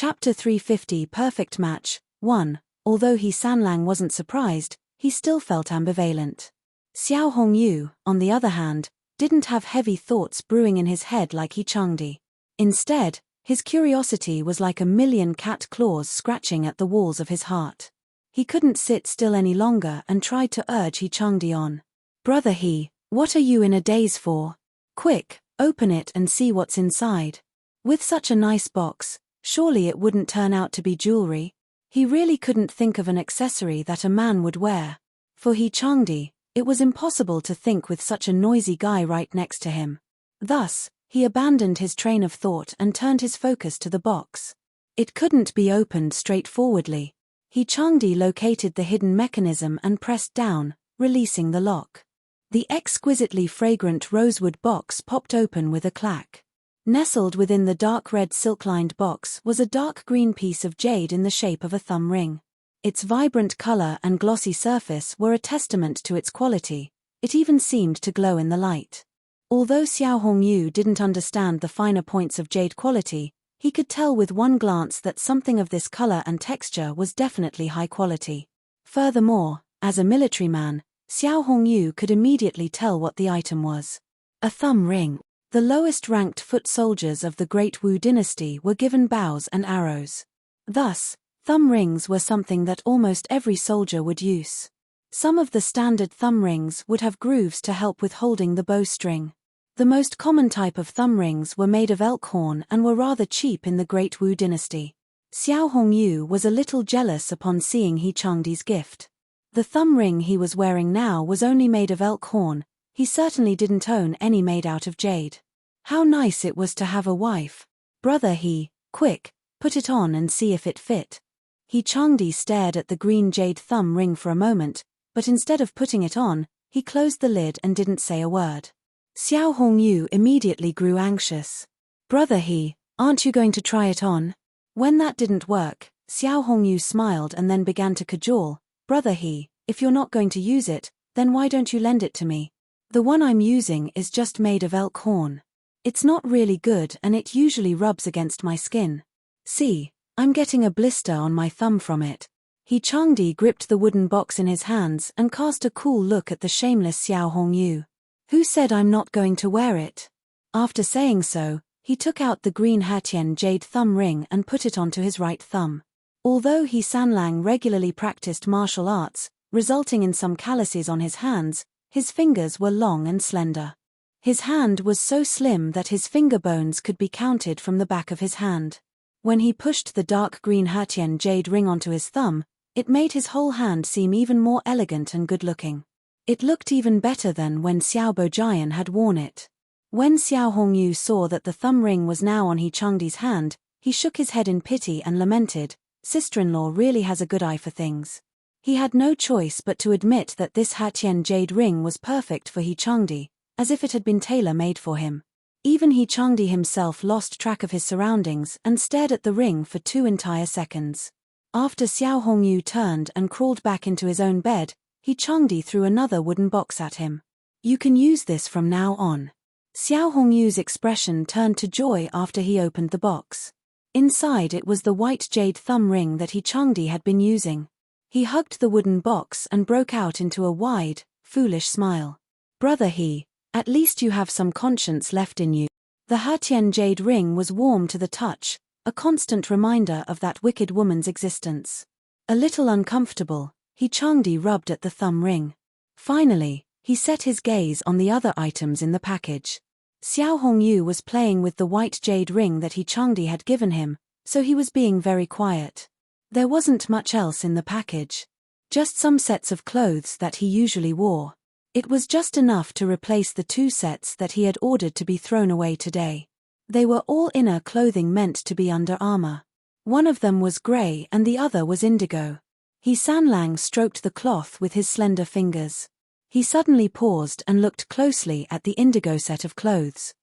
Chapter 350 Perfect Match 1. Although He Sanlang wasn't surprised, he still felt ambivalent. Xiao Hongyu, on the other hand, didn't have heavy thoughts brewing in his head like He Changdi. Instead, his curiosity was like a million cat claws scratching at the walls of his heart. He couldn't sit still any longer and tried to urge He Changdi on. Brother He, what are you in a daze for? Quick, open it and see what's inside. With such a nice box, surely it wouldn't turn out to be jewelry. He really couldn't think of an accessory that a man would wear. For He Changdi, it was impossible to think with such a noisy guy right next to him. Thus, he abandoned his train of thought and turned his focus to the box. It couldn't be opened straightforwardly. He Changdi located the hidden mechanism and pressed down, releasing the lock. The exquisitely fragrant rosewood box popped open with a clack. Nestled within the dark red silk-lined box was a dark green piece of jade in the shape of a thumb ring. Its vibrant color and glossy surface were a testament to its quality. It even seemed to glow in the light. Although Xiao Hongyu didn't understand the finer points of jade quality, he could tell with one glance that something of this color and texture was definitely high quality. Furthermore, as a military man, Xiao Hongyu could immediately tell what the item was. A thumb ring. The lowest-ranked foot soldiers of the Great Wu dynasty were given bows and arrows. Thus, thumb rings were something that almost every soldier would use. Some of the standard thumb rings would have grooves to help with holding the bowstring. The most common type of thumb rings were made of elk horn and were rather cheap in the Great Wu dynasty. Xiao Hongyu was a little jealous upon seeing He Changdi's gift. The thumb ring he was wearing now was only made of elk horn. He certainly didn't own any made out of jade. How nice it was to have a wife. Brother He, quick, put it on and see if it fit. He Changdi stared at the green jade thumb ring for a moment, but instead of putting it on, he closed the lid and didn't say a word. Xiao Hongyu immediately grew anxious. Brother He, aren't you going to try it on? When that didn't work, Xiao Hongyu smiled and then began to cajole. Brother He, if you're not going to use it, then why don't you lend it to me? The one I'm using is just made of elk horn. It's not really good and it usually rubs against my skin. See, I'm getting a blister on my thumb from it. He Changdi gripped the wooden box in his hands and cast a cool look at the shameless Xiao Hongyu. Who said I'm not going to wear it? After saying so, he took out the green Hatian jade thumb ring and put it onto his right thumb. Although He Sanlang regularly practiced martial arts, resulting in some calluses on his hands, his fingers were long and slender. His hand was so slim that his finger bones could be counted from the back of his hand. When he pushed the dark green Hatian jade ring onto his thumb, it made his whole hand seem even more elegant and good-looking. It looked even better than when Xiao Bojian had worn it. When Xiao Hongyu saw that the thumb ring was now on He Changdi's hand, he shook his head in pity and lamented, "Sister-in-law really has a good eye for things." He had no choice but to admit that this Hatian jade ring was perfect for He Changdi, as if it had been tailor-made for him. Even He Changdi himself lost track of his surroundings and stared at the ring for 2 entire seconds. After Xiao Hongyu turned and crawled back into his own bed, He Changdi threw another wooden box at him. "You can use this from now on." Xiao Hongyu's expression turned to joy after he opened the box. Inside it was the white jade thumb ring that He Changdi had been using. He hugged the wooden box and broke out into a wide, foolish smile. Brother He, at least you have some conscience left in you. The Hatian jade ring was warm to the touch, a constant reminder of that wicked woman's existence. A little uncomfortable, He Changdi rubbed at the thumb ring. Finally, he set his gaze on the other items in the package. Xiao Hongyu was playing with the white jade ring that He Changdi had given him, so he was being very quiet. There wasn't much else in the package. Just some sets of clothes that he usually wore. It was just enough to replace the 2 sets that he had ordered to be thrown away today. They were all inner clothing meant to be under armor. One of them was grey and the other was indigo. He Sanlang stroked the cloth with his slender fingers. He suddenly paused and looked closely at the indigo set of clothes.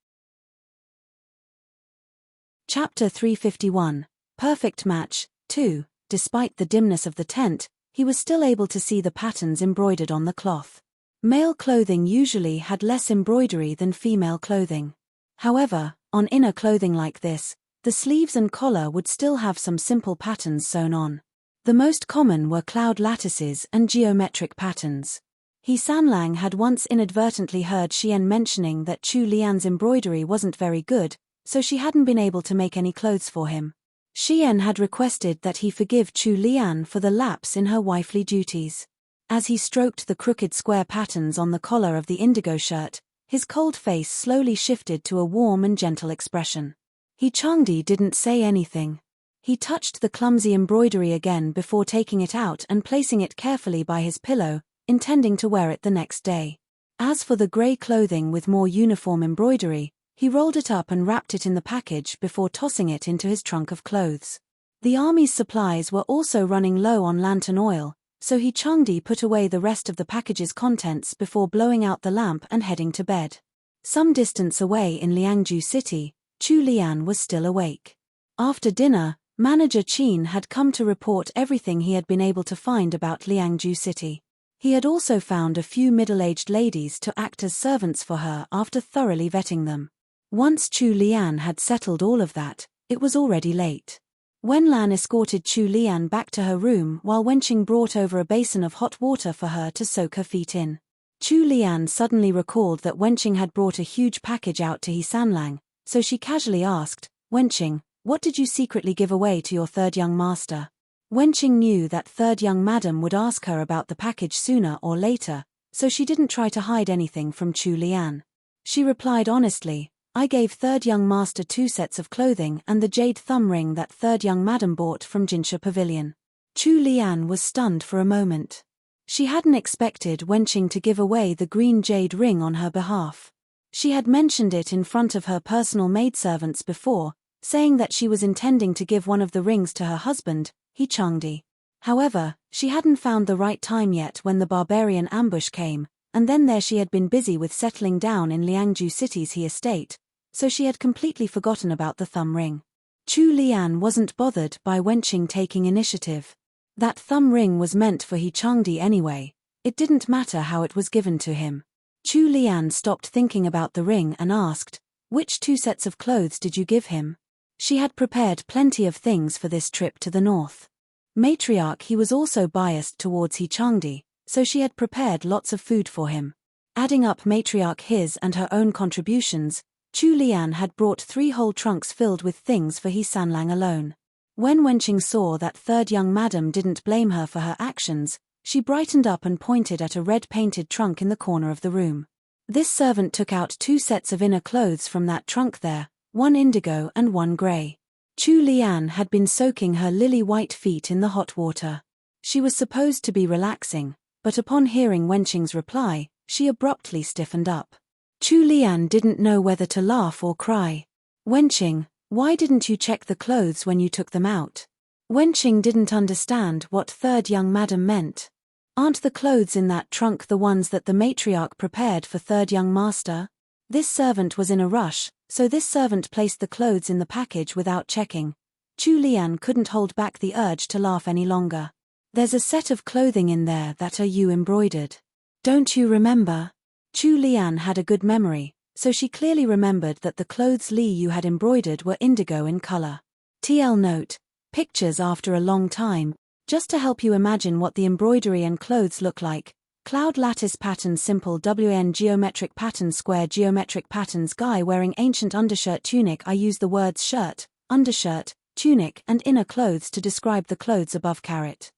Chapter 351 Perfect Match 2. Despite the dimness of the tent, he was still able to see the patterns embroidered on the cloth. Male clothing usually had less embroidery than female clothing. However, on inner clothing like this, The sleeves and collar would still have some simple patterns sewn on. The most common were cloud lattices and geometric patterns. He Sanlang had once inadvertently heard Xian mentioning that Chu Lian's embroidery wasn't very good, so she hadn't been able to make any clothes for him. Xian had requested that he forgive Chu Lian for the lapse in her wifely duties. As he stroked the crooked square patterns on the collar of the indigo shirt, his cold face slowly shifted to a warm and gentle expression. He Changdi didn't say anything. He touched the clumsy embroidery again before taking it out and placing it carefully by his pillow, intending to wear it the next day. As for the grey clothing with more uniform embroidery, he rolled it up and wrapped it in the package before tossing it into his trunk of clothes. The army's supplies were also running low on lantern oil, so he Changdi put away the rest of the package's contents before blowing out the lamp and heading to bed. Some distance away in Liangju City, Chu Lian was still awake. After dinner, Manager Qin had come to report everything he had been able to find about Liangju City. He had also found a few middle-aged ladies to act as servants for her after thoroughly vetting them. Once Chu Lian had settled all of that, it was already late. Wenlan escorted Chu Lian back to her room while Wenqing brought over a basin of hot water for her to soak her feet in. Chu Lian suddenly recalled that Wenqing had brought a huge package out to He Sanlang, so she casually asked, "Wenqing, what did you secretly give away to your third young master?" Wenqing knew that third young madam would ask her about the package sooner or later, so she didn't try to hide anything from Chu Lian. She replied honestly, "I gave third young master 2 sets of clothing and the jade thumb ring that third young madam bought from Jinsha Pavilion." Chu Lian was stunned for a moment. She hadn't expected Wenqing to give away the green jade ring on her behalf. She had mentioned it in front of her personal maidservants before, saying that she was intending to give one of the rings to her husband, He Changdi. However, she hadn't found the right time yet when the barbarian ambush came, and then there she had been busy with settling down in Liangju City's He estate, so she had completely forgotten about the thumb ring. Chu Lian wasn't bothered by Wenqing taking initiative. That thumb ring was meant for He Changdi anyway, it didn't matter how it was given to him. Chu Lian stopped thinking about the ring and asked, "Which 2 sets of clothes did you give him?" She had prepared plenty of things for this trip to the north. Matriarch He was also biased towards He Changdi, so she had prepared lots of food for him. Adding up Matriarch his and her own contributions, Chu Lian had brought 3 whole trunks filled with things for He Sanlang alone. When Wenqing saw that third young madam didn't blame her for her actions, she brightened up and pointed at a red-painted trunk in the corner of the room. This servant took out 2 sets of inner clothes from that trunk there, 1 indigo and 1 grey. Chu Lian had been soaking her lily-white feet in the hot water. She was supposed to be relaxing, but upon hearing Wenqing's reply, she abruptly stiffened up. Chu Lian didn't know whether to laugh or cry. "Wenqing, why didn't you check the clothes when you took them out?" Wenqing didn't understand what third young madam meant. "Aren't the clothes in that trunk the ones that the matriarch prepared for third young master?" This servant was in a rush, so this servant placed the clothes in the package without checking. Chu Lian couldn't hold back the urge to laugh any longer. "There's a set of clothing in there that are you embroidered. Don't you remember?" Chu Lian had a good memory, so she clearly remembered that the clothes Li Yu had embroidered were indigo in color. TL note, pictures after a long time, just to help you imagine what the embroidery and clothes look like. Cloud lattice pattern simple WN geometric pattern square geometric patterns guy wearing ancient undershirt tunic. I use the words shirt, undershirt, tunic and inner clothes to describe the clothes above caret.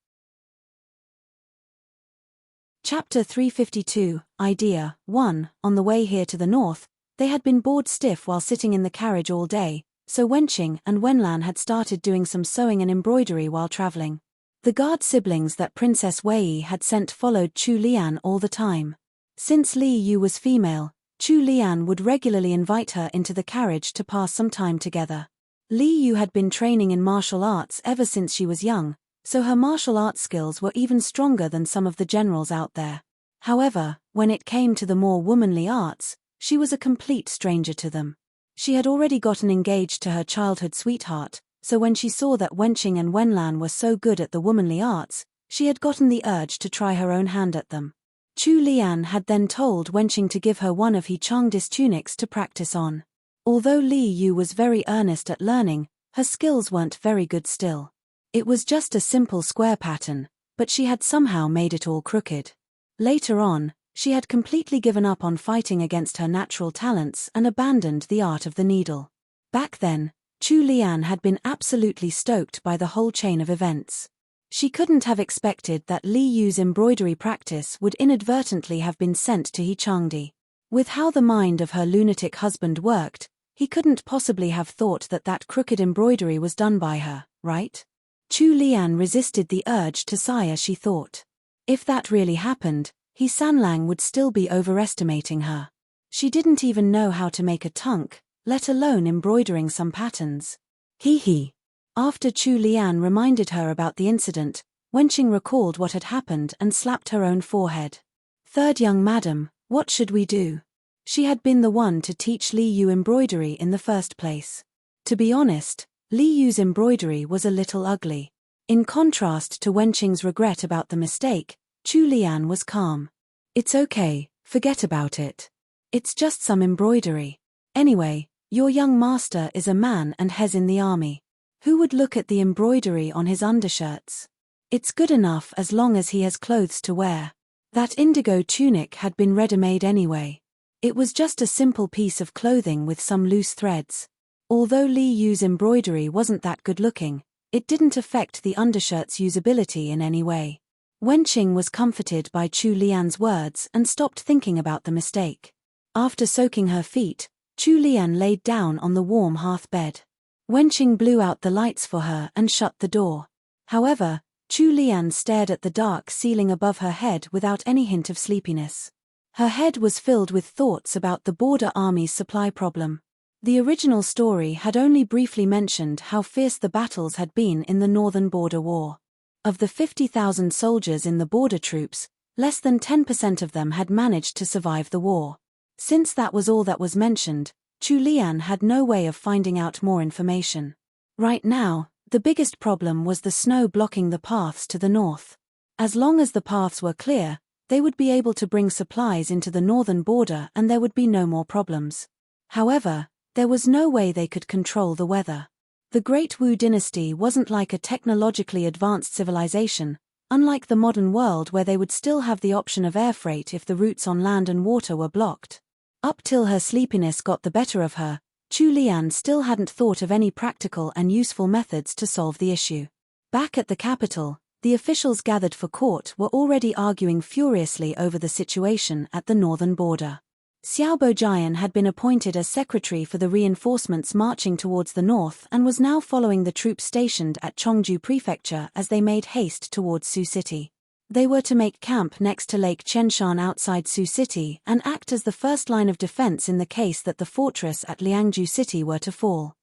Chapter 352, Idea 1. On the way here to the north, they had been bored stiff while sitting in the carriage all day, so Wenqing and Wenlan had started doing some sewing and embroidery while traveling. The guard siblings that Princess Wei had sent followed Chu Lian all the time. Since Li Yu was female, Chu Lian would regularly invite her into the carriage to pass some time together. Li Yu had been training in martial arts ever since she was young, so her martial arts skills were even stronger than some of the generals out there. However, when it came to the more womanly arts, she was a complete stranger to them. She had already gotten engaged to her childhood sweetheart, so when she saw that Wenqing and Wenlan were so good at the womanly arts, she had gotten the urge to try her own hand at them. Chu Lian had then told Wenqing to give her one of He Changdi's tunics to practice on. Although Li Yu was very earnest at learning, Her skills weren't very good still. It was just a simple square pattern, but she had somehow made it all crooked. Later on, she had completely given up on fighting against her natural talents and abandoned the art of the needle. Back then, Chu Lian had been absolutely stoked by the whole chain of events. She couldn't have expected that Li Yu's embroidery practice would inadvertently have been sent to He Changdi. With how the mind of her lunatic husband worked, he couldn't possibly have thought that that crooked embroidery was done by her, right? Chu Lian resisted the urge to sigh as she thought. If that really happened, He Sanlang would still be overestimating her. She didn't even know how to make a tunk, let alone embroidering some patterns. Hee. After Chu Lian reminded her about the incident, Wenqing recalled what had happened and slapped her own forehead. Third young madam, what should we do? She had been the one to teach Li Yu embroidery in the first place. To be honest, Li Yu's embroidery was a little ugly. In contrast to Wenqing's regret about the mistake, Chu Lian was calm. It's okay, forget about it. It's just some embroidery. Anyway, your young master is a man and has in the army. Who would look at the embroidery on his undershirts? It's good enough as long as he has clothes to wear. That indigo tunic had been ready-made anyway. It was just a simple piece of clothing with some loose threads. Although Li Yu's embroidery wasn't that good-looking, it didn't affect the undershirt's usability in any way. Wenqing was comforted by Chu Lian's words and stopped thinking about the mistake. After soaking her feet, Chu Lian laid down on the warm hearth bed. Wenqing blew out the lights for her and shut the door. However, Chu Lian stared at the dark ceiling above her head without any hint of sleepiness. Her head was filled with thoughts about the border army's supply problem. The original story had only briefly mentioned how fierce the battles had been in the Northern Border War. Of the 50,000 soldiers in the border troops, less than 10% of them had managed to survive the war. Since that was all that was mentioned, Chu Lian had no way of finding out more information. Right now, the biggest problem was the snow blocking the paths to the north. As long as the paths were clear, they would be able to bring supplies into the northern border and there would be no more problems. However, there was no way they could control the weather. The Great Wu dynasty wasn't like a technologically advanced civilization, unlike the modern world where they would still have the option of air freight if the routes on land and water were blocked. Up till her sleepiness got the better of her, Chu Lian still hadn't thought of any practical and useful methods to solve the issue. Back at the capital, the officials gathered for court were already arguing furiously over the situation at the northern border. Xiao Bojian had been appointed as secretary for the reinforcements marching towards the north and was now following the troops stationed at Chongju Prefecture as they made haste towards Sioux City. They were to make camp next to Lake Chenshan outside Sioux City and act as the first line of defense in the case that the fortress at Liangju City were to fall.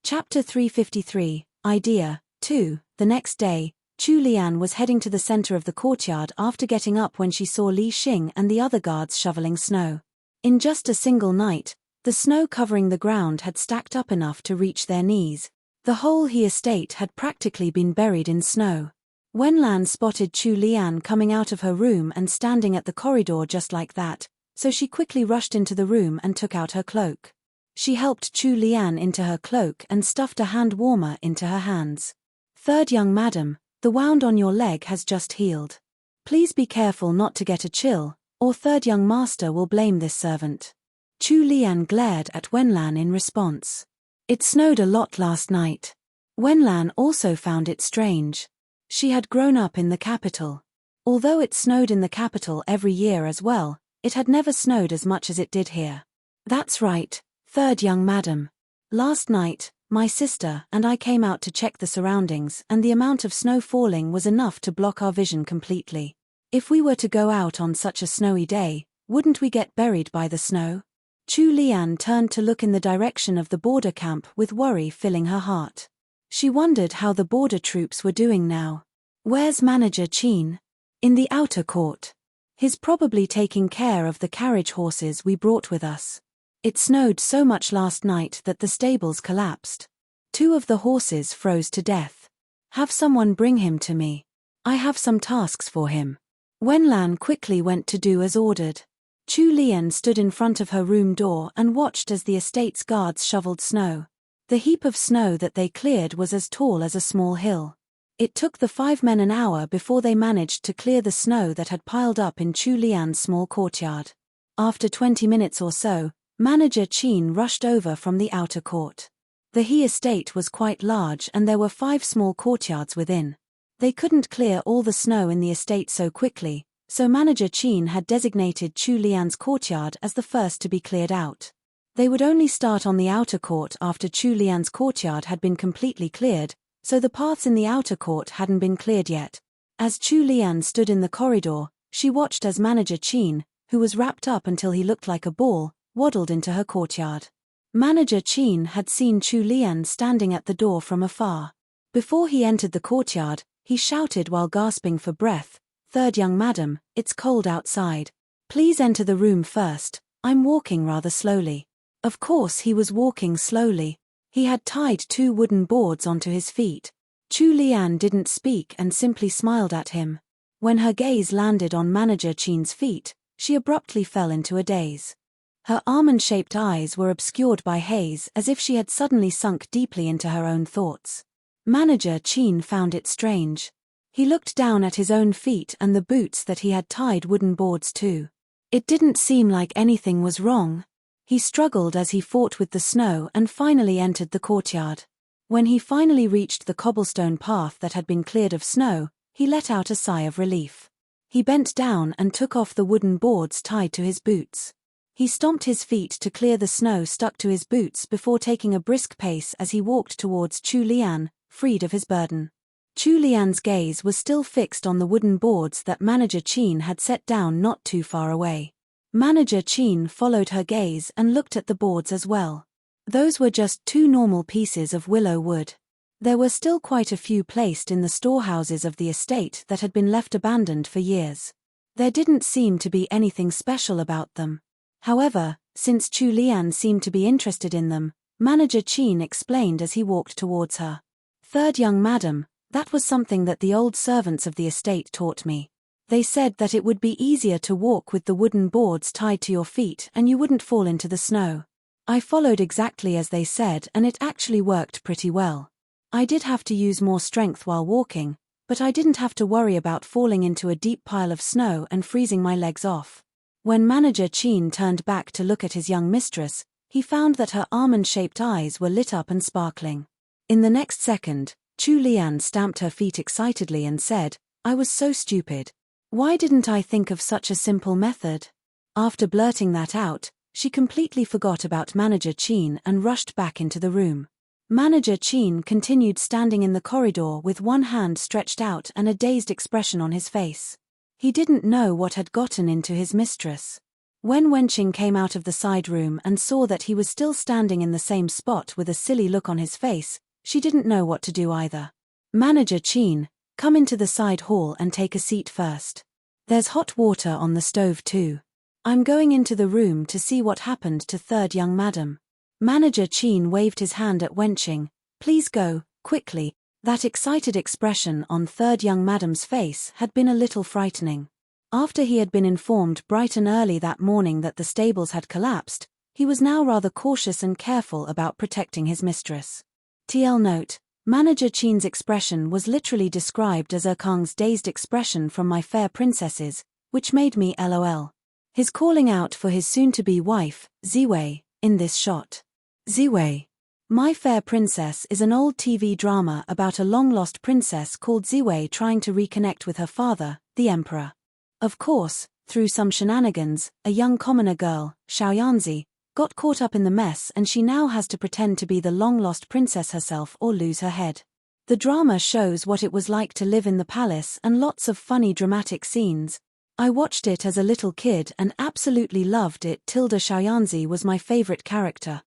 Chapter 353, Idea 2. The next day, Chu Lian was heading to the center of the courtyard after getting up when she saw Li Xing and the other guards shoveling snow. In just a single night, the snow covering the ground had stacked up enough to reach their knees. The whole He estate had practically been buried in snow. Wenlan spotted Chu Lian coming out of her room and standing at the corridor just like that, so she quickly rushed into the room and took out her cloak. She helped Chu Lian into her cloak and stuffed a hand warmer into her hands. Third young madam, the wound on your leg has just healed. Please be careful not to get a chill, or third young master will blame this servant. Chu Lian glared at Wenlan in response. It snowed a lot last night. Wenlan also found it strange. She had grown up in the capital. Although it snowed in the capital every year as well, it had never snowed as much as it did here. That's right, third young madam. Last night, my sister and I came out to check the surroundings and the amount of snow falling was enough to block our vision completely. If we were to go out on such a snowy day, wouldn't we get buried by the snow? Chu Lian turned to look in the direction of the border camp with worry filling her heart. She wondered how the border troops were doing now. Where's Manager Qin? In the outer court. He's probably taking care of the carriage horses we brought with us. It snowed so much last night that the stables collapsed. 2 of the horses froze to death. Have someone bring him to me. I have some tasks for him. Wenlan quickly went to do as ordered. Chu Lian stood in front of her room door and watched as the estate's guards shoveled snow. The heap of snow that they cleared was as tall as a small hill. It took the 5 men an hour before they managed to clear the snow that had piled up in Chu Lian's small courtyard. After 20 minutes or so, Manager Qin rushed over from the outer court. The He estate was quite large and there were 5 small courtyards within. They couldn't clear all the snow in the estate so quickly, so Manager Qin had designated Chu Lian's courtyard as the first to be cleared out. They would only start on the outer court after Chu Lian's courtyard had been completely cleared, so the paths in the outer court hadn't been cleared yet. As Chu Lian stood in the corridor, she watched as Manager Qin, who was wrapped up until he looked like a ball, waddled into her courtyard. Manager Qin had seen Chu Lian standing at the door from afar. Before he entered the courtyard, he shouted while gasping for breath, "Third young madam, it's cold outside. Please enter the room first, I'm walking rather slowly." Of course he was walking slowly. He had tied 2 wooden boards onto his feet. Chu Lian didn't speak and simply smiled at him. When her gaze landed on Manager Qin's feet, she abruptly fell into a daze. Her almond-shaped eyes were obscured by haze as if she had suddenly sunk deeply into her own thoughts. Manager Qin found it strange. He looked down at his own feet and the boots that he had tied wooden boards to. It didn't seem like anything was wrong. He struggled as he fought with the snow and finally entered the courtyard. When he finally reached the cobblestone path that had been cleared of snow, he let out a sigh of relief. He bent down and took off the wooden boards tied to his boots. He stomped his feet to clear the snow stuck to his boots before taking a brisk pace as he walked towards Chu Lian, freed of his burden. Chu Lian's gaze was still fixed on the wooden boards that Manager Qin had set down not too far away. Manager Qin followed her gaze and looked at the boards as well. Those were just 2 normal pieces of willow wood. There were still quite a few placed in the storehouses of the estate that had been left abandoned for years. There didn't seem to be anything special about them. However, since Chu Lian seemed to be interested in them, Manager Qin explained as he walked towards her. "Third young madam, that was something that the old servants of the estate taught me. They said that it would be easier to walk with the wooden boards tied to your feet and you wouldn't fall into the snow. I followed exactly as they said and it actually worked pretty well. I did have to use more strength while walking, but I didn't have to worry about falling into a deep pile of snow and freezing my legs off." When Manager Qin turned back to look at his young mistress, he found that her almond-shaped eyes were lit up and sparkling. In the next second, Chu Lian stamped her feet excitedly and said, "I was so stupid. Why didn't I think of such a simple method?" After blurting that out, she completely forgot about Manager Qin and rushed back into the room. Manager Qin continued standing in the corridor with one hand stretched out and a dazed expression on his face. He didn't know what had gotten into his mistress. When Wenqing came out of the side room and saw that he was still standing in the same spot with a silly look on his face, she didn't know what to do either. "Manager Qin, come into the side hall and take a seat first. There's hot water on the stove too. I'm going into the room to see what happened to third young madam." Manager Qin waved his hand at Wenqing. "Please go, quickly." That excited expression on third young madam's face had been a little frightening. After he had been informed bright and early that morning that the stables had collapsed, he was now rather cautious and careful about protecting his mistress. TL note: Manager Qin's expression was literally described as Kang's dazed expression from My Fair Princesses, which made me LOL. His calling out for his soon-to-be wife, Ziwei, in this shot. Ziwei. My Fair Princess is an old TV drama about a long-lost princess called Ziwei trying to reconnect with her father, the emperor. Of course, through some shenanigans, a young commoner girl, Xiaoyanzi, got caught up in the mess and she now has to pretend to be the long-lost princess herself or lose her head. The drama shows what it was like to live in the palace and lots of funny dramatic scenes. I watched it as a little kid and absolutely loved it. Xiaoyanzi was my favorite character.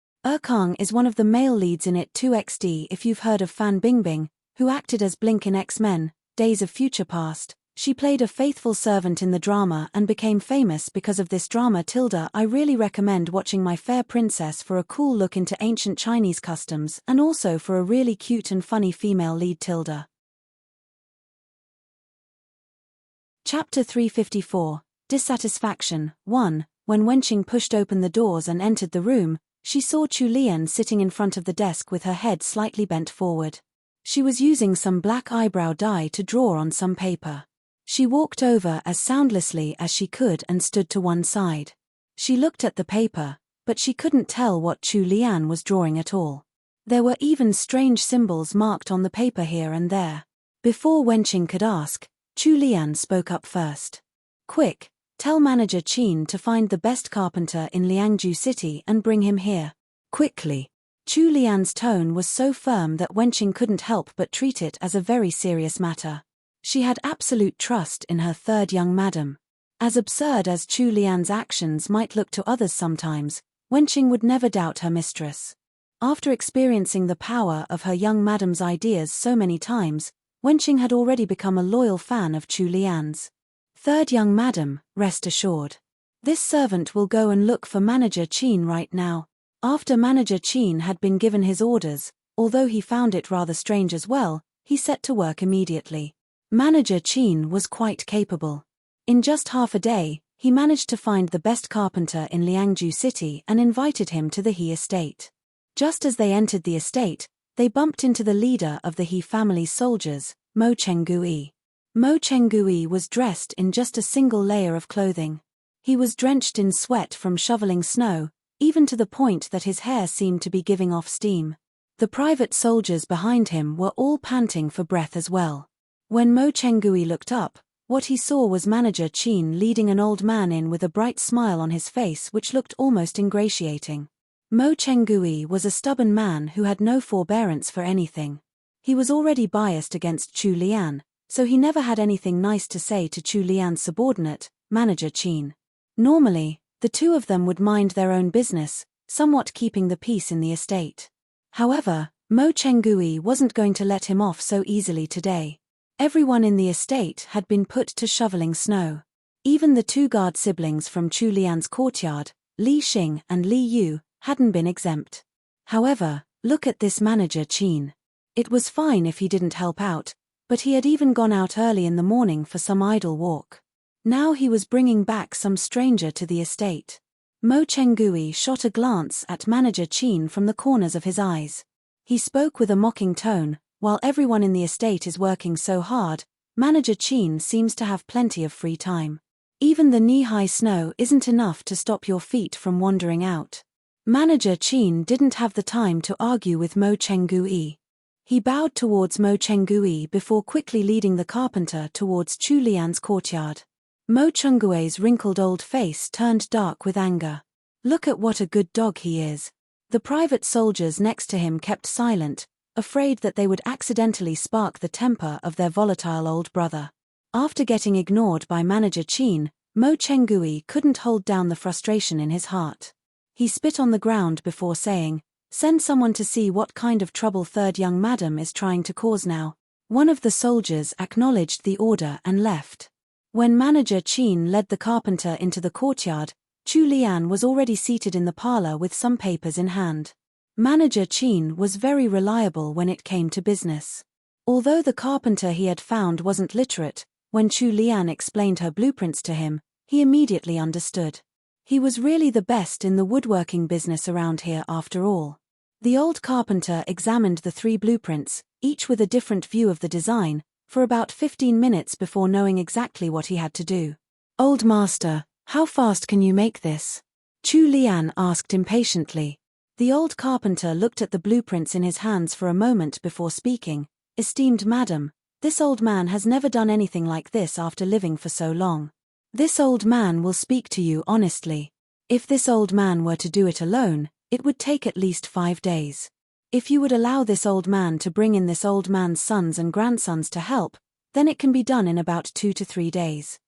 Kang is one of the male leads in it 2XD if you've heard of Fan Bingbing, who acted as Blink in X-Men, Days of Future Past. She played a faithful servant in the drama and became famous because of this drama. I really recommend watching My Fair Princess for a cool look into ancient Chinese customs and also for a really cute and funny female lead. Chapter 354, Dissatisfaction. 1. When Wenqing pushed open the doors and entered the room, she saw Chu Lian sitting in front of the desk with her head slightly bent forward. She was using some black eyebrow dye to draw on some paper. She walked over as soundlessly as she could and stood to one side. She looked at the paper, but she couldn't tell what Chu Lian was drawing at all. There were even strange symbols marked on the paper here and there. Before Wenqing could ask, Chu Lian spoke up first. "Quick, tell Manager Qin to find the best carpenter in Liangju City and bring him here. Quickly." Chu Lian's tone was so firm that Wenqing couldn't help but treat it as a very serious matter. She had absolute trust in her third young madam. As absurd as Chu Lian's actions might look to others sometimes, Wenqing would never doubt her mistress. After experiencing the power of her young madam's ideas so many times, Wenqing had already become a loyal fan of Chu Lian's. "Third young madam, rest assured. This servant will go and look for Manager Qin right now." After Manager Qin had been given his orders, although he found it rather strange as well, he set to work immediately. Manager Qin was quite capable. In just half a day, he managed to find the best carpenter in Liangju City and invited him to the He estate. Just as they entered the estate, they bumped into the leader of the He family's soldiers, Mo Chenggui. Mo Chenggui was dressed in just a single layer of clothing. He was drenched in sweat from shoveling snow, even to the point that his hair seemed to be giving off steam. The private soldiers behind him were all panting for breath as well. When Mo Chenggui looked up, what he saw was Manager Qin leading an old man in with a bright smile on his face which looked almost ingratiating. Mo Chenggui was a stubborn man who had no forbearance for anything. He was already biased against Chu Lian, so he never had anything nice to say to Chu Lian's subordinate, Manager Qin. Normally, the two of them would mind their own business, somewhat keeping the peace in the estate. However, Mo Chenggui wasn't going to let him off so easily today. Everyone in the estate had been put to shoveling snow. Even the two guard siblings from Chu Lian's courtyard, Li Xing and Li Yu, hadn't been exempt. However, look at this Manager Qin. It was fine if he didn't help out, but he had even gone out early in the morning for some idle walk. Now he was bringing back some stranger to the estate. Mo Chenggui shot a glance at Manager Qin from the corners of his eyes. He spoke with a mocking tone, "While everyone in the estate is working so hard, Manager Qin seems to have plenty of free time. Even the knee-high snow isn't enough to stop your feet from wandering out." Manager Qin didn't have the time to argue with Mo Chenggui. He bowed towards Mo Chenggui before quickly leading the carpenter towards Chu Lian's courtyard. Mo Chenggui's wrinkled old face turned dark with anger. "Look at what a good dog he is." The private soldiers next to him kept silent, afraid that they would accidentally spark the temper of their volatile old brother. After getting ignored by Manager Qin, Mo Chenggui couldn't hold down the frustration in his heart. He spit on the ground before saying, "Send someone to see what kind of trouble third young madam is trying to cause now." One of the soldiers acknowledged the order and left. When Manager Qin led the carpenter into the courtyard, Chu Lian was already seated in the parlor with some papers in hand. Manager Qin was very reliable when it came to business. Although the carpenter he had found wasn't literate, when Chu Lian explained her blueprints to him, he immediately understood. He was really the best in the woodworking business around here after all. The old carpenter examined the 3 blueprints, each with a different view of the design, for about 15 minutes before knowing exactly what he had to do. "Old master, how fast can you make this?" Chu Lian asked impatiently. The old carpenter looked at the blueprints in his hands for a moment before speaking. "Esteemed madam, this old man has never done anything like this after living for so long. This old man will speak to you honestly. If this old man were to do it alone, it would take at least 5 days. If you would allow this old man to bring in this old man's sons and grandsons to help, then it can be done in about 2 to 3 days.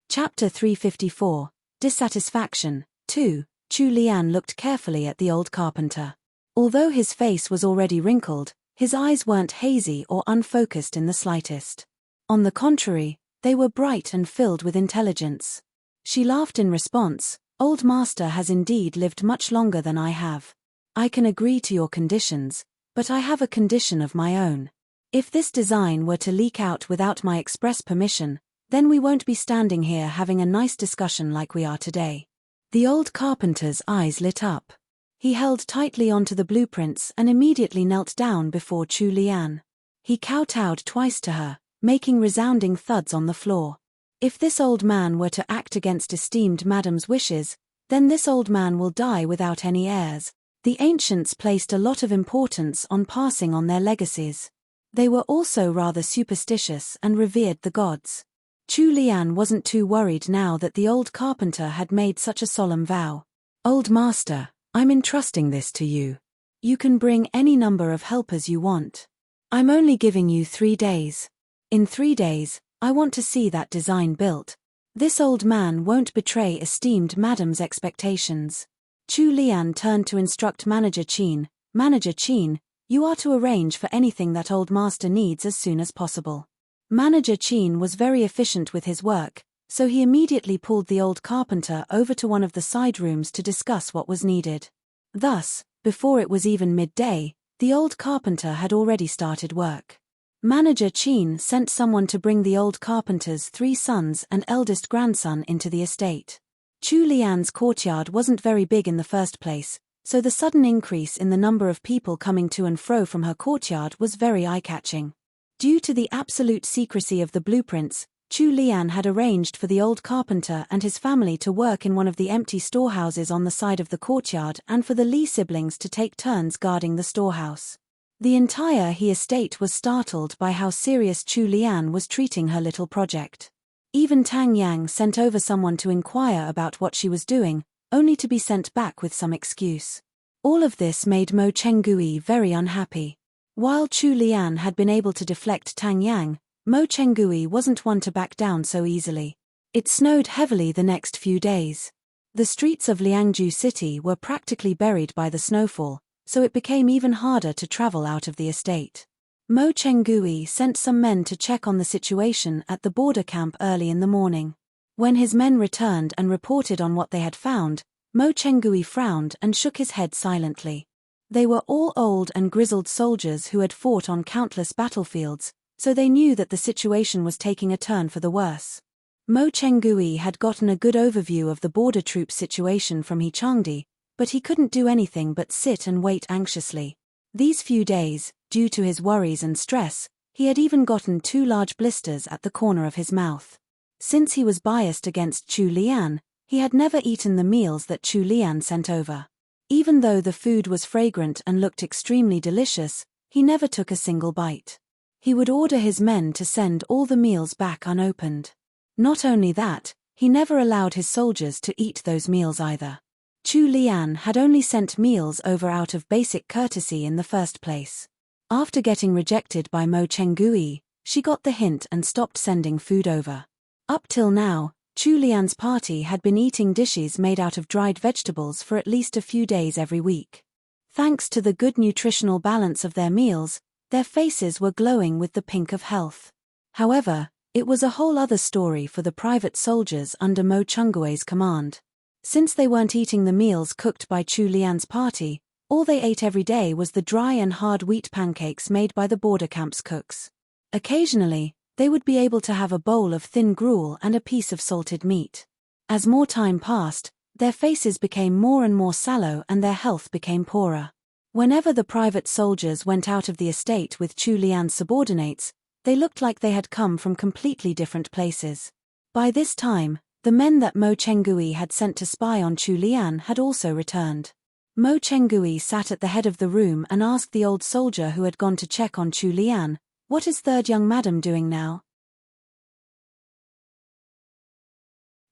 Chapter 354, Dissatisfaction, 2. Chu Lian looked carefully at the old carpenter. Although his face was already wrinkled, his eyes weren't hazy or unfocused in the slightest. On the contrary, they were bright and filled with intelligence. She laughed in response. "Old master has indeed lived much longer than I have. I can agree to your conditions, but I have a condition of my own. If this design were to leak out without my express permission, Then we won't be standing here having a nice discussion like we are today." The old carpenter's eyes lit up. He held tightly onto the blueprints and immediately knelt down before Chu Lian. He kowtowed twice to her, making resounding thuds on the floor. If this old man were to act against esteemed Madame's wishes, then this old man will die without any heirs. The ancients placed a lot of importance on passing on their legacies. They were also rather superstitious and revered the gods. Chu Lian wasn't too worried now that the old carpenter had made such a solemn vow. "Old master, I'm entrusting this to you. You can bring any number of helpers you want. I'm only giving you 3 days. In 3 days, I want to see that design built. This old man won't betray esteemed Madame's expectations." Chu Lian turned to instruct Manager Qin. "Manager Qin, you are to arrange for anything that old master needs as soon as possible." Manager Qin was very efficient with his work, so he immediately pulled the old carpenter over to one of the side rooms to discuss what was needed. Thus, before it was even midday, the old carpenter had already started work. Manager Qin sent someone to bring the old carpenter's 3 sons and eldest grandson into the estate. Chu Lian's courtyard wasn't very big in the first place, so the sudden increase in the number of people coming to and fro from her courtyard was very eye-catching. Due to the absolute secrecy of the blueprints, Chu Lian had arranged for the old carpenter and his family to work in one of the empty storehouses on the side of the courtyard and for the Li siblings to take turns guarding the storehouse. The entire He estate was startled by how serious Chu Lian was treating her little project. Even Tang Yang sent over someone to inquire about what she was doing, only to be sent back with some excuse. All of this made Mo Chenggui very unhappy. While Chu Lian had been able to deflect Tang Yang, Mo Chenggui wasn't one to back down so easily. It snowed heavily the next few days. The streets of Liangju City were practically buried by the snowfall, so it became even harder to travel out of the estate. Mo Chenggui sent some men to check on the situation at the border camp early in the morning. When his men returned and reported on what they had found, Mo Chenggui frowned and shook his head silently. They were all old and grizzled soldiers who had fought on countless battlefields, so they knew that the situation was taking a turn for the worse. Mo Chenggui had gotten a good overview of the border troops situation from He Changdi, but he couldn't do anything but sit and wait anxiously. These few days, due to his worries and stress, he had even gotten 2 large blisters at the corner of his mouth. Since he was biased against Chu Lian, he had never eaten the meals that Chu Lian sent over. Even though the food was fragrant and looked extremely delicious, he never took a single bite. He would order his men to send all the meals back unopened. Not only that, he never allowed his soldiers to eat those meals either. Chu Lian had only sent meals over out of basic courtesy in the first place. After getting rejected by Mo Chenggui, she got the hint and stopped sending food over. Up till now, Chu Lian's party had been eating dishes made out of dried vegetables for at least a few days every week. Thanks to the good nutritional balance of their meals, their faces were glowing with the pink of health. However, it was a whole other story for the private soldiers under Mo Chenggui's command. Since they weren't eating the meals cooked by Chu Lian's party, all they ate every day was the dry and hard wheat pancakes made by the border camp's cooks. Occasionally, they would be able to have a bowl of thin gruel and a piece of salted meat. As more time passed, their faces became more and more sallow and their health became poorer. Whenever the private soldiers went out of the estate with Chu Lian's subordinates, they looked like they had come from completely different places. By this time, the men that Mo Chenggui had sent to spy on Chu Lian had also returned. Mo Chenggui sat at the head of the room and asked the old soldier who had gone to check on Chu Lian, "What is third young madam doing now?"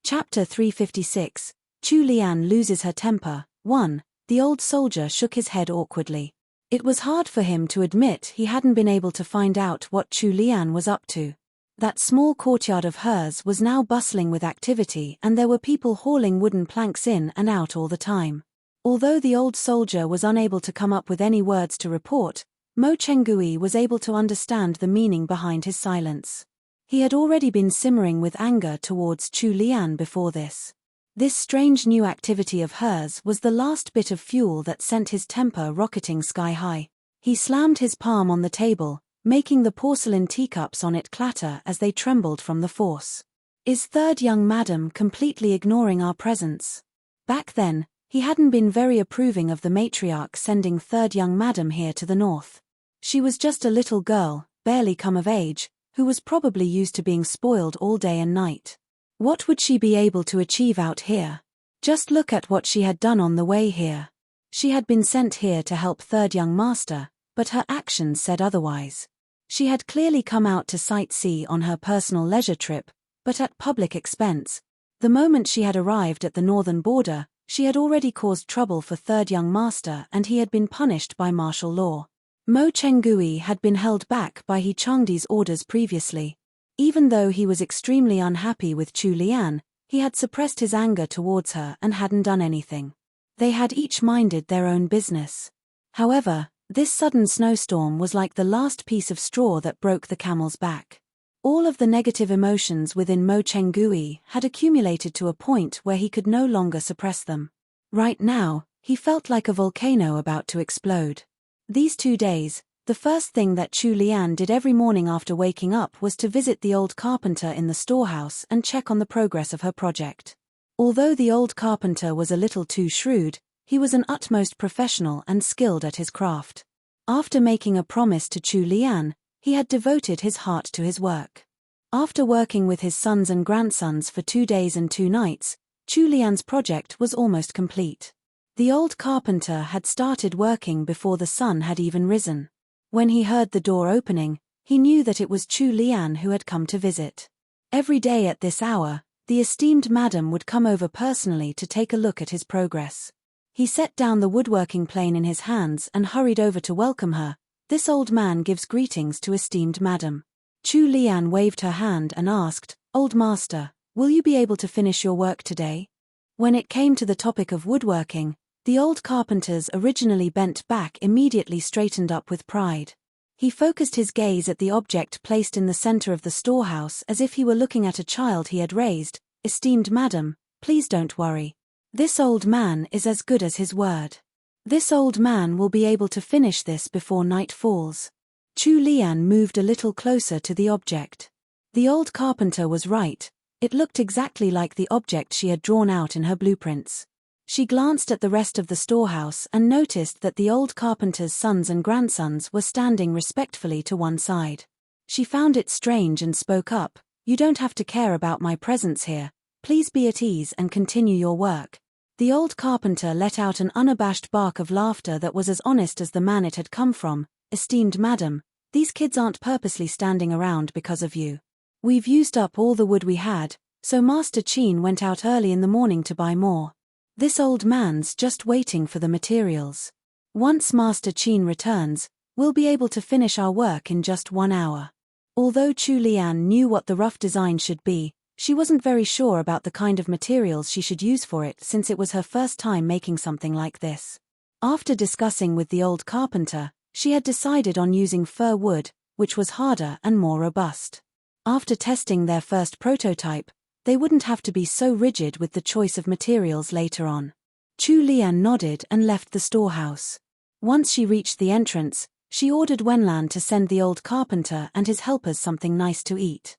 Chapter 356, Chu Lian loses her temper. 1. The old soldier shook his head awkwardly. It was hard for him to admit he hadn't been able to find out what Chu Lian was up to. That small courtyard of hers was now bustling with activity and there were people hauling wooden planks in and out all the time. Although the old soldier was unable to come up with any words to report, Mo Chenggui was able to understand the meaning behind his silence. He had already been simmering with anger towards Chu Lian before this. This strange new activity of hers was the last bit of fuel that sent his temper rocketing sky high. He slammed his palm on the table, making the porcelain teacups on it clatter as they trembled from the force. Is third young madam completely ignoring our presence? Back then, he hadn't been very approving of the matriarch sending third young madam here to the north. She was just a little girl, barely come of age, who was probably used to being spoiled all day and night. What would she be able to achieve out here? Just look at what she had done on the way here. She had been sent here to help third young master, but her actions said otherwise. She had clearly come out to sightsee on her personal leisure trip, but at public expense. The moment she had arrived at the northern border, she had already caused trouble for third young master and he had been punished by martial law. Mo Chengui had been held back by He Changdi's orders previously. Even though he was extremely unhappy with Chu Lian, he had suppressed his anger towards her and hadn't done anything. They had each minded their own business. However, this sudden snowstorm was like the last piece of straw that broke the camel's back. All of the negative emotions within Mo Chengui had accumulated to a point where he could no longer suppress them. Right now, he felt like a volcano about to explode. These 2 days, the first thing that Chu Lian did every morning after waking up was to visit the old carpenter in the storehouse and check on the progress of her project. Although the old carpenter was a little too shrewd, he was an utmost professional and skilled at his craft. After making a promise to Chu Lian, he had devoted his heart to his work. After working with his sons and grandsons for 2 days and 2 nights, Chu Lian's project was almost complete. The old carpenter had started working before the sun had even risen. When he heard the door opening, he knew that it was Chu Lian who had come to visit. Every day at this hour, the esteemed madam would come over personally to take a look at his progress. He set down the woodworking plane in his hands and hurried over to welcome her. This old man gives greetings to esteemed madam. Chu Lian waved her hand and asked, "Old master, will you be able to finish your work today?" When it came to the topic of woodworking, the old carpenter's originally bent back immediately straightened up with pride. He focused his gaze at the object placed in the center of the storehouse as if he were looking at a child he had raised. "Esteemed madam, please don't worry. This old man is as good as his word. This old man will be able to finish this before night falls." Chu Lian moved a little closer to the object. The old carpenter was right. It looked exactly like the object she had drawn out in her blueprints. She glanced at the rest of the storehouse and noticed that the old carpenter's sons and grandsons were standing respectfully to one side. She found it strange and spoke up, "You don't have to care about my presence here. Please be at ease and continue your work." The old carpenter let out an unabashed bark of laughter that was as honest as the man it had come from. "Esteemed madam, these kids aren't purposely standing around because of you. We've used up all the wood we had, so Master Qin went out early in the morning to buy more. This old man's just waiting for the materials. Once Master Qin returns, we'll be able to finish our work in just 1 hour." Although Chu Lian knew what the rough design should be, she wasn't very sure about the kind of materials she should use for it since it was her first time making something like this. After discussing with the old carpenter, she had decided on using fir wood, which was harder and more robust. After testing their first prototype, they wouldn't have to be so rigid with the choice of materials later on. Chu Lian nodded and left the storehouse. Once she reached the entrance, she ordered Wenlan to send the old carpenter and his helpers something nice to eat.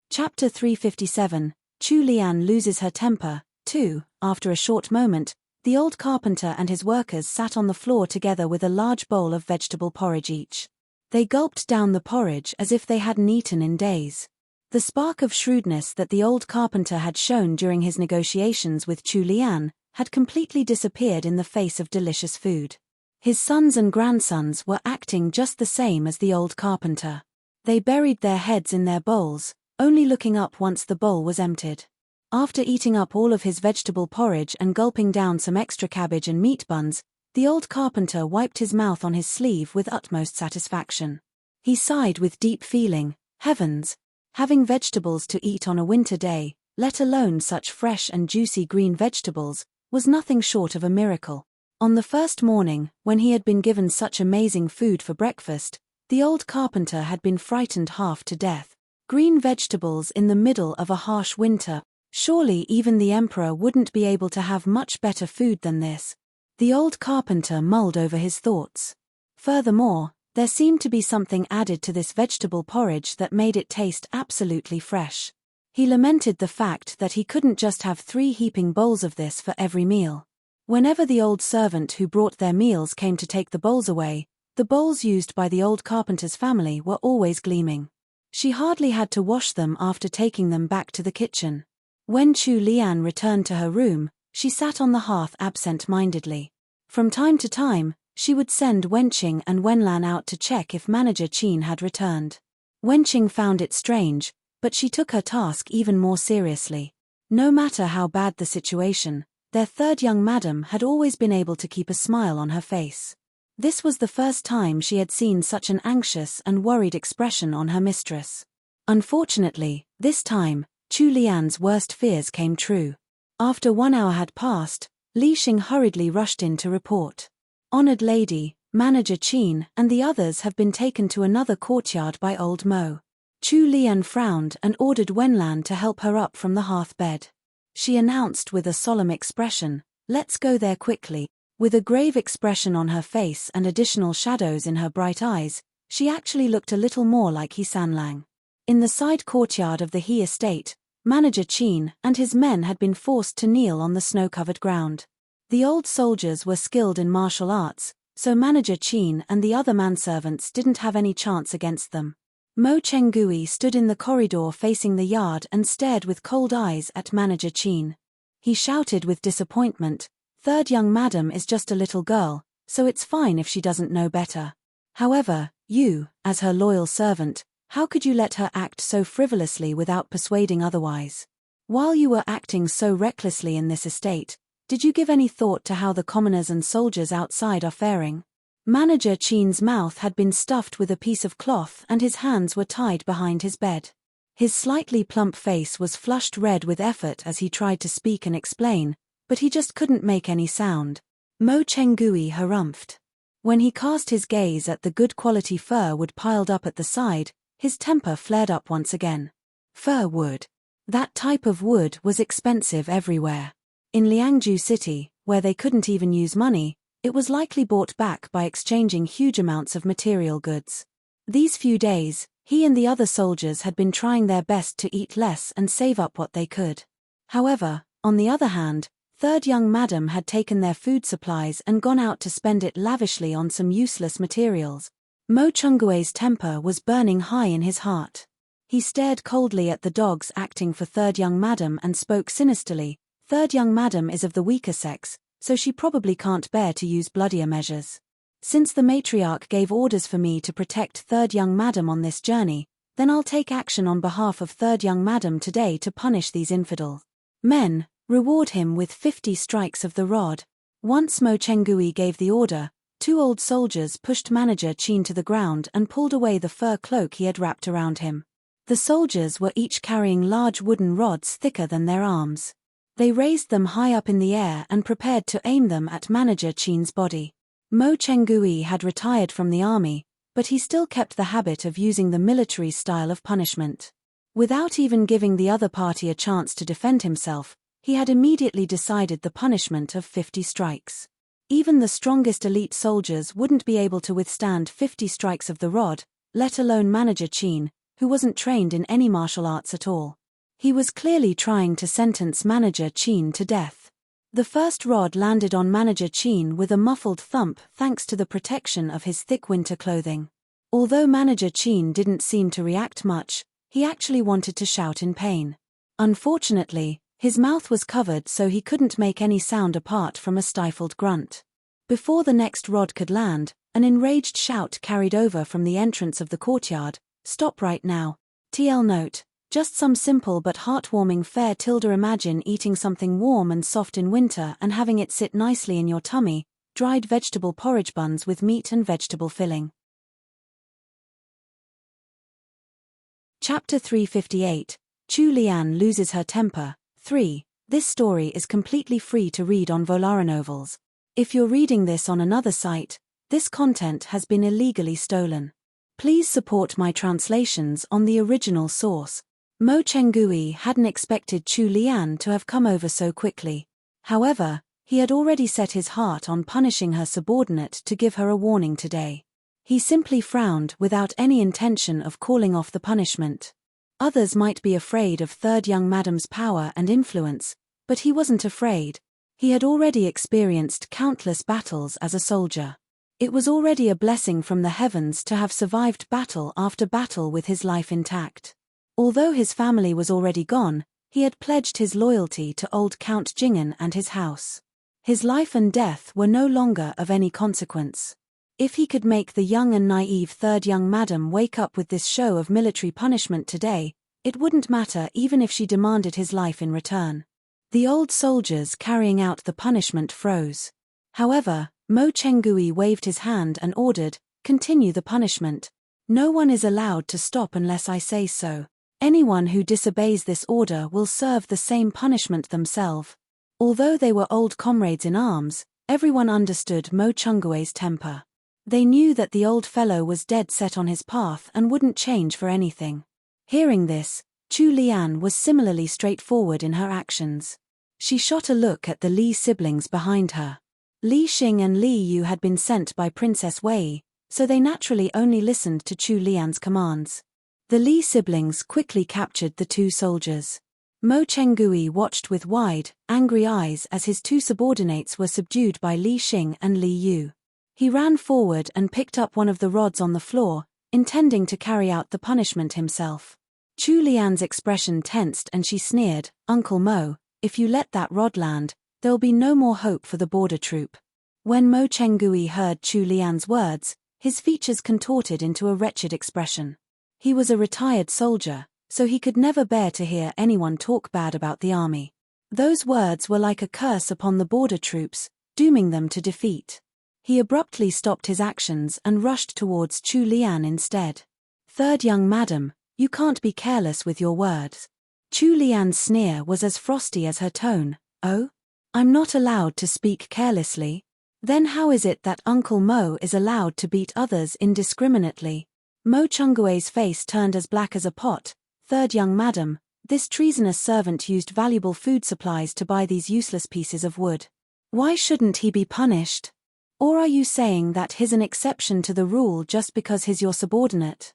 Chapter 357, Chu Lian loses her temper. 2. After a short moment, the old carpenter and his workers sat on the floor together with a large bowl of vegetable porridge each. They gulped down the porridge as if they hadn't eaten in days. The spark of shrewdness that the old carpenter had shown during his negotiations with Chu Lian had completely disappeared in the face of delicious food. His sons and grandsons were acting just the same as the old carpenter. They buried their heads in their bowls, only looking up once the bowl was emptied. After eating up all of his vegetable porridge and gulping down some extra cabbage and meat buns, the old carpenter wiped his mouth on his sleeve with utmost satisfaction. He sighed with deep feeling. Heavens! Having vegetables to eat on a winter day, let alone such fresh and juicy green vegetables, was nothing short of a miracle. On the first morning, when he had been given such amazing food for breakfast, the old carpenter had been frightened half to death. Green vegetables in the middle of a harsh winter. Surely even the emperor wouldn't be able to have much better food than this. The old carpenter mulled over his thoughts. Furthermore, there seemed to be something added to this vegetable porridge that made it taste absolutely fresh. He lamented the fact that he couldn't just have 3 heaping bowls of this for every meal. Whenever the old servant who brought their meals came to take the bowls away, the bowls used by the old carpenter's family were always gleaming. She hardly had to wash them after taking them back to the kitchen. When Chu Lian returned to her room, she sat on the hearth absent-mindedly. From time to time, she would send Wenqing and Wenlan out to check if Manager Qin had returned. Wenqing found it strange, but she took her task even more seriously. No matter how bad the situation, their third young madam had always been able to keep a smile on her face. This was the first time she had seen such an anxious and worried expression on her mistress. Unfortunately, this time, Chu Lian's worst fears came true. After 1 hour had passed, Li Xing hurriedly rushed in to report. Honored lady, Manager Qin and the others have been taken to another courtyard by old Mo. Chu Lian frowned and ordered Wenlan to help her up from the hearth bed. She announced with a solemn expression, "Let's go there quickly." With a grave expression on her face and additional shadows in her bright eyes, she actually looked a little more like He Sanlang. In the side courtyard of the He estate, Manager Qin and his men had been forced to kneel on the snow-covered ground. The old soldiers were skilled in martial arts, so Manager Qin and the other manservants didn't have any chance against them. Mo Chenggui stood in the corridor facing the yard and stared with cold eyes at Manager Qin. He shouted with disappointment, "Third young madam is just a little girl, so it's fine if she doesn't know better. However, you, as her loyal servant, how could you let her act so frivolously without persuading otherwise? While you were acting so recklessly in this estate, did you give any thought to how the commoners and soldiers outside are faring?" Manager Qin's mouth had been stuffed with a piece of cloth and his hands were tied behind his bed. His slightly plump face was flushed red with effort as he tried to speak and explain, but he just couldn't make any sound. Mo Chenggui harumphed. When he cast his gaze at the good quality fir wood piled up at the side, his temper flared up once again. Fir wood. That type of wood was expensive everywhere. In Liangju City, where they couldn't even use money, it was likely bought back by exchanging huge amounts of material goods. These few days, he and the other soldiers had been trying their best to eat less and save up what they could. However, on the other hand, third young madam had taken their food supplies and gone out to spend it lavishly on some useless materials. Mo Chenggui's temper was burning high in his heart. He stared coldly at the dogs acting for third young madam and spoke sinisterly. Third young madam is of the weaker sex, so she probably can't bear to use bloodier measures. Since the matriarch gave orders for me to protect third young madam on this journey, then I'll take action on behalf of third young madam today to punish these infidels. Men, reward him with 50 strikes of the rod. Once Mo Chenggui gave the order, 2 old soldiers pushed Manager Qin to the ground and pulled away the fur cloak he had wrapped around him. The soldiers were each carrying large wooden rods thicker than their arms. They raised them high up in the air and prepared to aim them at Manager Qin's body. Mo Chenggui had retired from the army, but he still kept the habit of using the military style of punishment. Without even giving the other party a chance to defend himself, he had immediately decided the punishment of 50 strikes. Even the strongest elite soldiers wouldn't be able to withstand 50 strikes of the rod, let alone Manager Qin, who wasn't trained in any martial arts at all. He was clearly trying to sentence Manager Qin to death. The first rod landed on Manager Qin with a muffled thump thanks to the protection of his thick winter clothing. Although Manager Qin didn't seem to react much, he actually wanted to shout in pain. Unfortunately, his mouth was covered so he couldn't make any sound apart from a stifled grunt. Before the next rod could land, an enraged shout carried over from the entrance of the courtyard, "Stop right now. TL note. Just some simple but heartwarming fare tilde imagine eating something warm and soft in winter and having it sit nicely in your tummy, dried vegetable porridge buns with meat and vegetable filling." Chapter 358, Chu Lian loses her temper. 3. This story is completely free to read on Volara Novels. If you're reading this on another site, this content has been illegally stolen. Please support my translations on the original source. Mo Chenggui hadn't expected Chu Lian to have come over so quickly. However, he had already set his heart on punishing her subordinate to give her a warning today. He simply frowned without any intention of calling off the punishment. Others might be afraid of third young madam's power and influence, but he wasn't afraid. He had already experienced countless battles as a soldier. It was already a blessing from the heavens to have survived battle after battle with his life intact. Although his family was already gone, he had pledged his loyalty to old Count Jingen and his house. His life and death were no longer of any consequence. If he could make the young and naive third young madam wake up with this show of military punishment today, it wouldn't matter even if she demanded his life in return. The old soldiers carrying out the punishment froze. However, Mo Chengui waved his hand and ordered, "Continue the punishment. No one is allowed to stop unless I say so. Anyone who disobeys this order will serve the same punishment themselves." Although they were old comrades in arms, everyone understood Mo Chungui's temper. They knew that the old fellow was dead set on his path and wouldn't change for anything. Hearing this, Chu Lian was similarly straightforward in her actions. She shot a look at the Li siblings behind her. Li Xing and Li Yu had been sent by Princess Wei, so they naturally only listened to Chu Lian's commands. The Li siblings quickly captured the two soldiers. Mo Chengui watched with wide, angry eyes as his two subordinates were subdued by Li Xing and Li Yu. He ran forward and picked up one of the rods on the floor, intending to carry out the punishment himself. Chu Lian's expression tensed and she sneered, "Uncle Mo, if you let that rod land, there'll be no more hope for the border troop." When Mo Chengui heard Chu Lian's words, his features contorted into a wretched expression. He was a retired soldier, so he could never bear to hear anyone talk bad about the army. Those words were like a curse upon the border troops, dooming them to defeat. He abruptly stopped his actions and rushed towards Chu Lian instead. "Third young madam, you can't be careless with your words." Chu Lian's sneer was as frosty as her tone. "Oh? I'm not allowed to speak carelessly? Then how is it that Uncle Mo is allowed to beat others indiscriminately?" Mo Chungui's face turned as black as a pot. "Third young madam, this treasonous servant used valuable food supplies to buy these useless pieces of wood. Why shouldn't he be punished? Or are you saying that he's an exception to the rule just because he's your subordinate?"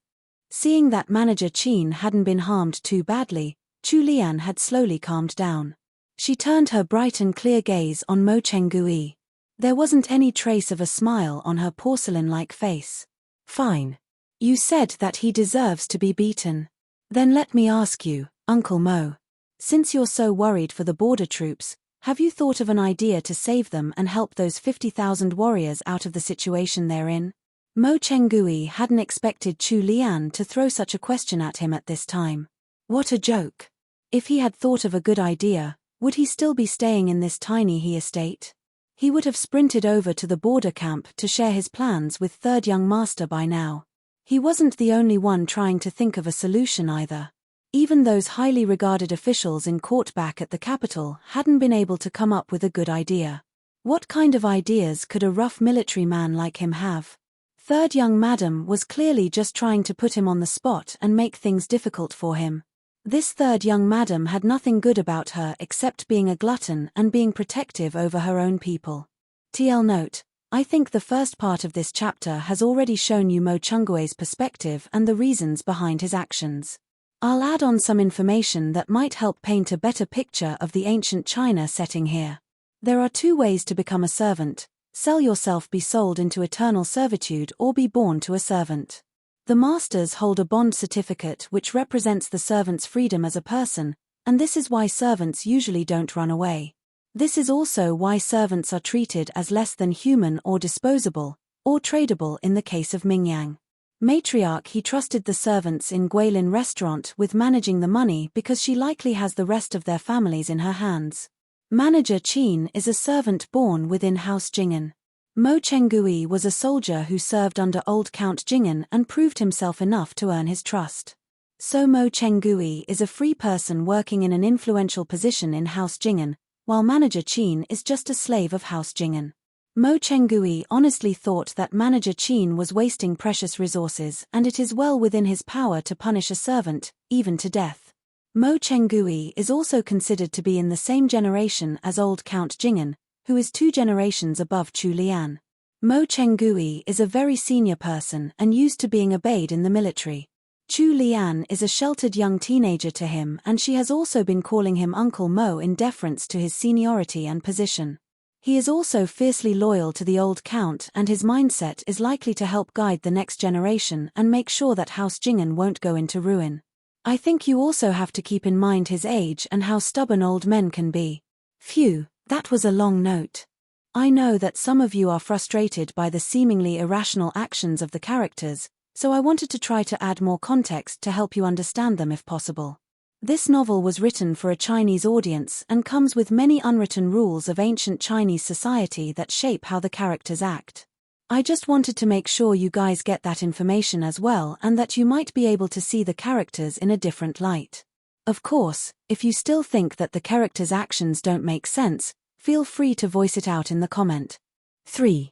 Seeing that Manager Qin hadn't been harmed too badly, Chu Lian had slowly calmed down. She turned her bright and clear gaze on Mo Chengui. There wasn't any trace of a smile on her porcelain-like face. "Fine. You said that he deserves to be beaten. Then let me ask you, Uncle Mo. Since you're so worried for the border troops, have you thought of an idea to save them and help those 50,000 warriors out of the situation they're in?" Mo Chengui hadn't expected Chu Lian to throw such a question at him at this time. What a joke. If he had thought of a good idea, would he still be staying in this tiny estate? He would have sprinted over to the border camp to share his plans with third young master by now. He wasn't the only one trying to think of a solution either. Even those highly regarded officials in court back at the capital hadn't been able to come up with a good idea. What kind of ideas could a rough military man like him have? Third young madam was clearly just trying to put him on the spot and make things difficult for him. This third young madam had nothing good about her except being a glutton and being protective over her own people. TL note: I think the first part of this chapter has already shown you Mo Chungui's perspective and the reasons behind his actions. I'll add on some information that might help paint a better picture of the ancient China setting here. There are two ways to become a servant: sell yourself, be sold into eternal servitude, or be born to a servant. The masters hold a bond certificate which represents the servant's freedom as a person, and this is why servants usually don't run away. This is also why servants are treated as less than human or disposable, or tradable in the case of Mingyang. Matriarch he trusted the servants in Guilin restaurant with managing the money because she likely has the rest of their families in her hands. Manager Qin is a servant born within House Jingen. Mo Chengui was a soldier who served under old Count Jingen and proved himself enough to earn his trust. So Mo Chengui is a free person working in an influential position in House Jingen, while Manager Qin is just a slave of House Jingen. Mo Chengui honestly thought that Manager Qin was wasting precious resources, and it is well within his power to punish a servant, even to death. Mo Chengui is also considered to be in the same generation as old Count Jingen, who is 2 generations above Chu Lian. Mo Chenggui is a very senior person and used to being obeyed in the military. Chu Lian is a sheltered young teenager to him, and she has also been calling him Uncle Mo in deference to his seniority and position. He is also fiercely loyal to the old count, and his mindset is likely to help guide the next generation and make sure that House Jingen won't go into ruin. I think you also have to keep in mind his age and how stubborn old men can be. Phew, that was a long note. I know that some of you are frustrated by the seemingly irrational actions of the characters, so I wanted to try to add more context to help you understand them if possible. This novel was written for a Chinese audience and comes with many unwritten rules of ancient Chinese society that shape how the characters act. I just wanted to make sure you guys get that information as well, and that you might be able to see the characters in a different light. Of course, if you still think that the characters' actions don't make sense, feel free to voice it out in the comment. 3.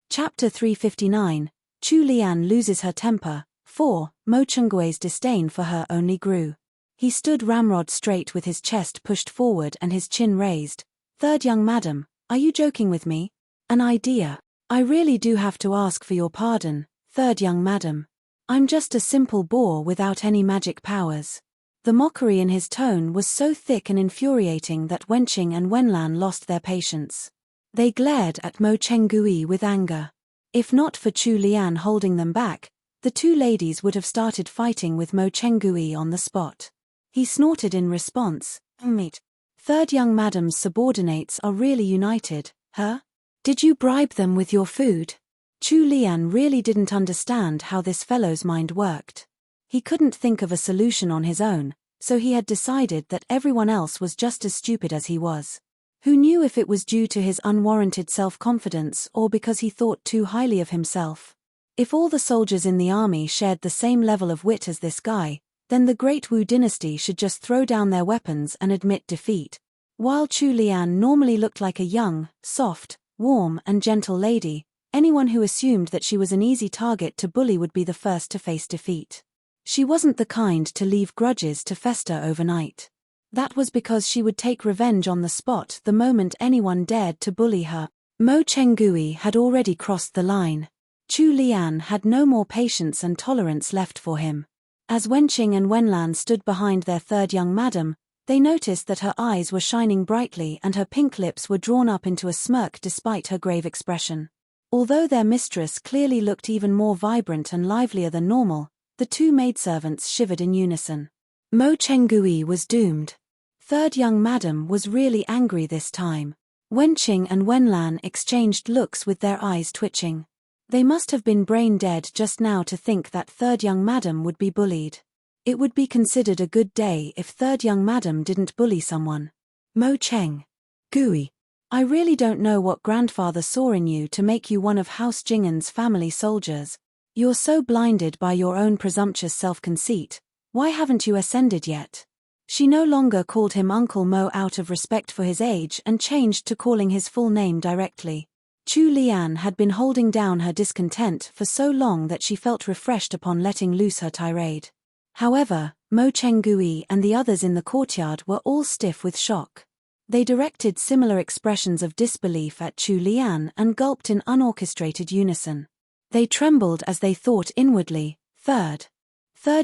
Chapter 359, Chu Lian loses her temper. 4. Mo Chenggui's disdain for her only grew. He stood ramrod straight with his chest pushed forward and his chin raised. Third young madam, are you joking with me? An idea. I really do have to ask for your pardon, third young madam. I'm just a simple boor without any magic powers. The mockery in his tone was so thick and infuriating that Wenqing and Wenlan lost their patience. They glared at Mo Chenggui with anger. If not for Chu Lian holding them back, the two ladies would have started fighting with Mo Chenggui on the spot. He snorted in response. Meet. Third young madam's subordinates are really united, huh? Did you bribe them with your food? Chu Lian really didn't understand how this fellow's mind worked. He couldn't think of a solution on his own, so he had decided that everyone else was just as stupid as he was. Who knew if it was due to his unwarranted self-confidence or because he thought too highly of himself? If all the soldiers in the army shared the same level of wit as this guy, then the Great Wu dynasty should just throw down their weapons and admit defeat. While Chu Lian normally looked like a young, soft, warm and gentle lady, anyone who assumed that she was an easy target to bully would be the first to face defeat. She wasn't the kind to leave grudges to fester overnight. That was because she would take revenge on the spot the moment anyone dared to bully her. Mo Chenggui had already crossed the line. Chu Lian had no more patience and tolerance left for him. As Wenqing and Wenlan stood behind their third young madam, they noticed that her eyes were shining brightly and her pink lips were drawn up into a smirk despite her grave expression. Although their mistress clearly looked even more vibrant and livelier than normal, the two maidservants shivered in unison. Mo Chenggui was doomed. Third young madam was really angry this time. Wenqing and Wenlan exchanged looks with their eyes twitching. They must have been brain dead just now to think that third young madam would be bullied. It would be considered a good day if third young madam didn't bully someone. Mo Chenggui. I really don't know what grandfather saw in you to make you one of House Jingen's family soldiers. You're so blinded by your own presumptuous self-conceit. Why haven't you ascended yet? She no longer called him Uncle Mo out of respect for his age and changed to calling his full name directly. Chu Lian had been holding down her discontent for so long that she felt refreshed upon letting loose her tirade. However, Mo Chenggui and the others in the courtyard were all stiff with shock. They directed similar expressions of disbelief at Chu Lian and gulped in unorchestrated unison. They trembled as they thought inwardly, Third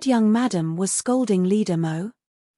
young madam was scolding leader Mo?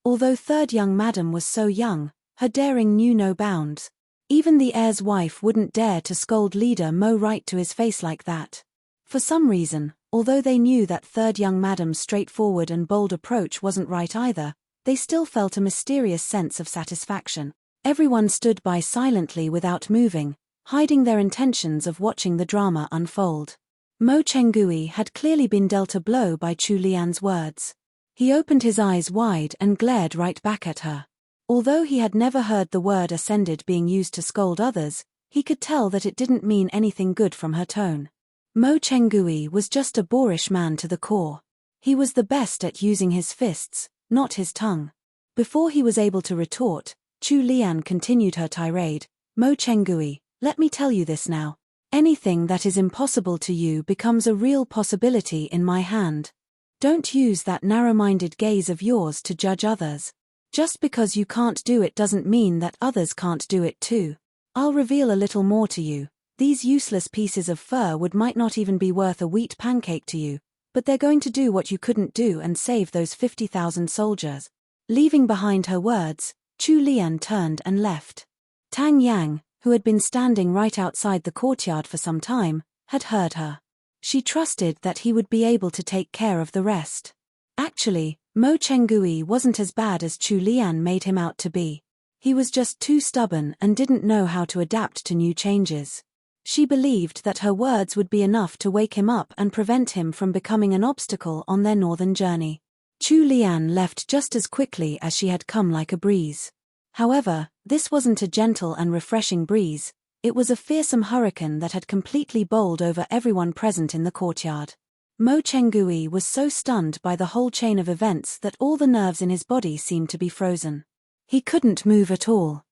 Although third young madam was so young, her daring knew no bounds. Even the heir's wife wouldn't dare to scold leader Mo right to his face like that. For some reason, although they knew that third young madam's straightforward and bold approach wasn't right either, they still felt a mysterious sense of satisfaction. Everyone stood by silently without moving, hiding their intentions of watching the drama unfold. Mo Chenggui had clearly been dealt a blow by Chu Lian's words. He opened his eyes wide and glared right back at her. Although he had never heard the word ascended being used to scold others, he could tell that it didn't mean anything good from her tone. Mo Chenggui was just a boorish man to the core. He was the best at using his fists, not his tongue. Before he was able to retort, Chu Lian continued her tirade. Mo Chenggui, let me tell you this now. Anything that is impossible to you becomes a real possibility in my hand. Don't use that narrow-minded gaze of yours to judge others. Just because you can't do it doesn't mean that others can't do it too. I'll reveal a little more to you. These useless pieces of fur wood might not even be worth a wheat pancake to you, but they're going to do what you couldn't do and save those 50,000 soldiers." Leaving behind her words, Chu Lian turned and left. Tang Yang, who had been standing right outside the courtyard for some time, had heard her. She trusted that he would be able to take care of the rest. Actually, Mo Chenggui wasn't as bad as Chu Lian made him out to be. He was just too stubborn and didn't know how to adapt to new changes. She believed that her words would be enough to wake him up and prevent him from becoming an obstacle on their northern journey. Chu Lian left just as quickly as she had come, like a breeze. However, this wasn't a gentle and refreshing breeze. It was a fearsome hurricane that had completely bowled over everyone present in the courtyard. Mo Chenggui was so stunned by the whole chain of events that all the nerves in his body seemed to be frozen. He couldn't move at all.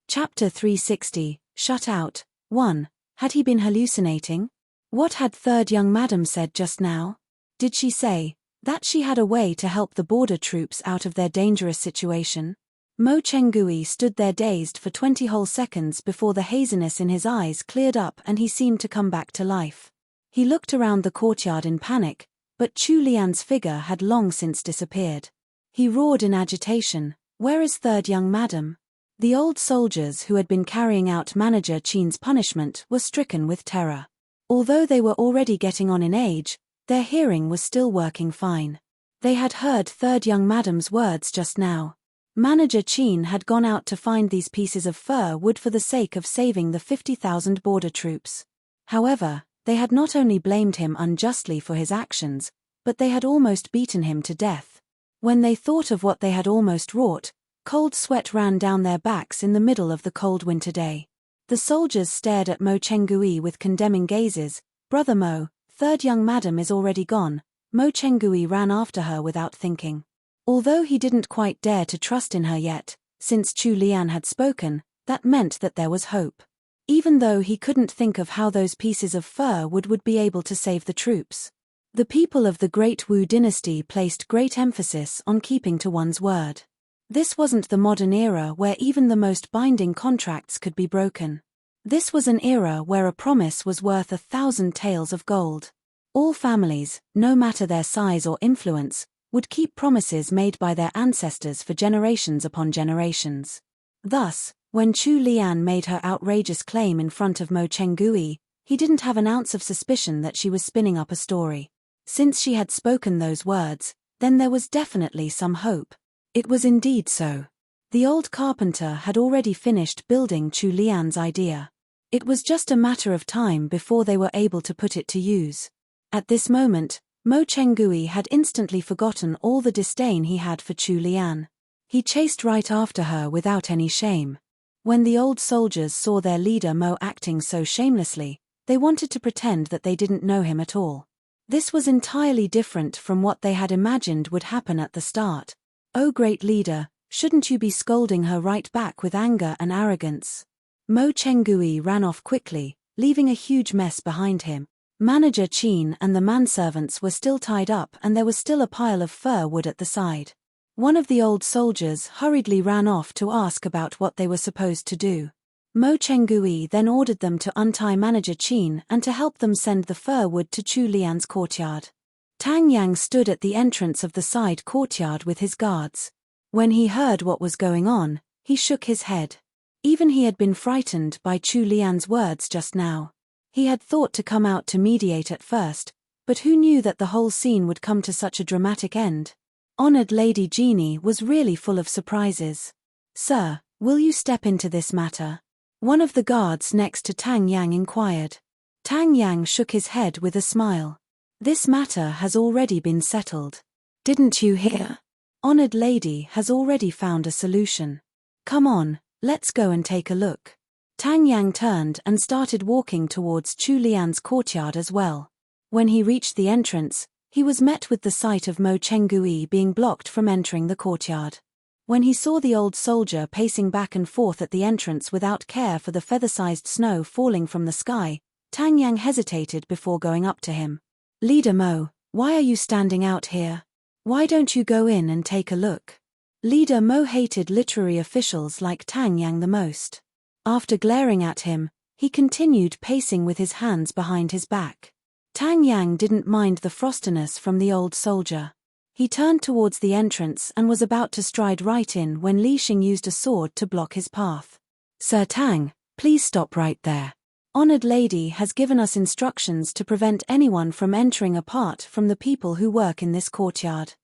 Chapter 360, Shut Out. 1. Had he been hallucinating? What had third young madam said just now? Did she say that she had a way to help the border troops out of their dangerous situation? Mo Chenggui stood there dazed for 20 whole seconds before the haziness in his eyes cleared up and he seemed to come back to life. He looked around the courtyard in panic, but Chu Lian's figure had long since disappeared. He roared in agitation, "Where is third young madam?" The old soldiers who had been carrying out Manager Qin's punishment were stricken with terror. Although they were already getting on in age, their hearing was still working fine. They had heard third young madam's words just now. Manager Qin had gone out to find these pieces of fur wood for the sake of saving the 50,000 border troops. However, they had not only blamed him unjustly for his actions, but they had almost beaten him to death. When they thought of what they had almost wrought, cold sweat ran down their backs in the middle of the cold winter day. The soldiers stared at Mo Chenggui with condemning gazes. "Brother Mo, third young madam is already gone." Mo Chenggui ran after her without thinking. Although he didn't quite dare to trust in her yet, since Chu Lian had spoken, that meant that there was hope. Even though he couldn't think of how those pieces of fur would be able to save the troops. The people of the Great Wu dynasty placed great emphasis on keeping to one's word. This wasn't the modern era where even the most binding contracts could be broken. This was an era where a promise was worth 1,000 taels of gold. All families, no matter their size or influence, would keep promises made by their ancestors for generations upon generations. Thus, when Chu Lian made her outrageous claim in front of Mo Chenggui, he didn't have an ounce of suspicion that she was spinning up a story. Since she had spoken those words, then there was definitely some hope. It was indeed so. The old carpenter had already finished building Chu Lian's idea. It was just a matter of time before they were able to put it to use. At this moment, Mo Chenggui had instantly forgotten all the disdain he had for Chu Lian. He chased right after her without any shame. When the old soldiers saw their leader Mo acting so shamelessly, they wanted to pretend that they didn't know him at all. This was entirely different from what they had imagined would happen at the start. "Oh great leader, shouldn't you be scolding her right back with anger and arrogance?" Mo Chenggui ran off quickly, leaving a huge mess behind him. Manager Qin and the manservants were still tied up and there was still a pile of fir wood at the side. One of the old soldiers hurriedly ran off to ask about what they were supposed to do. Mo Chenggui then ordered them to untie Manager Qin and to help them send the fir wood to Chu Lian's courtyard. Tang Yang stood at the entrance of the side courtyard with his guards. When he heard what was going on, he shook his head. Even he had been frightened by Chu Lian's words just now. He had thought to come out to mediate at first, but who knew that the whole scene would come to such a dramatic end? Honored Lady Jeannie was really full of surprises. "Sir, will you step into this matter?" One of the guards next to Tang Yang inquired. Tang Yang shook his head with a smile. "This matter has already been settled. Didn't you hear? Honored Lady has already found a solution. Come on, let's go and take a look." Tang Yang turned and started walking towards Chu Lian's courtyard as well. When he reached the entrance, he was met with the sight of Mo Chenggui being blocked from entering the courtyard. When he saw the old soldier pacing back and forth at the entrance without care for the feather-sized snow falling from the sky, Tang Yang hesitated before going up to him. "Leader Mo, why are you standing out here? Why don't you go in and take a look?" Leader Mo hated literary officials like Tang Yang the most. After glaring at him, he continued pacing with his hands behind his back. Tang Yang didn't mind the frostiness from the old soldier. He turned towards the entrance and was about to stride right in when Li Xing used a sword to block his path. Sir Tang, please stop right there. Honored lady has given us instructions to prevent anyone from entering apart from the people who work in this courtyard.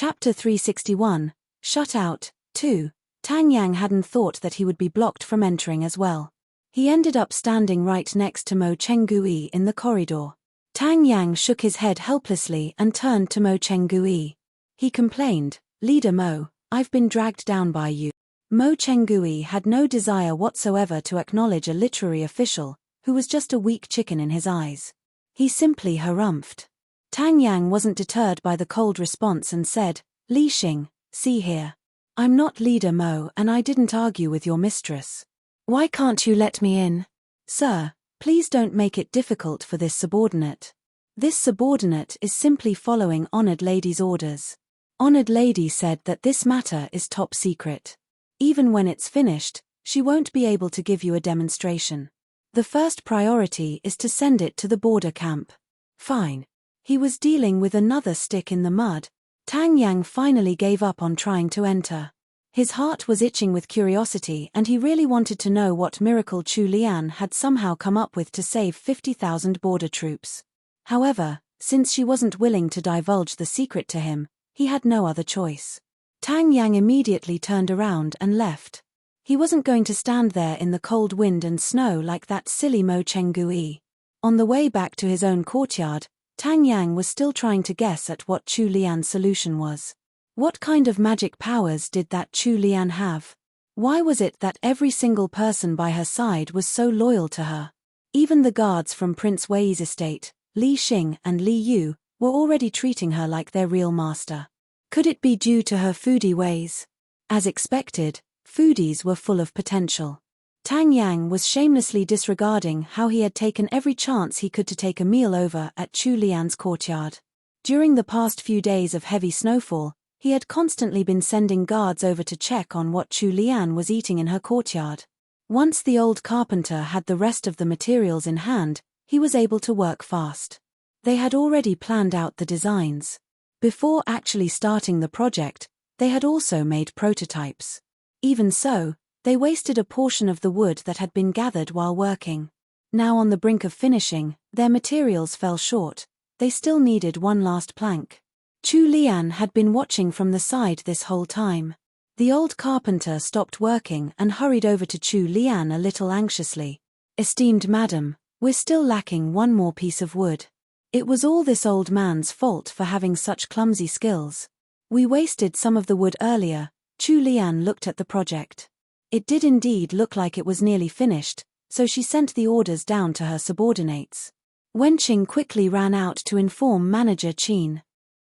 Chapter 361, Shut Out, 2. Tang Yang hadn't thought that he would be blocked from entering as well. He ended up standing right next to Mo Chenggui in the corridor. Tang Yang shook his head helplessly and turned to Mo Chenggui. He complained, Leader Mo, I've been dragged down by you. Mo Chenggui had no desire whatsoever to acknowledge a literary official, who was just a weak chicken in his eyes. He simply harumphed. Tang Yang wasn't deterred by the cold response and said, Li Xing, see here. I'm not Leader Mo and I didn't argue with your mistress. Why can't you let me in? Sir, please don't make it difficult for this subordinate. This subordinate is simply following Honored Lady's orders. Honored Lady said that this matter is top secret. Even when it's finished, she won't be able to give you a demonstration. The first priority is to send it to the border camp. Fine. He was dealing with another stick in the mud. Tang Yang finally gave up on trying to enter. His heart was itching with curiosity and he really wanted to know what miracle Chu Lian had somehow come up with to save 50,000 border troops. However, since she wasn't willing to divulge the secret to him, he had no other choice. Tang Yang immediately turned around and left. He wasn't going to stand there in the cold wind and snow like that silly Mo Chenggui. On the way back to his own courtyard, Tang Yang was still trying to guess at what Chu Lian's solution was. What kind of magic powers did that Chu Lian have? Why was it that every single person by her side was so loyal to her? Even the guards from Prince Wei's estate, Li Xing and Li Yu, were already treating her like their real master. Could it be due to her foodie ways? As expected, foodies were full of potential. Tang Yang was shamelessly disregarding how he had taken every chance he could to take a meal over at Chu Lian's courtyard. During the past few days of heavy snowfall, he had constantly been sending guards over to check on what Chu Lian was eating in her courtyard. Once the old carpenter had the rest of the materials in hand, he was able to work fast. They had already planned out the designs. Before actually starting the project, they had also made prototypes. Even so, they wasted a portion of the wood that had been gathered while working. Now on the brink of finishing, their materials fell short. They still needed one last plank. Chu Lian had been watching from the side this whole time. The old carpenter stopped working and hurried over to Chu Lian a little anxiously. Esteemed madam, we're still lacking one more piece of wood. It was all this old man's fault for having such clumsy skills. We wasted some of the wood earlier. Chu Lian looked at the project. It did indeed look like it was nearly finished, so she sent the orders down to her subordinates. Wenqing quickly ran out to inform Manager Qin.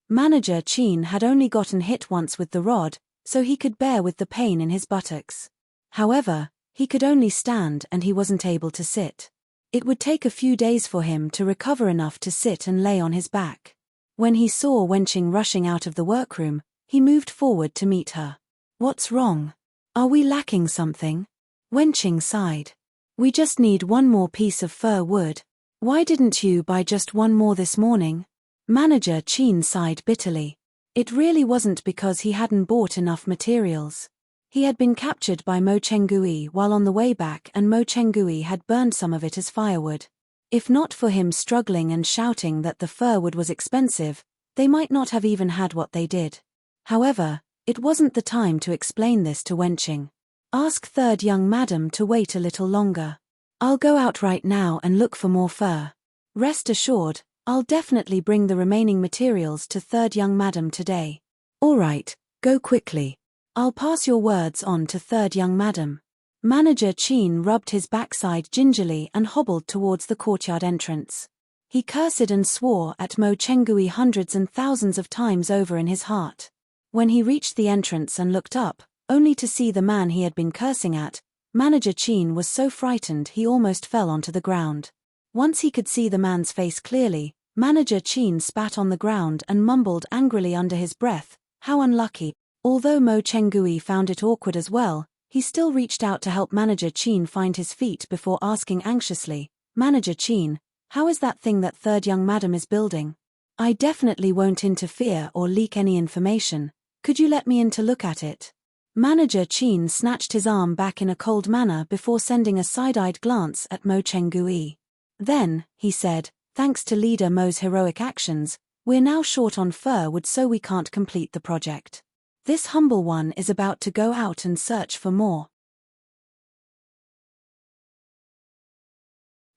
Manager Qin had only gotten hit once with the rod, so he could bear with the pain in his buttocks. However, he could only stand and he wasn't able to sit. It would take a few days for him to recover enough to sit and lay on his back. When he saw Wenqing rushing out of the workroom, he moved forward to meet her. What's wrong? Are we lacking something? Wenqing sighed. We just need one more piece of fir wood. Why didn't you buy just one more this morning? Manager Qin sighed bitterly. It really wasn't because he hadn't bought enough materials. He had been captured by Mo Chenggui while on the way back and Mo Chenggui had burned some of it as firewood. If not for him struggling and shouting that the fir wood was expensive, they might not have even had what they did. However, it wasn't the time to explain this to Wenqing. Ask third young madam to wait a little longer. I'll go out right now and look for more fur. Rest assured, I'll definitely bring the remaining materials to third young madam today. All right, go quickly. I'll pass your words on to third young madam. Manager Qin rubbed his backside gingerly and hobbled towards the courtyard entrance. He cursed and swore at Mo Chenggui hundreds and thousands of times over in his heart. When he reached the entrance and looked up, only to see the man he had been cursing at, Manager Qin was so frightened he almost fell onto the ground. Once he could see the man's face clearly, Manager Qin spat on the ground and mumbled angrily under his breath, "How unlucky." Although Mo Chengui found it awkward as well, he still reached out to help Manager Qin find his feet before asking anxiously, "Manager Qin, how is that thing that third young madam is building? I definitely won't interfere or leak any information. Could you let me in to look at it?" Manager Qin snatched his arm back in a cold manner before sending a side-eyed glance at Mo Chengui. Then, he said, "Thanks to Leader Mo's heroic actions, we're now short on fir wood, so we can't complete the project. This humble one is about to go out and search for more."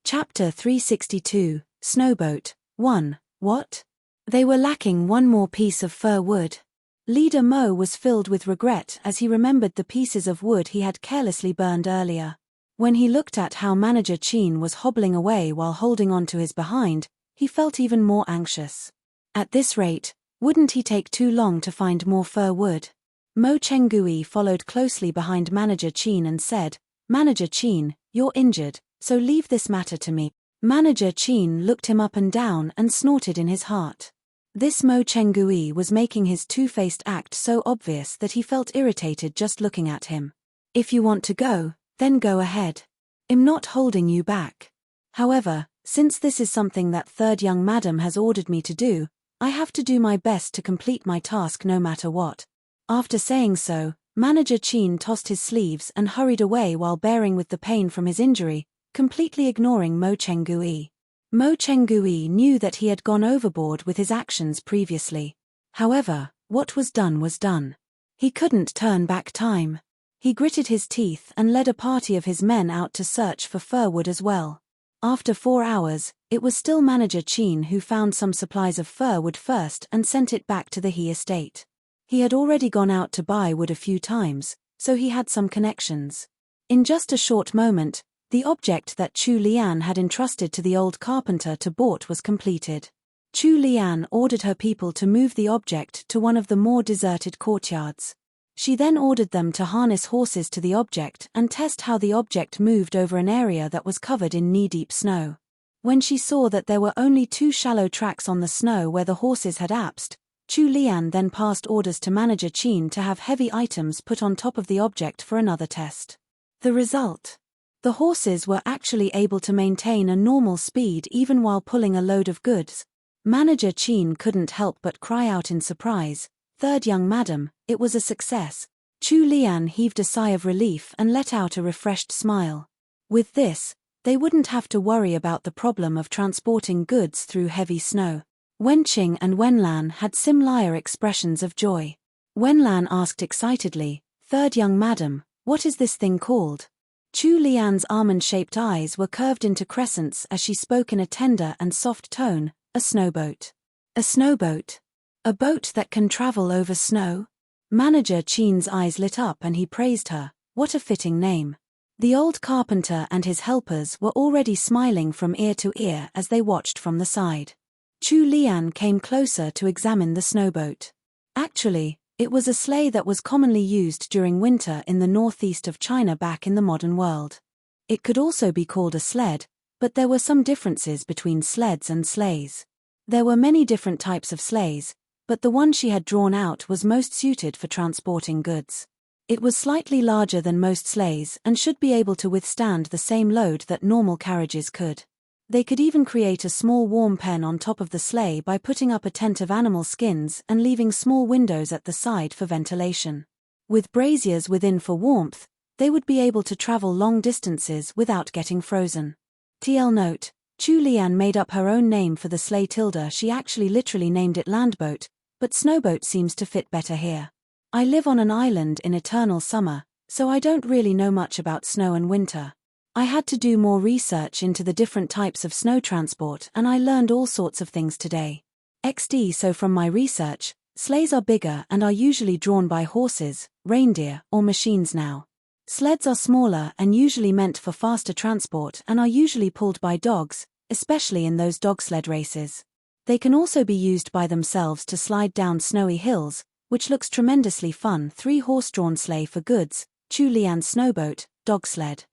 Chapter 362, Snowboat 1. What? They were lacking one more piece of fir wood. Leader Mo was filled with regret as he remembered the pieces of wood he had carelessly burned earlier. When he looked at how Manager Qin was hobbling away while holding on to his behind, he felt even more anxious. At this rate, wouldn't he take too long to find more fir wood? Mo Chengui followed closely behind Manager Qin and said, "Manager Qin, you're injured, so leave this matter to me." Manager Qin looked him up and down and snorted in his heart. This Mo Chengui was making his two-faced act so obvious that he felt irritated just looking at him. "If you want to go, then go ahead. I'm not holding you back. However, since this is something that third young madam has ordered me to do, I have to do my best to complete my task no matter what." After saying so, Manager Qin tossed his sleeves and hurried away while bearing with the pain from his injury, completely ignoring Mo Chengui. Mo Chengui knew that he had gone overboard with his actions previously. However, what was done was done. He couldn't turn back time. He gritted his teeth and led a party of his men out to search for fir wood as well. After 4 hours, it was still Manager Qin who found some supplies of fir wood first and sent it back to the He estate. He had already gone out to buy wood a few times, so he had some connections. In just a short moment, the object that Chu Lian had entrusted to the old carpenter to board was completed. Chu Lian ordered her people to move the object to one of the more deserted courtyards. She then ordered them to harness horses to the object and test how the object moved over an area that was covered in knee-deep snow. When she saw that there were only 2 shallow tracks on the snow where the horses had apsed, Chu Lian then passed orders to Manager Qin to have heavy items put on top of the object for another test. The result? The horses were actually able to maintain a normal speed even while pulling a load of goods. Manager Qin couldn't help but cry out in surprise, "Third young madam, it was a success." Chu Lian heaved a sigh of relief and let out a refreshed smile. With this, they wouldn't have to worry about the problem of transporting goods through heavy snow. Wenqing and Wenlan had similar expressions of joy. Wenlan asked excitedly, "Third young madam, what is this thing called?" Chu Lian's almond-shaped eyes were curved into crescents as she spoke in a tender and soft tone, "A snowboat." "A snowboat? A boat that can travel over snow?" Manager Qin's eyes lit up and he praised her. What a fitting name. The old carpenter and his helpers were already smiling from ear to ear as they watched from the side. Chu Lian came closer to examine the snowboat. Actually, it was a sleigh that was commonly used during winter in the northeast of China back in the modern world. It could also be called a sled, but there were some differences between sleds and sleighs. There were many different types of sleighs, but the one she had drawn out was most suited for transporting goods. It was slightly larger than most sleighs and should be able to withstand the same load that normal carriages could. They could even create a small warm pen on top of the sleigh by putting up a tent of animal skins and leaving small windows at the side for ventilation. With braziers within for warmth, they would be able to travel long distances without getting frozen. TL note, Chu Lian made up her own name for the sleigh. She actually literally named it landboat, but snowboat seems to fit better here. I live on an island in eternal summer, so I don't really know much about snow and winter. I had to do more research into the different types of snow transport and I learned all sorts of things today. XD. So from my research, sleighs are bigger and are usually drawn by horses, reindeer, or machines now. Sleds are smaller and usually meant for faster transport and are usually pulled by dogs, especially in those dog sled races. They can also be used by themselves to slide down snowy hills, which looks tremendously fun. 3 horse-drawn sleigh for goods, Chu Lian snowboat, dog sled.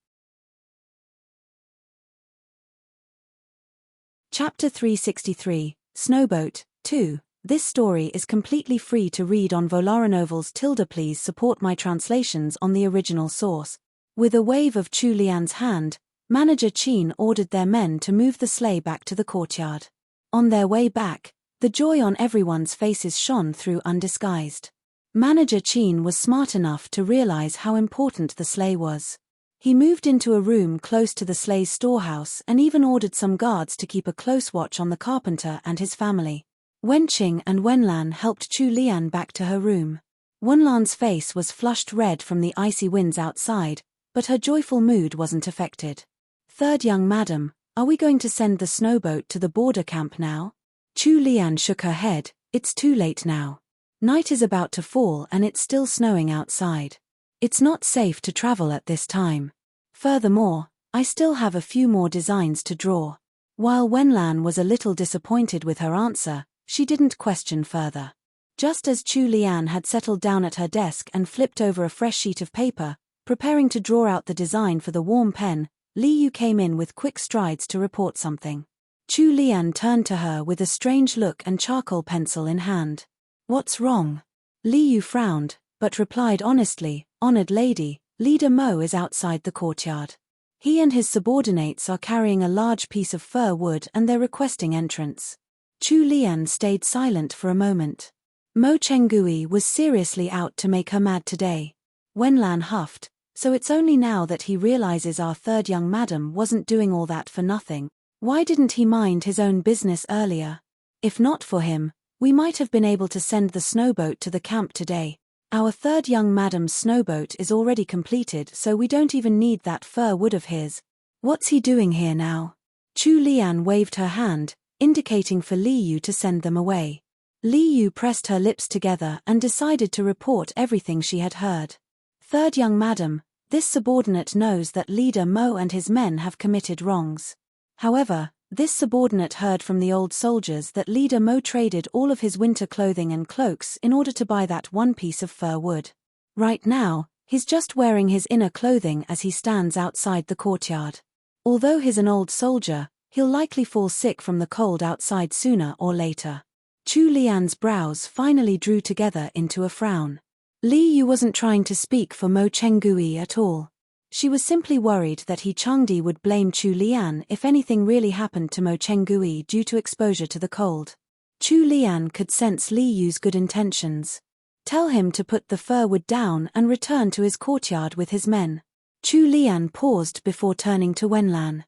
Chapter 363, Snowboat, 2. This story is completely free to read on Volaranovels. Please support my translations on the original source. With a wave of Chu Lian's hand, Manager Qin ordered their men to move the sleigh back to the courtyard. On their way back, the joy on everyone's faces shone through undisguised. Manager Qin was smart enough to realize how important the sleigh was. He moved into a room close to the sleigh's storehouse and even ordered some guards to keep a close watch on the carpenter and his family. Wenqing and Wenlan helped Chu Lian back to her room. Wenlan's face was flushed red from the icy winds outside, but her joyful mood wasn't affected. Third young madam, are we going to send the snowboat to the border camp now? Chu Lian shook her head. It's too late now. Night is about to fall and it's still snowing outside. It's not safe to travel at this time. Furthermore, I still have a few more designs to draw. While Wenlan was a little disappointed with her answer, she didn't question further. Just as Chu Lian had settled down at her desk and flipped over a fresh sheet of paper, preparing to draw out the design for the warm pen, Li Yu came in with quick strides to report something. Chu Lian turned to her with a strange look and charcoal pencil in hand. What's wrong? Li Yu frowned, but replied honestly, Honored lady, Leader Mo is outside the courtyard. He and his subordinates are carrying a large piece of fir wood and they're requesting entrance. Chu Lian stayed silent for a moment. Mo Chenggui was seriously out to make her mad today. Wenlan huffed, so it's only now that he realizes our third young madam wasn't doing all that for nothing. Why didn't he mind his own business earlier? If not for him, we might have been able to send the snowboat to the camp today. Our third young madam's snowboat is already completed, so we don't even need that fir wood of his. What's he doing here now? Chu Lian waved her hand, indicating for Li Yu to send them away. Li Yu pressed her lips together and decided to report everything she had heard. Third young madam, this subordinate knows that Leader Mo and his men have committed wrongs. However, this subordinate heard from the old soldiers that Leader Mo traded all of his winter clothing and cloaks in order to buy that one piece of fir wood. Right now, he's just wearing his inner clothing as he stands outside the courtyard. Although he's an old soldier, he'll likely fall sick from the cold outside sooner or later. Chu Lian's brows finally drew together into a frown. Li Yu wasn't trying to speak for Mo Chenggui at all. She was simply worried that He Changdi would blame Chu Lian if anything really happened to Mo Chenggui due to exposure to the cold. Chu Lian could sense Li Yu's good intentions. Tell him to put the fir wood down and return to his courtyard with his men. Chu Lian paused before turning to Wenlan.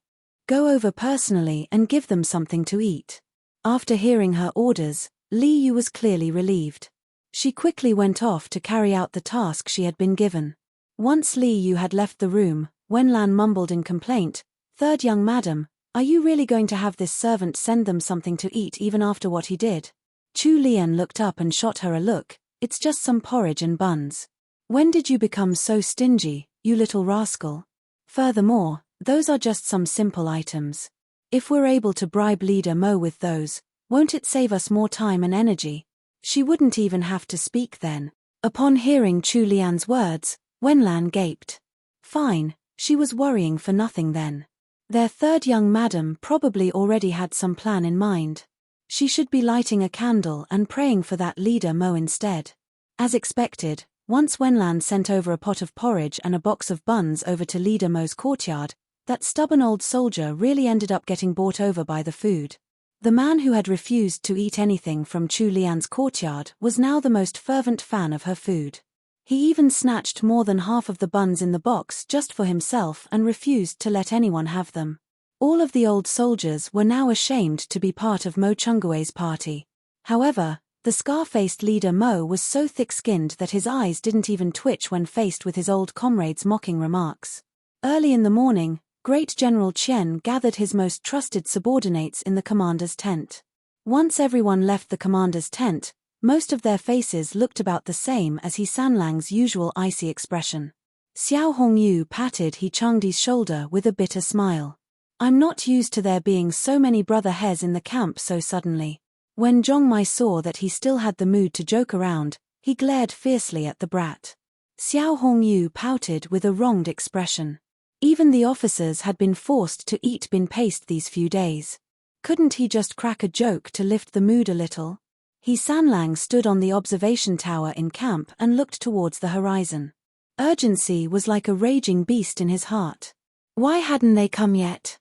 Go over personally and give them something to eat. After hearing her orders, Li Yu was clearly relieved. She quickly went off to carry out the task she had been given. Once Li Yu had left the room, Wenlan mumbled in complaint, Third young madam, are you really going to have this servant send them something to eat even after what he did? Chu Lian looked up and shot her a look. It's just some porridge and buns. When did you become so stingy, you little rascal? Furthermore, those are just some simple items. If we're able to bribe Leader Mo with those, won't it save us more time and energy? She wouldn't even have to speak then. Upon hearing Chu Lian's words, Wenlan gaped. Fine, she was worrying for nothing then. Their third young madam probably already had some plan in mind. She should be lighting a candle and praying for that Leader Mo instead. As expected, once Wenlan sent over a pot of porridge and a box of buns over to Leader Mo's courtyard, that stubborn old soldier really ended up getting bought over by the food. The man who had refused to eat anything from Chu Lian's courtyard was now the most fervent fan of her food. He even snatched more than half of the buns in the box just for himself and refused to let anyone have them. All of the old soldiers were now ashamed to be part of Mo Chenggui's party. However, the scar-faced Leader Mo was so thick-skinned that his eyes didn't even twitch when faced with his old comrades' mocking remarks. Early in the morning, Great General Qian gathered his most trusted subordinates in the commander's tent. Once everyone left the commander's tent, most of their faces looked about the same as He Sanlang's usual icy expression. Xiao Hongyu patted He Changdi's shoulder with a bitter smile. I'm not used to there being so many brother Hes in the camp so suddenly. When Zhongmai saw that he still had the mood to joke around, he glared fiercely at the brat. Xiao Hongyu pouted with a wronged expression. Even the officers had been forced to eat bin paste these few days. Couldn't he just crack a joke to lift the mood a little? He Sanlang stood on the observation tower in camp and looked towards the horizon. Urgency was like a raging beast in his heart. Why hadn't they come yet?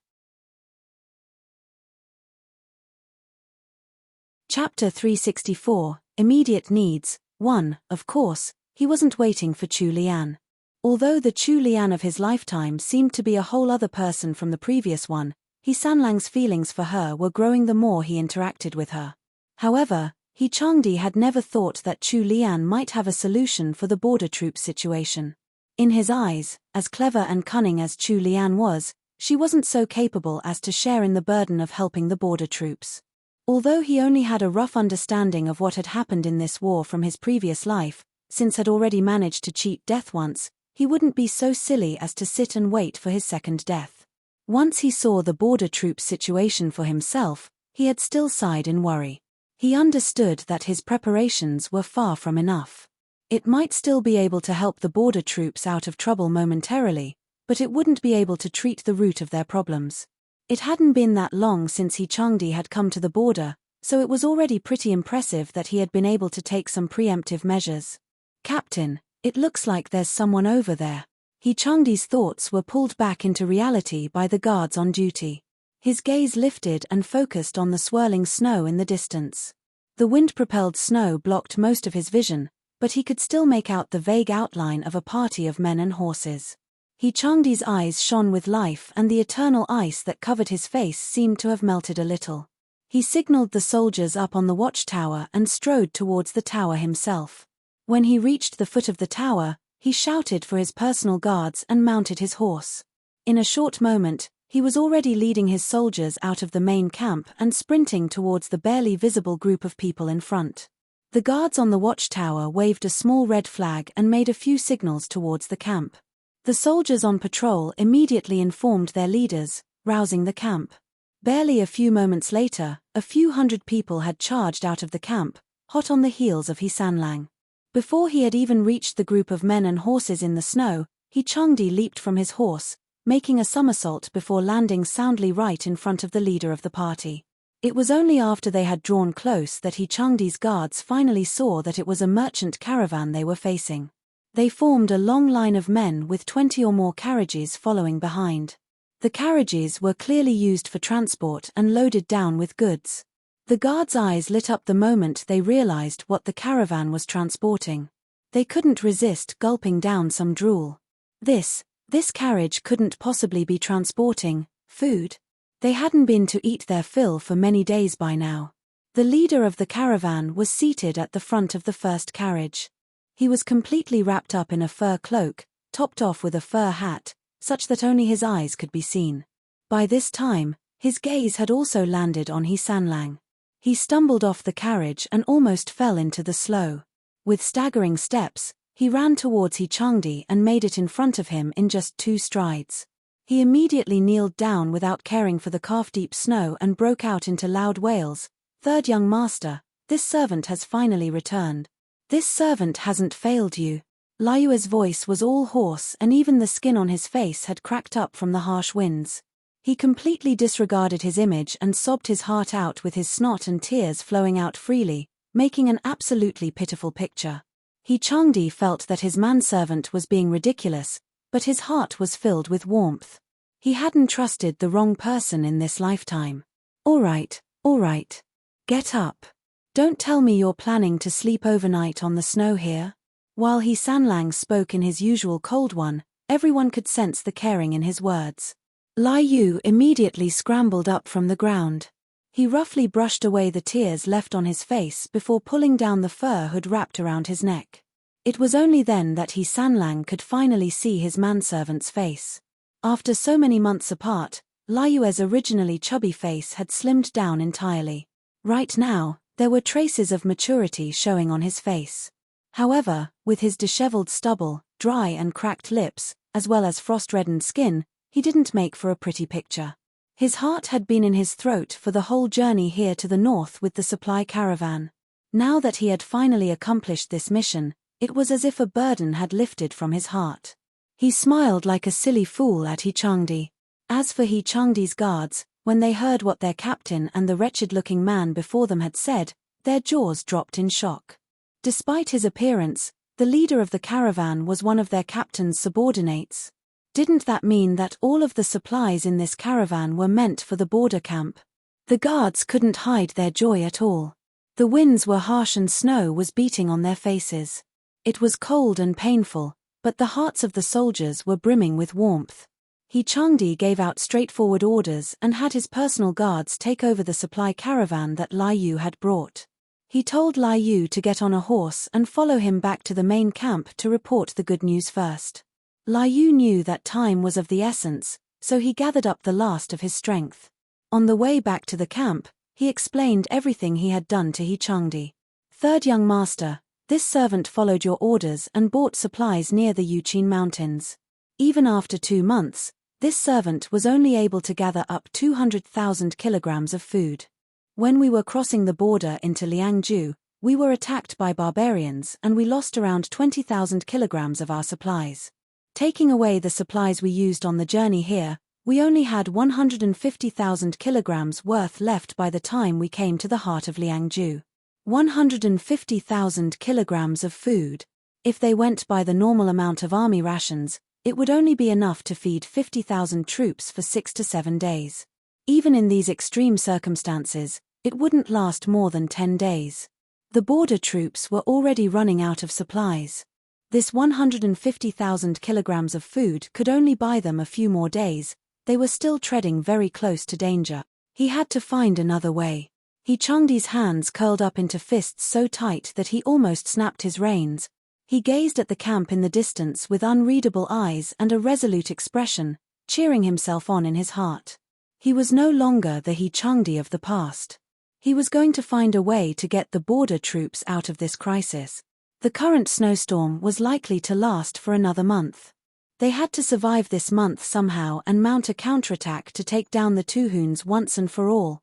Chapter 364, Immediate Needs. 1. Of course, he wasn't waiting for Chu Lian. Although the Chu Lian of his lifetime seemed to be a whole other person from the previous one, He Sanlang's feelings for her were growing the more he interacted with her. However, He Changdi had never thought that Chu Lian might have a solution for the border troops situation. In his eyes, as clever and cunning as Chu Lian was, she wasn't so capable as to share in the burden of helping the border troops. Although he only had a rough understanding of what had happened in this war from his previous life, since had already managed to cheat death once, he wouldn't be so silly as to sit and wait for his second death. Once he saw the border troops situation for himself, he had still sighed in worry. He understood that his preparations were far from enough. It might still be able to help the border troops out of trouble momentarily, but it wouldn't be able to treat the root of their problems. It hadn't been that long since He Changdi had come to the border, so it was already pretty impressive that he had been able to take some preemptive measures. Captain, it looks like there's someone over there. He Changdi's thoughts were pulled back into reality by the guards on duty. His gaze lifted and focused on the swirling snow in the distance. The wind-propelled snow blocked most of his vision, but he could still make out the vague outline of a party of men and horses. He Changdi's eyes shone with life and the eternal ice that covered his face seemed to have melted a little. He signaled the soldiers up on the watchtower and strode towards the tower himself. When he reached the foot of the tower, he shouted for his personal guards and mounted his horse. In a short moment, he was already leading his soldiers out of the main camp and sprinting towards the barely visible group of people in front. The guards on the watchtower waved a small red flag and made a few signals towards the camp. The soldiers on patrol immediately informed their leaders, rousing the camp. Barely a few moments later, a few hundred people had charged out of the camp, hot on the heels of He Sanlang. Before he had even reached the group of men and horses in the snow, He Changdi leaped from his horse, making a somersault before landing soundly right in front of the leader of the party. It was only after they had drawn close that He Changdi's guards finally saw that it was a merchant caravan they were facing. They formed a long line of men with 20 or more carriages following behind. The carriages were clearly used for transport and loaded down with goods. The guards' eyes lit up the moment they realized what the caravan was transporting. They couldn't resist gulping down some drool. This carriage couldn't possibly be transporting food. They hadn't been to eat their fill for many days by now. The leader of the caravan was seated at the front of the first carriage. He was completely wrapped up in a fur cloak, topped off with a fur hat, such that only his eyes could be seen. By this time, his gaze had also landed on He Sanlang. He stumbled off the carriage and almost fell into the slough. With staggering steps, he ran towards He Changdi and made it in front of him in just 2 strides. He immediately kneeled down without caring for the calf-deep snow and broke out into loud wails. "Third young master, this servant has finally returned. This servant hasn't failed you." Liu's voice was all hoarse and even the skin on his face had cracked up from the harsh winds. He completely disregarded his image and sobbed his heart out with his snot and tears flowing out freely, making an absolutely pitiful picture. He Changdi felt that his manservant was being ridiculous, but his heart was filled with warmth. He hadn't trusted the wrong person in this lifetime. All right. Get up. Don't tell me you're planning to sleep overnight on the snow here." While He Sanlang spoke in his usual cold one, everyone could sense the caring in his words. Liu immediately scrambled up from the ground. He roughly brushed away the tears left on his face before pulling down the fur hood wrapped around his neck. It was only then that He Sanlang could finally see his manservant's face. After so many months apart, Liu's originally chubby face had slimmed down entirely. Right now, there were traces of maturity showing on his face. However, with his disheveled stubble, dry and cracked lips, as well as frost-reddened skin, he didn't make for a pretty picture. His heart had been in his throat for the whole journey here to the north with the supply caravan. Now that he had finally accomplished this mission, it was as if a burden had lifted from his heart. He smiled like a silly fool at He Changdi. As for He Changdi's guards, When they heard what their captain and the wretched-looking man before them had said, their jaws dropped in shock. Despite his appearance, the leader of the caravan was one of their captain's subordinates. Didn't that mean that all of the supplies in this caravan were meant for the border camp? The guards couldn't hide their joy at all. The winds were harsh and snow was beating on their faces. It was cold and painful, but the hearts of the soldiers were brimming with warmth. Enchanting gave out straightforward orders and had his personal guards take over the supply caravan that Liu had brought. He told Liu to get on a horse and follow him back to the main camp to report the good news first. Liu knew that time was of the essence, so he gathered up the last of his strength. On the way back to the camp, he explained everything he had done to Enchanting. Third young master, this servant followed your orders and bought supplies near the Yuqin Mountains. Even after 2 months, this servant was only able to gather up 200,000 kilograms of food. When we were crossing the border into Liangzhu, we were attacked by barbarians and we lost around 20,000 kilograms of our supplies. Taking away the supplies we used on the journey here, we only had 150,000 kilograms worth left by the time we came to the heart of Liangzhu. 150,000 kilograms of food. If they went by the normal amount of army rations, it would only be enough to feed 50,000 troops for 6 to 7 days. Even in these extreme circumstances, it wouldn't last more than 10 days. The border troops were already running out of supplies. This 150,000 kilograms of food could only buy them a few more days. They were still treading very close to danger. He had to find another way. Enchanting's hands curled up into fists so tight that he almost snapped his reins. He gazed at the camp in the distance with unreadable eyes and a resolute expression, cheering himself on in his heart. He was no longer the Enchanting of the past. He was going to find a way to get the border troops out of this crisis. The current snowstorm was likely to last for another month. They had to survive this month somehow and mount a counterattack to take down the Tuhuns once and for all.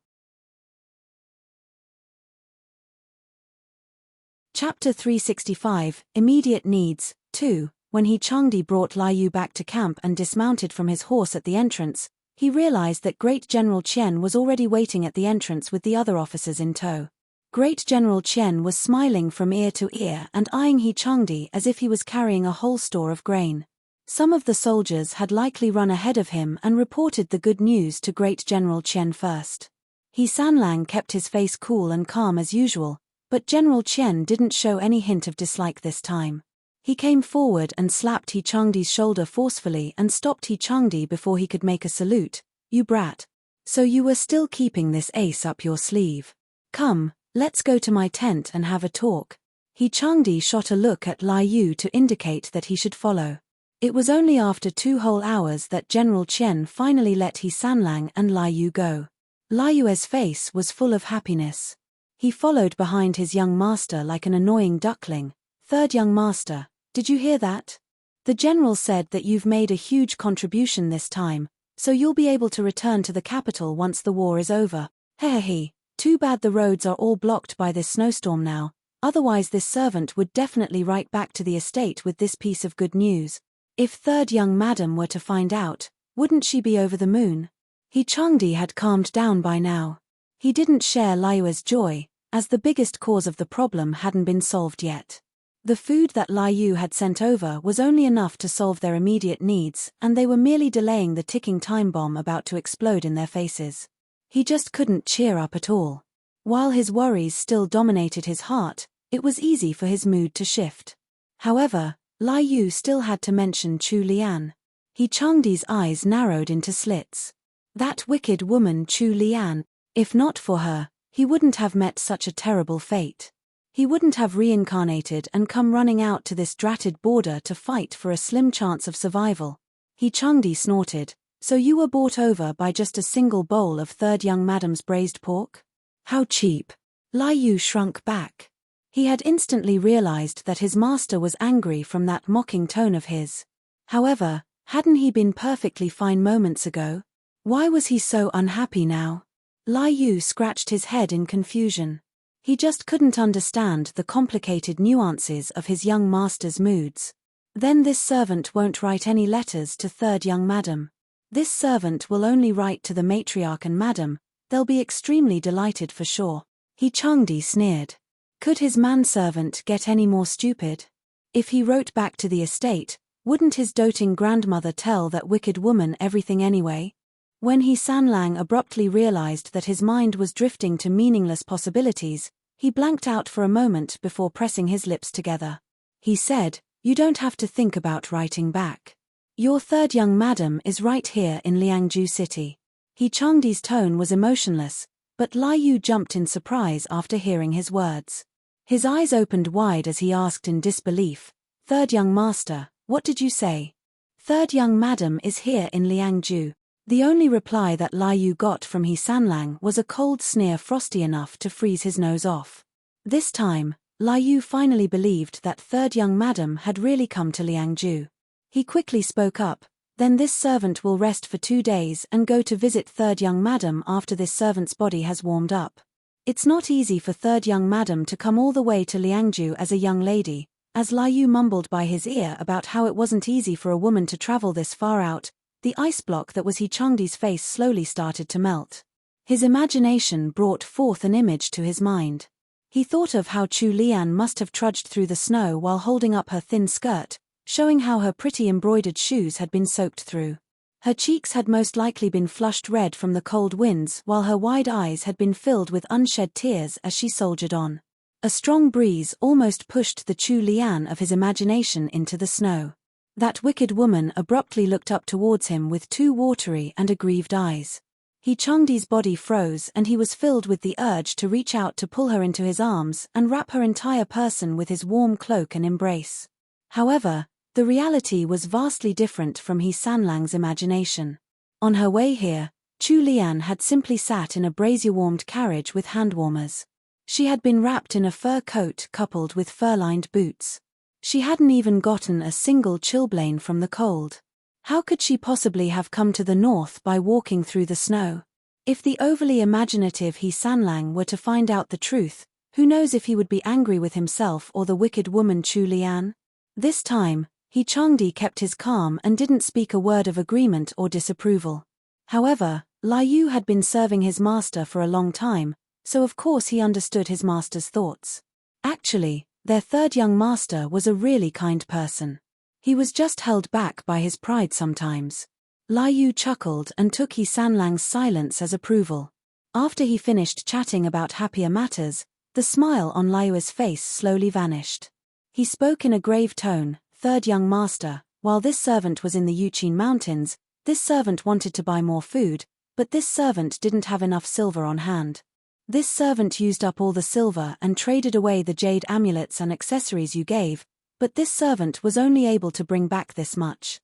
Chapter 365, Immediate Needs, 2. When Enchanting brought Liu back to camp and dismounted from his horse at the entrance, he realized that Great General Qian was already waiting at the entrance with the other officers in tow. Great General Qian was smiling from ear to ear and eyeing Enchanting as if he was carrying a whole store of grain. Some of the soldiers had likely run ahead of him and reported the good news to Great General Qian first. Sanlang kept his face cool and calm as usual, but General Qian didn't show any hint of dislike this time. He came forward and slapped Enchanting's shoulder forcefully and stopped Enchanting before he could make a salute. You brat. So you were still keeping this ace up your sleeve. Come, let's go to my tent and have a talk. Enchanting shot a look at Liu to indicate that he should follow. It was only after 2 whole hours that General Qian finally let Sanlang and Liu go. Liu's face was full of happiness. He followed behind his young master like an annoying duckling. Third young master, did you hear that? The general said that you've made a huge contribution this time, so you'll be able to return to the capital once the war is over. Hehehe, too bad the roads are all blocked by this snowstorm now, otherwise this servant would definitely write back to the estate with this piece of good news. If third young madam were to find out, wouldn't she be over the moon? Enchanting had calmed down by now. He didn't share Liu's joy, as the biggest cause of the problem hadn't been solved yet. The food that Liu had sent over was only enough to solve their immediate needs, and they were merely delaying the ticking time bomb about to explode in their faces. He just couldn't cheer up at all. While his worries still dominated his heart, it was easy for his mood to shift. However, Liu still had to mention Chu Lian. Enchanting's eyes narrowed into slits. That wicked woman Chu Lian, if not for her, he wouldn't have met such a terrible fate. He wouldn't have reincarnated and come running out to this dratted border to fight for a slim chance of survival. Enchanting snorted, so you were bought over by just a single bowl of third young madam's braised pork? How cheap. Liu shrunk back. He had instantly realized that his master was angry from that mocking tone of his. However, hadn't he been perfectly fine moments ago? Why was he so unhappy now? Liu scratched his head in confusion. He just couldn't understand the complicated nuances of his young master's moods. Then this servant won't write any letters to third young madam. This servant will only write to the matriarch and madam, they'll be extremely delighted for sure. He Changdi sneered. Could his manservant get any more stupid? If he wrote back to the estate, wouldn't his doting grandmother tell that wicked woman everything anyway? When He Sanlang abruptly realized that his mind was drifting to meaningless possibilities, he blanked out for a moment before pressing his lips together. He said, "You don't have to think about writing back. Your third young madam is right here in Liangju City." He Changdi's tone was emotionless, but Lai Yu jumped in surprise after hearing his words. His eyes opened wide as he asked in disbelief, "Third young master, what did you say?" "Third young madam is here in Liangju." The only reply that Lai Yu got from He Sanlang was a cold sneer frosty enough to freeze his nose off. This time, Lai Yu finally believed that third young madam had really come to Liangju. He quickly spoke up, "Then this servant will rest for 2 days and go to visit third young madam after this servant's body has warmed up. It's not easy for third young madam to come all the way to Liangju as a young lady." As Lai Yu mumbled by his ear about how it wasn't easy for a woman to travel this far out, the ice block that was He Changdi's face slowly started to melt. His imagination brought forth an image to his mind. He thought of how Chu Lian must have trudged through the snow while holding up her thin skirt, showing how her pretty embroidered shoes had been soaked through. Her cheeks had most likely been flushed red from the cold winds while her wide eyes had been filled with unshed tears as she soldiered on. A strong breeze almost pushed the Chu Lian of his imagination into the snow. That wicked woman abruptly looked up towards him with 2 watery and aggrieved eyes. He Changdi's body froze and he was filled with the urge to reach out to pull her into his arms and wrap her entire person with his warm cloak and embrace. However, the reality was vastly different from He Sanlang's imagination. On her way here, Chu Lian had simply sat in a brazier-warmed carriage with hand-warmers. She had been wrapped in a fur coat coupled with fur-lined boots. She hadn't even gotten a single chilblain from the cold. How could she possibly have come to the north by walking through the snow? If the overly imaginative He Sanlang were to find out the truth, who knows if he would be angry with himself or the wicked woman Chu Lian? This time, He Changdi kept his calm and didn't speak a word of agreement or disapproval. However, Lai Yu had been serving his master for a long time, so of course he understood his master's thoughts. Actually, their third young master was a really kind person. He was just held back by his pride sometimes. Lai Yu chuckled and took He Sanlang's silence as approval. After he finished chatting about happier matters, the smile on Lai Yu's face slowly vanished. He spoke in a grave tone, "Third young master, while this servant was in the Yuqin Mountains, this servant wanted to buy more food, but this servant didn't have enough silver on hand. This servant used up all the silver and traded away the jade amulets and accessories you gave, but this servant was only able to bring back this much."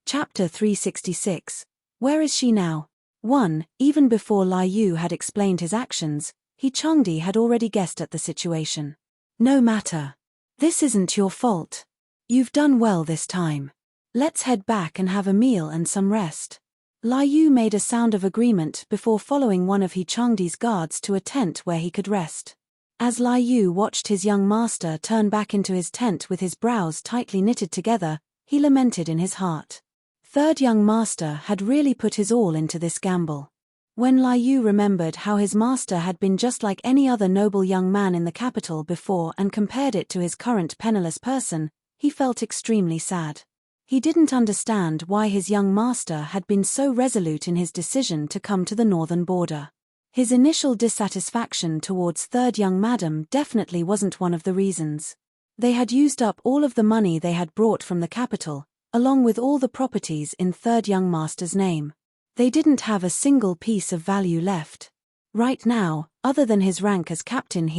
Chapter 366. Where is she now? 1. Even before Lai Yu had explained his actions, He Changdi had already guessed at the situation. "No matter. This isn't your fault. You've done well this time. Let's head back and have a meal and some rest." Lai Yu made a sound of agreement before following one of He Changdi's guards to a tent where he could rest. As Lai Yu watched his young master turn back into his tent with his brows tightly knitted together, he lamented in his heart. Third young master had really put his all into this gamble. When Lai Yu remembered how his master had been just like any other noble young man in the capital before and compared it to his current penniless person, he felt extremely sad. He didn't understand why his young master had been so resolute in his decision to come to the northern border. His initial dissatisfaction towards third young madam definitely wasn't one of the reasons. They had used up all of the money they had brought from the capital, along with all the properties in third young master's name. They didn't have a single piece of value left. Right now, other than his rank as captain,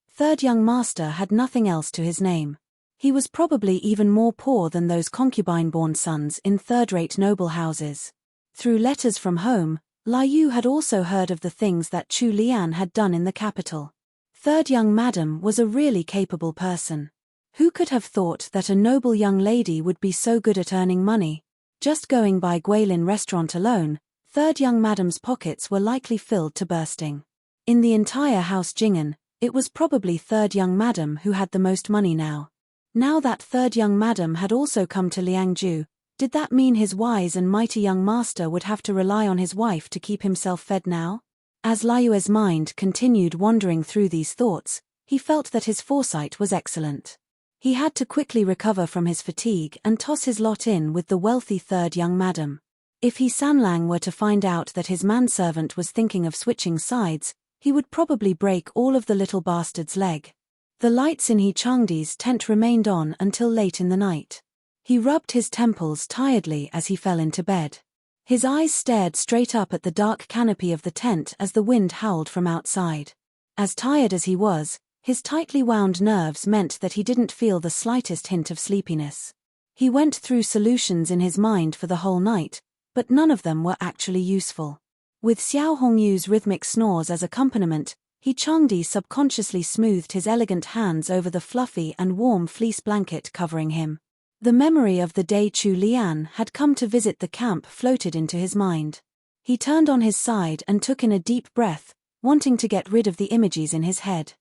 third young master had nothing else to his name. He was probably even more poor than those concubine-born sons in third-rate noble houses. Through letters from home, Lai Yu had also heard of the things that Chu Lian had done in the capital. Third young madam was a really capable person. Who could have thought that a noble young lady would be so good at earning money? Just going by Guilin restaurant alone, third young madam's pockets were likely filled to bursting. In the entire house Jingen, it was probably third young madam who had the most money now. Now that third young madam had also come to Liangju, did that mean his wise and mighty young master would have to rely on his wife to keep himself fed now? As Liu's mind continued wandering through these thoughts, he felt that his foresight was excellent. He had to quickly recover from his fatigue and toss his lot in with the wealthy third young madam. If he Sanlang were to find out that his manservant was thinking of switching sides, he would probably break all of the little bastard's leg. The lights in He Changdi's tent remained on until late in the night. He rubbed his temples tiredly as he fell into bed. His eyes stared straight up at the dark canopy of the tent as the wind howled from outside. As tired as he was, his tightly wound nerves meant that he didn't feel the slightest hint of sleepiness. He went through solutions in his mind for the whole night, but none of them were actually useful. With Xiao Hongyu's rhythmic snores as accompaniment, He Changdi subconsciously smoothed his elegant hands over the fluffy and warm fleece blanket covering him. The memory of the day Chu Lian had come to visit the camp floated into his mind. He turned on his side and took in a deep breath, wanting to get rid of the images in his head.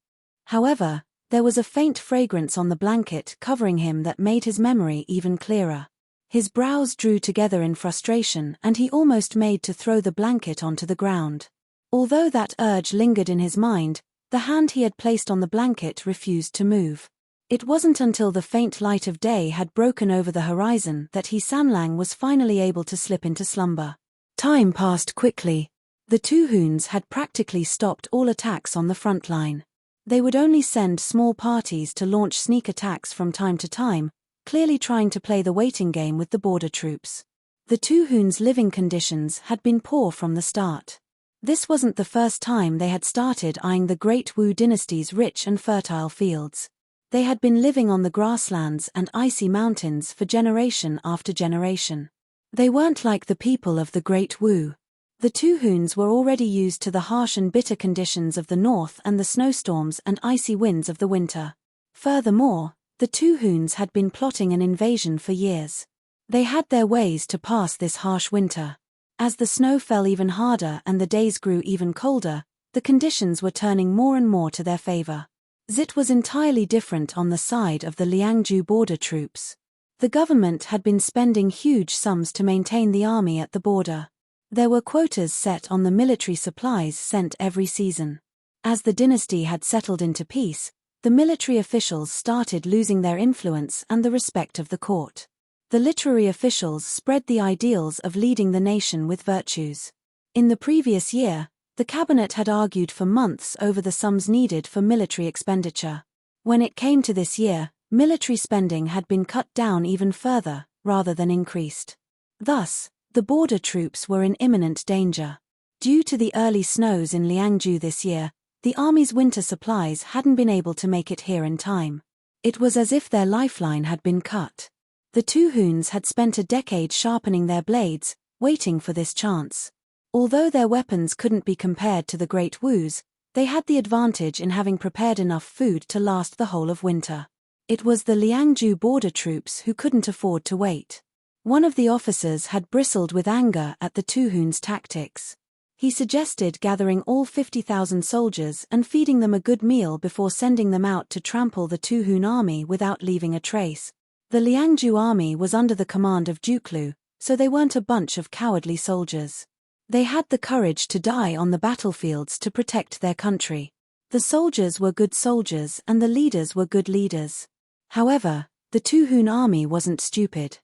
However, there was a faint fragrance on the blanket covering him that made his memory even clearer. His brows drew together in frustration and he almost made to throw the blanket onto the ground. Although that urge lingered in his mind, the hand he had placed on the blanket refused to move. It wasn't until the faint light of day had broken over the horizon that He Sanlang was finally able to slip into slumber. Time passed quickly. The two Huns had practically stopped all attacks on the front line. They would only send small parties to launch sneak attacks from time to time, clearly trying to play the waiting game with the border troops. The two Huns' living conditions had been poor from the start. This wasn't the first time they had started eyeing the Great Wu dynasty's rich and fertile fields. They had been living on the grasslands and icy mountains for generation after generation. They weren't like the people of the Great Wu. The two Huns were already used to the harsh and bitter conditions of the north and the snowstorms and icy winds of the winter. Furthermore, the two Huns had been plotting an invasion for years. They had their ways to pass this harsh winter. As the snow fell even harder and the days grew even colder, the conditions were turning more and more to their favor. It was entirely different on the side of the Liangju border troops. The government had been spending huge sums to maintain the army at the border. There were quotas set on the military supplies sent every season. As the dynasty had settled into peace, the military officials started losing their influence and the respect of the court. The literary officials spread the ideals of leading the nation with virtues. In the previous year, the cabinet had argued for months over the sums needed for military expenditure. When it came to this year, military spending had been cut down even further, rather than increased. Thus, the border troops were in imminent danger. Due to the early snows in Liangju this year, the army's winter supplies hadn't been able to make it here in time. It was as if their lifeline had been cut. The two Huns had spent a decade sharpening their blades, waiting for this chance. Although their weapons couldn't be compared to the Great Wu's, they had the advantage in having prepared enough food to last the whole of winter. It was the Liangju border troops who couldn't afford to wait. One of the officers had bristled with anger at the two Huns' tactics. He suggested gathering all 50,000 soldiers and feeding them a good meal before sending them out to trample the two Hun army without leaving a trace. The Liangju army was under the command of Juklu, so they weren't a bunch of cowardly soldiers. They had the courage to die on the battlefields to protect their country. The soldiers were good soldiers and the leaders were good leaders. However, the two Hun army wasn't stupid.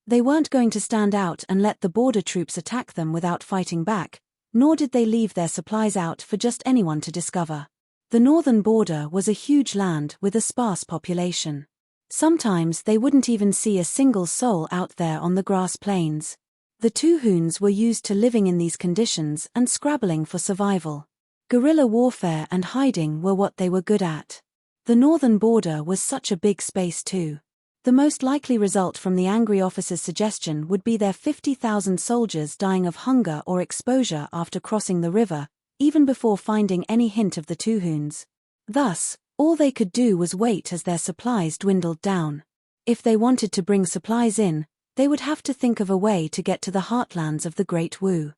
They weren't going to stand out and let the border troops attack them without fighting back, nor did they leave their supplies out for just anyone to discover. The northern border was a huge land with a sparse population. Sometimes they wouldn't even see a single soul out there on the grass plains. The two Huns were used to living in these conditions and scrabbling for survival. Guerrilla warfare and hiding were what they were good at. The northern border was such a big space too. The most likely result from the angry officer's suggestion would be their 50,000 soldiers dying of hunger or exposure after crossing the river, even before finding any hint of the two Huns. Thus, all they could do was wait as their supplies dwindled down. If they wanted to bring supplies in, they would have to think of a way to get to the heartlands of the Great Wu.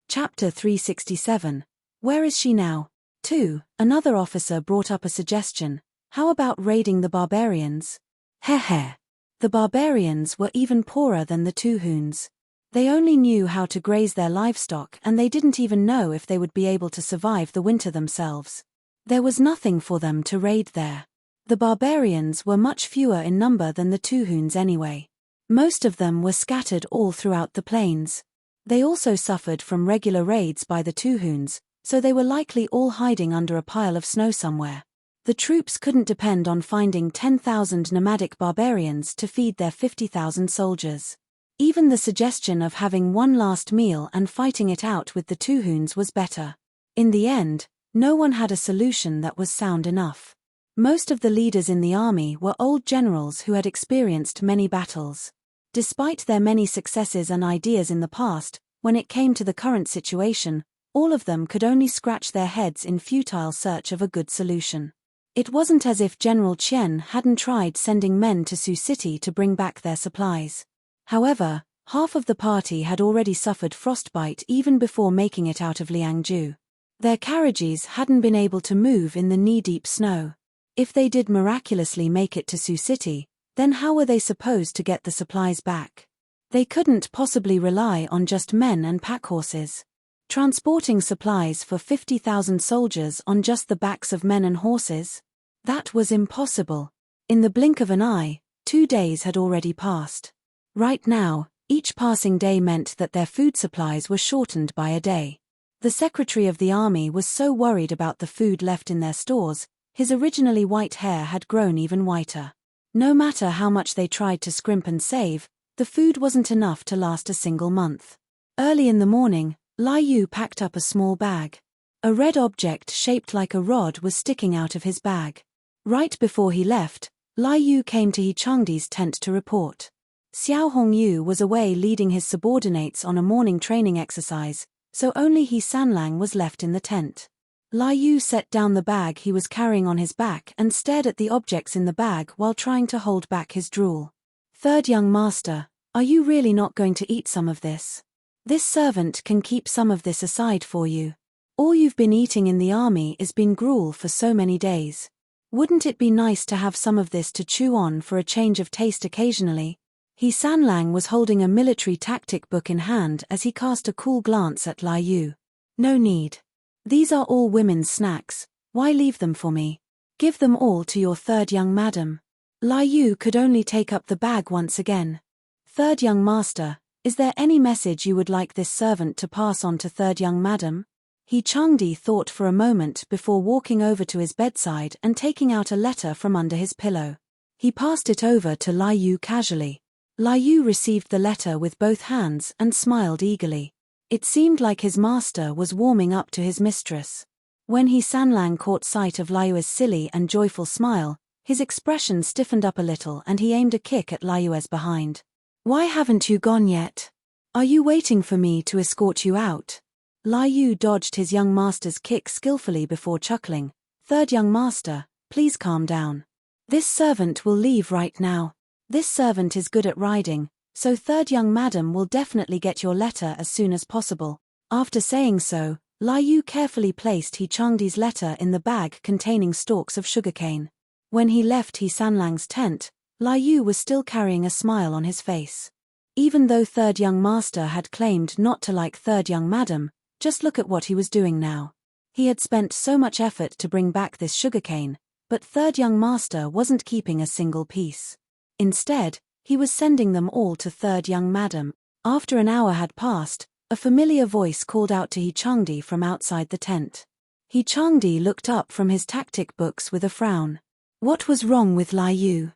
Chapter 367. Where is she now? 2. Another officer brought up a suggestion. How about raiding the barbarians? Heh. The barbarians were even poorer than the Tuhuns. They only knew how to graze their livestock and they didn't even know if they would be able to survive the winter themselves. There was nothing for them to raid there. The barbarians were much fewer in number than the Tuhuns anyway. Most of them were scattered all throughout the plains. They also suffered from regular raids by the Tuhuns, so they were likely all hiding under a pile of snow somewhere. The troops couldn't depend on finding 10,000 nomadic barbarians to feed their 50,000 soldiers. Even the suggestion of having one last meal and fighting it out with the Tuhuns was better. In the end, no one had a solution that was sound enough. Most of the leaders in the army were old generals who had experienced many battles. Despite their many successes and ideas in the past, when it came to the current situation, all of them could only scratch their heads in futile search of a good solution. It wasn't as if General Qian hadn't tried sending men to Sioux City to bring back their supplies. However, half of the party had already suffered frostbite even before making it out of Liangzhu. Their carriages hadn't been able to move in the knee-deep snow. If they did miraculously make it to Sioux City, then how were they supposed to get the supplies back? They couldn't possibly rely on just men and pack horses. Transporting supplies for 50,000 soldiers on just the backs of men and horses? That was impossible. In the blink of an eye, 2 days had already passed. Right now, each passing day meant that their food supplies were shortened by a day. The Secretary of the Army was so worried about the food left in their stores, his originally white hair had grown even whiter. No matter how much they tried to scrimp and save, the food wasn't enough to last a single month. Early in the morning, Lai Yu packed up a small bag. A red object shaped like a rod was sticking out of his bag. Right before he left, Lai Yu came to He Changdi's tent to report. Xiao Hongyu was away leading his subordinates on a morning training exercise, so only He Sanlang was left in the tent. Lai Yu set down the bag he was carrying on his back and stared at the objects in the bag while trying to hold back his drool. Third young master, are you really not going to eat some of this? This servant can keep some of this aside for you. All you've been eating in the army is been gruel for so many days. Wouldn't it be nice to have some of this to chew on for a change of taste occasionally? He Sanlang was holding a military tactic book in hand as he cast a cool glance at Lai Yu. No need. These are all women's snacks, why leave them for me? Give them all to your third young madam. Lai Yu could only take up the bag once again. Third young master, is there any message you would like this servant to pass on to third young madam? He Changdi thought for a moment before walking over to his bedside and taking out a letter from under his pillow. He passed it over to Lai Yu casually. Lai Yu received the letter with both hands and smiled eagerly. It seemed like his master was warming up to his mistress. When He Sanlang caught sight of Lai Yu's silly and joyful smile, his expression stiffened up a little and he aimed a kick at Lai Yu's behind. Why haven't you gone yet? Are you waiting for me to escort you out? Lai Yu dodged his young master's kick skillfully before chuckling. Third young master, please calm down. This servant will leave right now. This servant is good at riding, so third young madam will definitely get your letter as soon as possible. After saying so, Lai Yu carefully placed He Changdi's letter in the bag containing stalks of sugarcane. When he left He Sanlang's tent, Lai Yu was still carrying a smile on his face. Even though third young master had claimed not to like third young madam, just look at what he was doing now. He had spent so much effort to bring back this sugarcane, but third young master wasn't keeping a single piece. Instead, he was sending them all to third young madam. After an hour had passed, a familiar voice called out to He Changdi from outside the tent. He Changdi looked up from his tactic books with a frown. What was wrong with Lai Yu?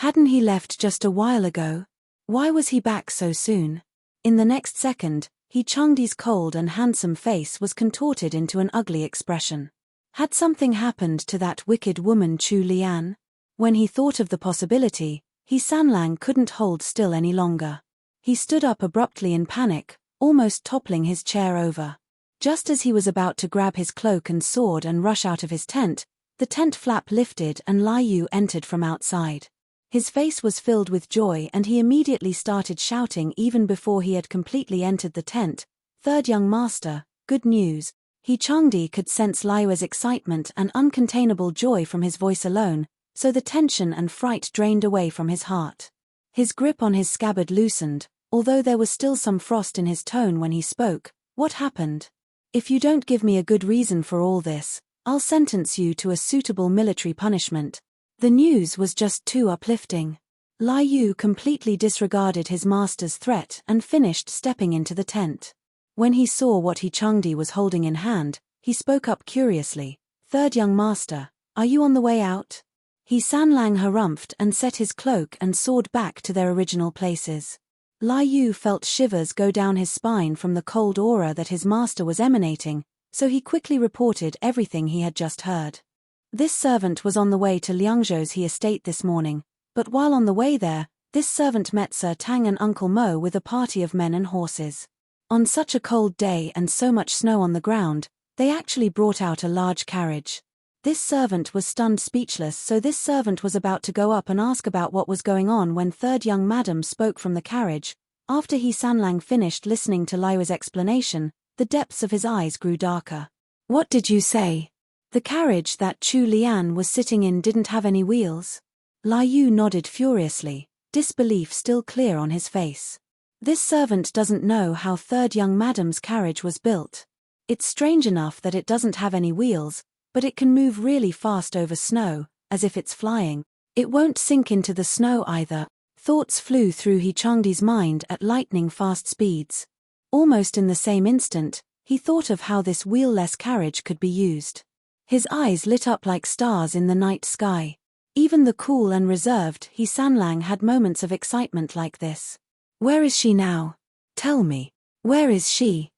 Hadn't he left just a while ago? Why was he back so soon? In the next second, He Changdi's cold and handsome face was contorted into an ugly expression. Had something happened to that wicked woman Chu Lian? When he thought of the possibility, He Sanlang couldn't hold still any longer. He stood up abruptly in panic, almost toppling his chair over. Just as he was about to grab his cloak and sword and rush out of his tent, the tent flap lifted and Lai Yu entered from outside. His face was filled with joy and he immediately started shouting even before he had completely entered the tent. Third young master, good news. He Changdi could sense Laiwa's excitement and uncontainable joy from his voice alone, so the tension and fright drained away from his heart. His grip on his scabbard loosened, although there was still some frost in his tone when he spoke. What happened? If you don't give me a good reason for all this, I'll sentence you to a suitable military punishment. The news was just too uplifting. Lai Yu completely disregarded his master's threat and finished stepping into the tent. When he saw what He Changdi was holding in hand, he spoke up curiously. "Third young master, are you on the way out?" He Sanlang harumphed and set his cloak and sword back to their original places. Lai Yu felt shivers go down his spine from the cold aura that his master was emanating, so he quickly reported everything he had just heard. This servant was on the way to Liangzhou's He estate this morning, but while on the way there, this servant met Sir Tang and Uncle Mo with a party of men and horses. On such a cold day and so much snow on the ground, they actually brought out a large carriage. This servant was stunned speechless, so this servant was about to go up and ask about what was going on when third young madam spoke from the carriage. After He Sanlang finished listening to Laiwa's explanation, the depths of his eyes grew darker. "What did you say? The carriage that Chu Lian was sitting in didn't have any wheels?" Lai Yu nodded furiously, disbelief still clear on his face. This servant doesn't know how third young madam's carriage was built. It's strange enough that it doesn't have any wheels, but it can move really fast over snow, as if it's flying. It won't sink into the snow either. Thoughts flew through He Changdi's mind at lightning-fast speeds. Almost in the same instant, he thought of how this wheel-less carriage could be used. His eyes lit up like stars in the night sky. Even the cool and reserved He Sanlang had moments of excitement like this. "Where is she now? Tell me, where is she?"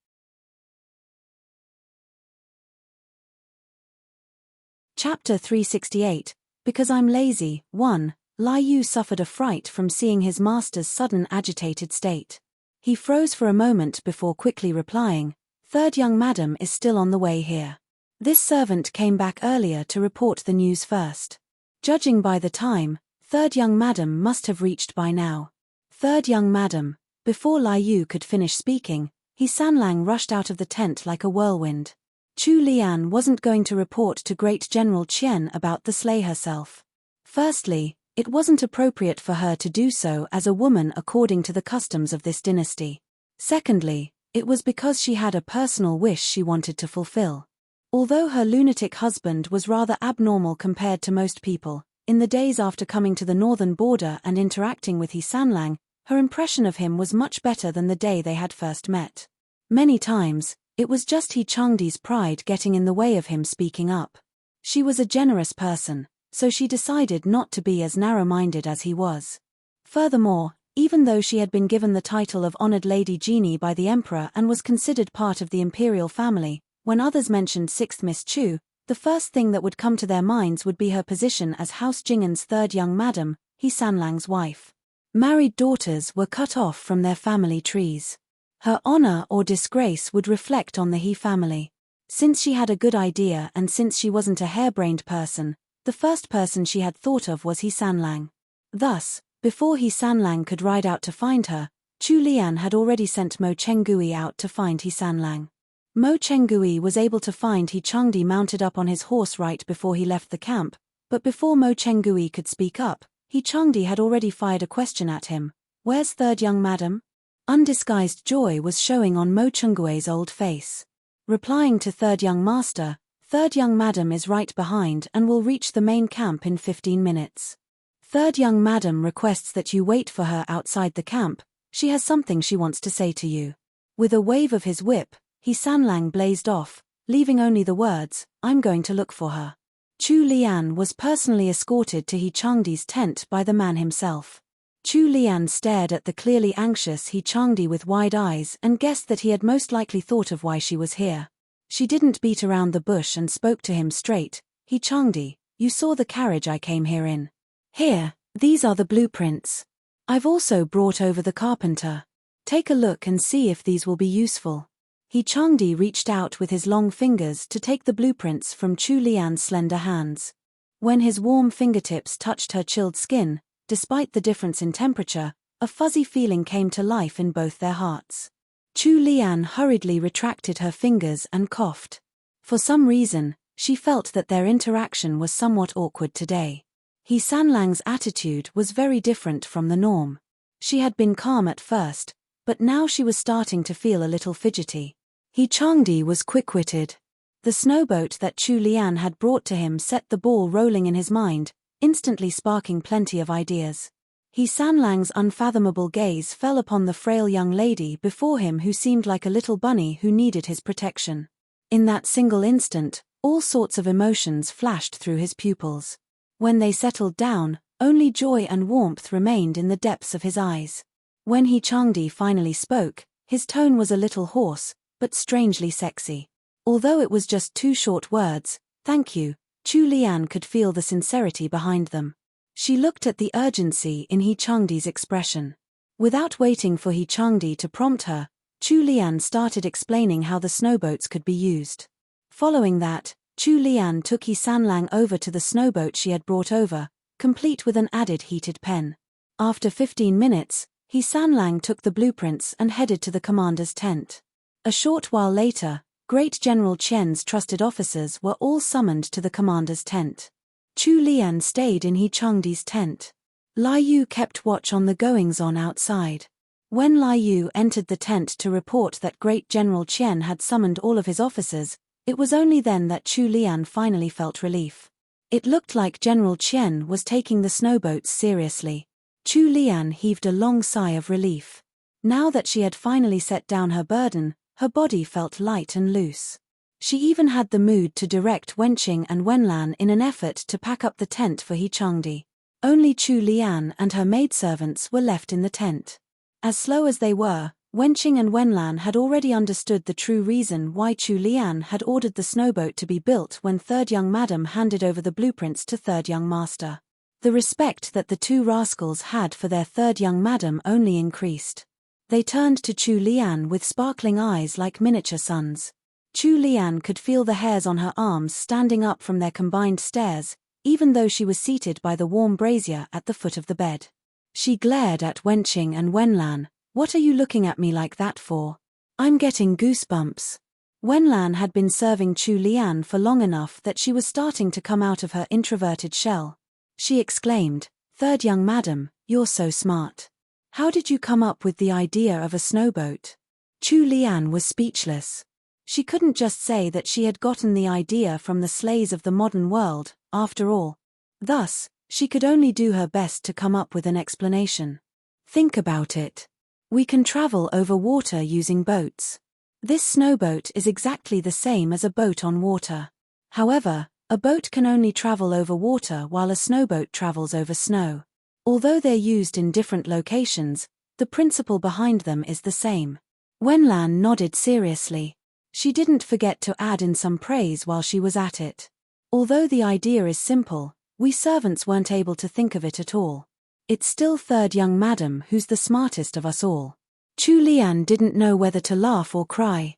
Chapter 368, Because I'm Lazy. 1. Lai Yu suffered a fright from seeing his master's sudden agitated state. He froze for a moment before quickly replying, "Third young madam is still on the way here. This servant came back earlier to report the news first. Judging by the time, third young madam must have reached by now." Third young madam. Before Lai Yu could finish speaking, He Sanlang rushed out of the tent like a whirlwind. Chu Lian wasn't going to report to Great General Qian about the slay herself. Firstly, it wasn't appropriate for her to do so as a woman according to the customs of this dynasty. Secondly, it was because she had a personal wish she wanted to fulfill. Although her lunatic husband was rather abnormal compared to most people, in the days after coming to the northern border and interacting with He Sanlang, her impression of him was much better than the day they had first met. Many times, it was just He Changdi's pride getting in the way of him speaking up. She was a generous person, so she decided not to be as narrow-minded as he was. Furthermore, even though she had been given the title of Honored Lady Genie by the Emperor and was considered part of the imperial family, when others mentioned 6th Miss Chu, the first thing that would come to their minds would be her position as House Jing'an's third young madam, He Sanlang's wife. Married daughters were cut off from their family trees. Her honor or disgrace would reflect on the He family. Since she had a good idea and since she wasn't a harebrained person, the first person she had thought of was He Sanlang. Thus, before He Sanlang could ride out to find her, Chu Lian had already sent Mo Chenggui out to find He Sanlang. Mo Chenggui was able to find He Changdi mounted up on his horse right before he left the camp, but before Mo Chenggui could speak up, He Changdi had already fired a question at him. "Where's third young madam?" Undisguised joy was showing on Mo Chenggui's old face. Replying to third young master, "Third young madam is right behind and will reach the main camp in 15 minutes. Third young madam requests that you wait for her outside the camp. She has something she wants to say to you." With a wave of his whip, He Sanlang blazed off, leaving only the words, "I'm going to look for her." Chu Lian was personally escorted to He Changdi's tent by the man himself. Chu Lian stared at the clearly anxious He Changdi with wide eyes and guessed that he had most likely thought of why she was here. She didn't beat around the bush and spoke to him straight. "He Changdi, you saw the carriage I came here in. Here, these are the blueprints. I've also brought over the carpenter. Take a look and see if these will be useful." He Changdi reached out with his long fingers to take the blueprints from Chu Lian's slender hands. When his warm fingertips touched her chilled skin, despite the difference in temperature, a fuzzy feeling came to life in both their hearts. Chu Lian hurriedly retracted her fingers and coughed. For some reason, she felt that their interaction was somewhat awkward today. He Sanlang's attitude was very different from the norm. She had been calm at first, but now she was starting to feel a little fidgety. He Changdi was quick-witted. The snowboat that Chu Lian had brought to him set the ball rolling in his mind, instantly sparking plenty of ideas. He Sanlang's unfathomable gaze fell upon the frail young lady before him who seemed like a little bunny who needed his protection. In that single instant, all sorts of emotions flashed through his pupils. When they settled down, only joy and warmth remained in the depths of his eyes. When He Changdi finally spoke, his tone was a little hoarse, but strangely sexy. Although it was just 2 short words, "Thank you," Chu Lian could feel the sincerity behind them. She looked at the urgency in He Changdi's expression. Without waiting for He Changdi to prompt her, Chu Lian started explaining how the snowboats could be used. Following that, Chu Lian took He Sanlang over to the snowboat she had brought over, complete with an added heated pen. After 15 minutes, He Sanlang took the blueprints and headed to the commander's tent. A short while later, Great General Qian's trusted officers were all summoned to the commander's tent. Chu Lian stayed in He Changdi's tent. Lai Yu kept watch on the goings-on outside. When Lai Yu entered the tent to report that Great General Qian had summoned all of his officers, it was only then that Chu Lian finally felt relief. It looked like General Qian was taking the snowboats seriously. Chu Lian heaved a long sigh of relief. Now that she had finally set down her burden, her body felt light and loose. She even had the mood to direct Wenqing and Wenlan in an effort to pack up the tent for He Changdi. Only Chu Lian and her maidservants were left in the tent. As slow as they were, Wenqing and Wenlan had already understood the true reason why Chu Lian had ordered the snowboat to be built when Third Young Madam handed over the blueprints to Third Young Master. The respect that the 2 rascals had for their Third Young Madam only increased. They turned to Chu Lian with sparkling eyes like miniature suns. Chu Lian could feel the hairs on her arms standing up from their combined stares, even though she was seated by the warm brazier at the foot of the bed. She glared at Wenqing and Wenlan. "What are you looking at me like that for? I'm getting goosebumps." Wenlan had been serving Chu Lian for long enough that she was starting to come out of her introverted shell. She exclaimed, "Third Young Madam, you're so smart. How did you come up with the idea of a snowboat?" Chu Lian was speechless. She couldn't just say that she had gotten the idea from the slaves of the modern world, after all. Thus, she could only do her best to come up with an explanation. "Think about it. We can travel over water using boats. This snowboat is exactly the same as a boat on water. However, a boat can only travel over water while a snowboat travels over snow. Although they're used in different locations, the principle behind them is the same." Wenlan nodded seriously. She didn't forget to add in some praise while she was at it. "Although the idea is simple, we servants weren't able to think of it at all. It's still Third Young Madam who's the smartest of us all." Chu Lian didn't know whether to laugh or cry.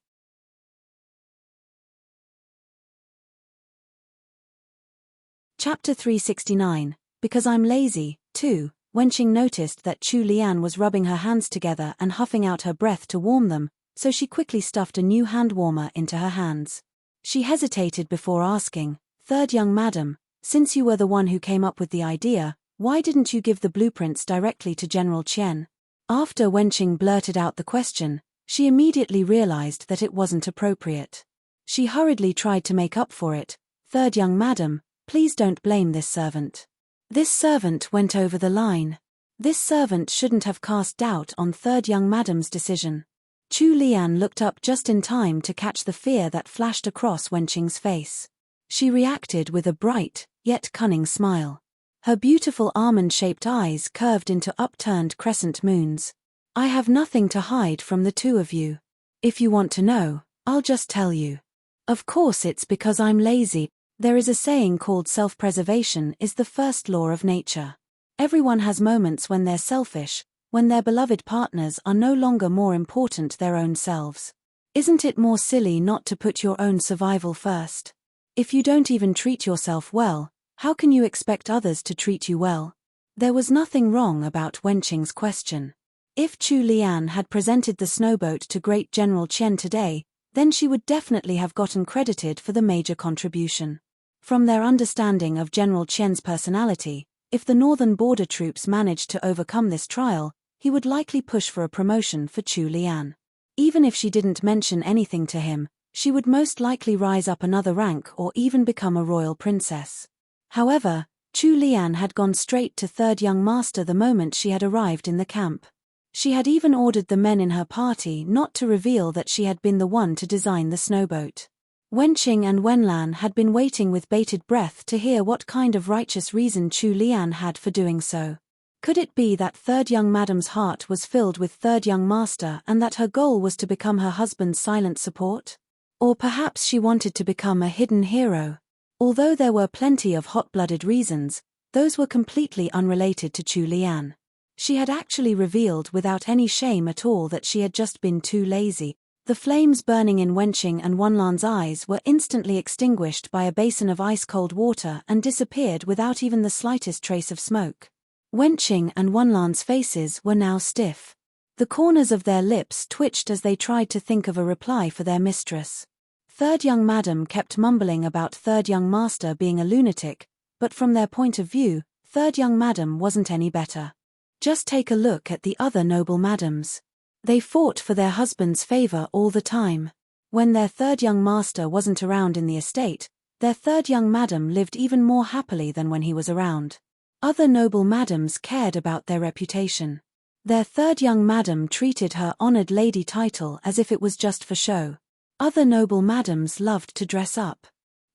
Chapter 369, Because I'm Lazy, 2. Wenqing noticed that Chu Lian was rubbing her hands together and huffing out her breath to warm them, so she quickly stuffed a new hand warmer into her hands. She hesitated before asking, "Third Young Madam, since you were the one who came up with the idea, why didn't you give the blueprints directly to General Qian?" After Wenqing blurted out the question, she immediately realized that it wasn't appropriate. She hurriedly tried to make up for it. "Third Young Madam, please don't blame this servant. This servant went over the line. This servant shouldn't have cast doubt on Third Young Madam's decision." Chu Lian looked up just in time to catch the fear that flashed across Wenqing's face. She reacted with a bright, yet cunning smile. Her beautiful almond-shaped eyes curved into upturned crescent moons. "I have nothing to hide from the 2 of you. If you want to know, I'll just tell you. Of course it's because I'm lazy. There is a saying called self-preservation is the first law of nature. Everyone has moments when they're selfish, when their beloved partners are no longer more important their own selves. Isn't it more silly not to put your own survival first? If you don't even treat yourself well, how can you expect others to treat you well?" There was nothing wrong about Wenqing's question. If Chu Lian had presented the snowboat to Great General Qian today, then she would definitely have gotten credited for the major contribution. From their understanding of General Qian's personality, if the northern border troops managed to overcome this trial, he would likely push for a promotion for Chu Lian. Even if she didn't mention anything to him, she would most likely rise up another rank or even become a royal princess. However, Chu Lian had gone straight to third young master the moment she had arrived in the camp. She had even ordered the men in her party not to reveal that she had been the one to design the snowboat. Wenqing and Wenlan had been waiting with bated breath to hear what kind of righteous reason Chu Lian had for doing so. Could it be that third young madam's heart was filled with third young master and that her goal was to become her husband's silent support? Or perhaps she wanted to become a hidden hero? Although there were plenty of hot-blooded reasons, those were completely unrelated to Chu Lian. She had actually revealed without any shame at all that she had just been too lazy. The flames burning in Wenqing and Wenlan's eyes were instantly extinguished by a basin of ice-cold water and disappeared without even the slightest trace of smoke. Wenqing and Wenlan's faces were now stiff. The corners of their lips twitched as they tried to think of a reply for their mistress. Third young madam kept mumbling about third young master being a lunatic, but from their point of view, third young madam wasn't any better. Just take a look at the other noble madams. They fought for their husband's favor all the time. When their third young master wasn't around in the estate, their third young madam lived even more happily than when he was around. Other noble madams cared about their reputation. Their third young madam treated her honored lady title as if it was just for show. Other noble madams loved to dress up.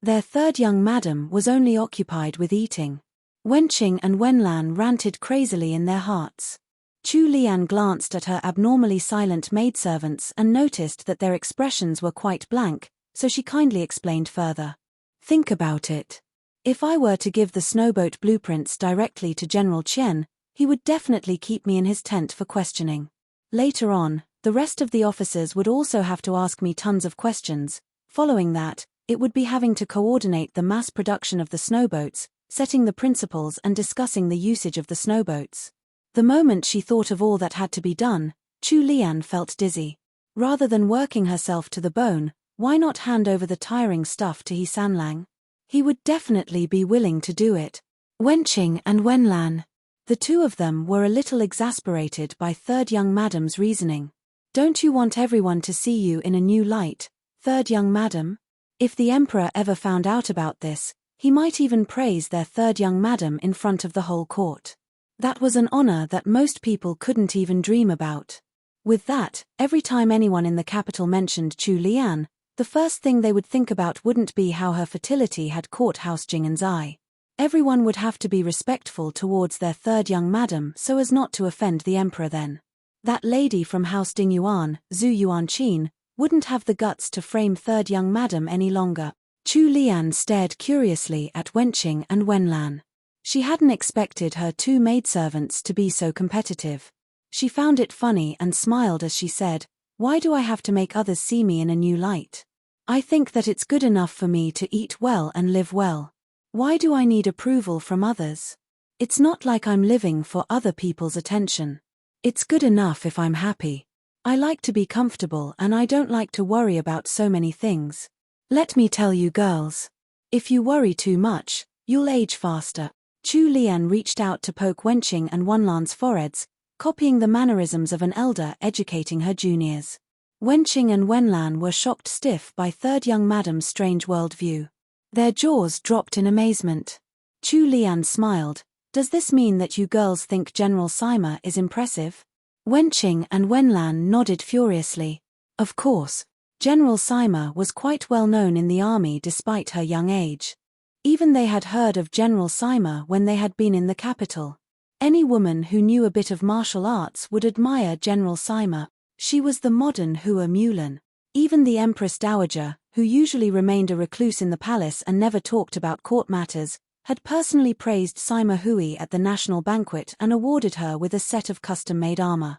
Their third young madam was only occupied with eating. Wenqing and Wenlan ranted crazily in their hearts. Chu Lian glanced at her abnormally silent maidservants and noticed that their expressions were quite blank, so she kindly explained further. Think about it. If I were to give the snowboat blueprints directly to General Qian, he would definitely keep me in his tent for questioning. Later on, the rest of the officers would also have to ask me tons of questions. Following that, it would be having to coordinate the mass production of the snowboats, setting the principles and discussing the usage of the snowboats. The moment she thought of all that had to be done, Chu Lian felt dizzy. Rather than working herself to the bone, why not hand over the tiring stuff to He Sanlang? He would definitely be willing to do it. Wenqing and Wenlan. The two of them were a little exasperated by third young madam's reasoning. Don't you want everyone to see you in a new light, third young madam? If the emperor ever found out about this, he might even praise their third young madam in front of the whole court. That was an honor that most people couldn't even dream about. With that, every time anyone in the capital mentioned Chu Lian, the first thing they would think about wouldn't be how her fertility had caught House Jing'an's eye. Everyone would have to be respectful towards their third young madam so as not to offend the emperor then. That lady from House Dingyuan, Zhu Yuanqin, wouldn't have the guts to frame third young madam any longer. Chu Lian stared curiously at Wenqing and Wenlan. She hadn't expected her two maidservants to be so competitive. She found it funny and smiled as she said, "Why do I have to make others see me in a new light? I think that it's good enough for me to eat well and live well. Why do I need approval from others? It's not like I'm living for other people's attention. It's good enough if I'm happy. I like to be comfortable and I don't like to worry about so many things. Let me tell you girls, if you worry too much, you'll age faster." Chu Lian reached out to poke Wenqing and Wenlan's foreheads, copying the mannerisms of an elder educating her juniors. Wenqing and Wenlan were shocked stiff by third young madam's strange worldview. Their jaws dropped in amazement. Chu Lian smiled. "Does this mean that you girls think General Sima is impressive?" Wenqing and Wenlan nodded furiously. Of course, General Sima was quite well known in the army despite her young age. Even they had heard of General Sima when they had been in the capital. Any woman who knew a bit of martial arts would admire General Sima. She was the modern Hua Mulan. Even the Empress Dowager, who usually remained a recluse in the palace and never talked about court matters, had personally praised Sima Hui at the national banquet and awarded her with a set of custom-made armor.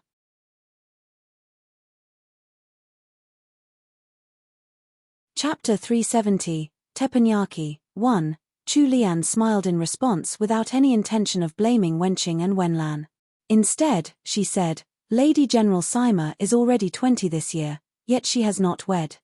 Chapter 370, Teppanyaki. 1. Chu Lian smiled in response without any intention of blaming Wenqing and Wenlan. Instead, she said, "Lady General Sima is already 20 this year, yet she has not wed.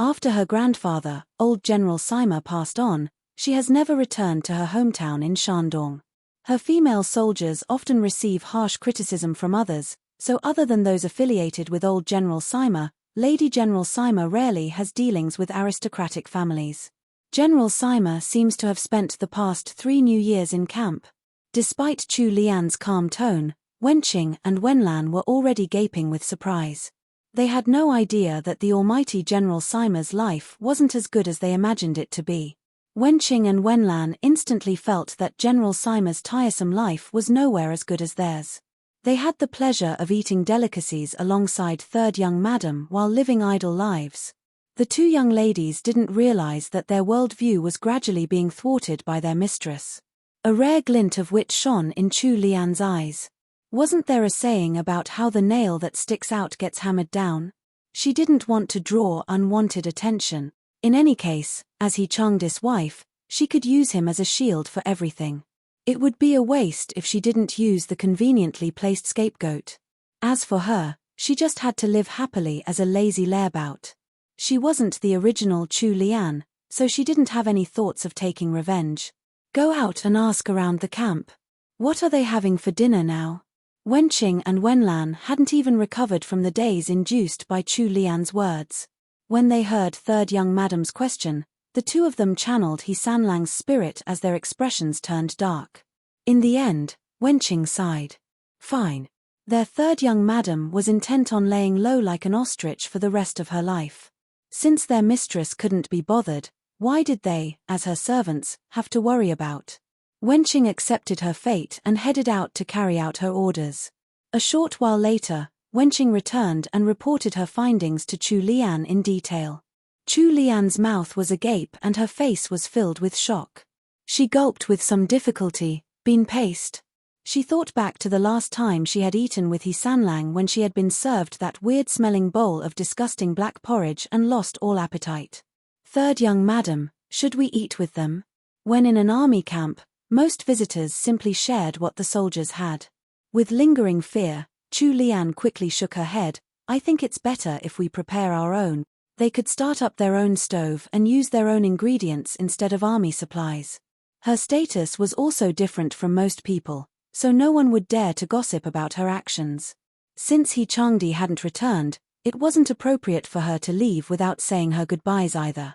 After her grandfather, old General Sima, passed on, she has never returned to her hometown in Shandong. Her female soldiers often receive harsh criticism from others, so other than those affiliated with old General Sima, Lady General Sima rarely has dealings with aristocratic families. General Sima seems to have spent the past 3 New Years in camp. Despite Chu Lian's calm tone, Wenqing and Wenlan were already gaping with surprise. They had no idea that the almighty General Sima's life wasn't as good as they imagined it to be. Wenqing and Wenlan instantly felt that General Sima's tiresome life was nowhere as good as theirs. They had the pleasure of eating delicacies alongside third young madam while living idle lives. The 2 young ladies didn't realize that their worldview was gradually being thwarted by their mistress. A rare glint of wit shone in Chu Lian's eyes. Wasn't there a saying about how the nail that sticks out gets hammered down? She didn't want to draw unwanted attention. In any case, as he Changdi's wife, she could use him as a shield for everything. It would be a waste if she didn't use the conveniently placed scapegoat. As for her, she just had to live happily as a lazy layaboutte. She wasn't the original Chu Lian, so she didn't have any thoughts of taking revenge. Go out and ask around the camp. What are they having for dinner now? Wenqing and Wenlan hadn't even recovered from the daze induced by Chu Lian's words. When they heard third young madam's question, the 2 of them channeled He Sanlang's spirit as their expressions turned dark. In the end, Wenqing sighed. Fine. Their third young madam was intent on laying low like an ostrich for the rest of her life. Since their mistress couldn't be bothered, why did they, as her servants, have to worry about? Wenqing accepted her fate and headed out to carry out her orders. A short while later, Wenqing returned and reported her findings to Chu Lian in detail. Chu Lian's mouth was agape and her face was filled with shock. She gulped with some difficulty. Bean paste. She thought back to the last time she had eaten with He Sanlang when she had been served that weird-smelling bowl of disgusting black porridge and lost all appetite. Third young madam, should we eat with them? When in an army camp, most visitors simply shared what the soldiers had. With lingering fear, Chu Lian quickly shook her head. I think it's better if we prepare our own. They could start up their own stove and use their own ingredients instead of army supplies. Her status was also different from most people, so no one would dare to gossip about her actions. Since He Changdi hadn't returned, it wasn't appropriate for her to leave without saying her goodbyes either.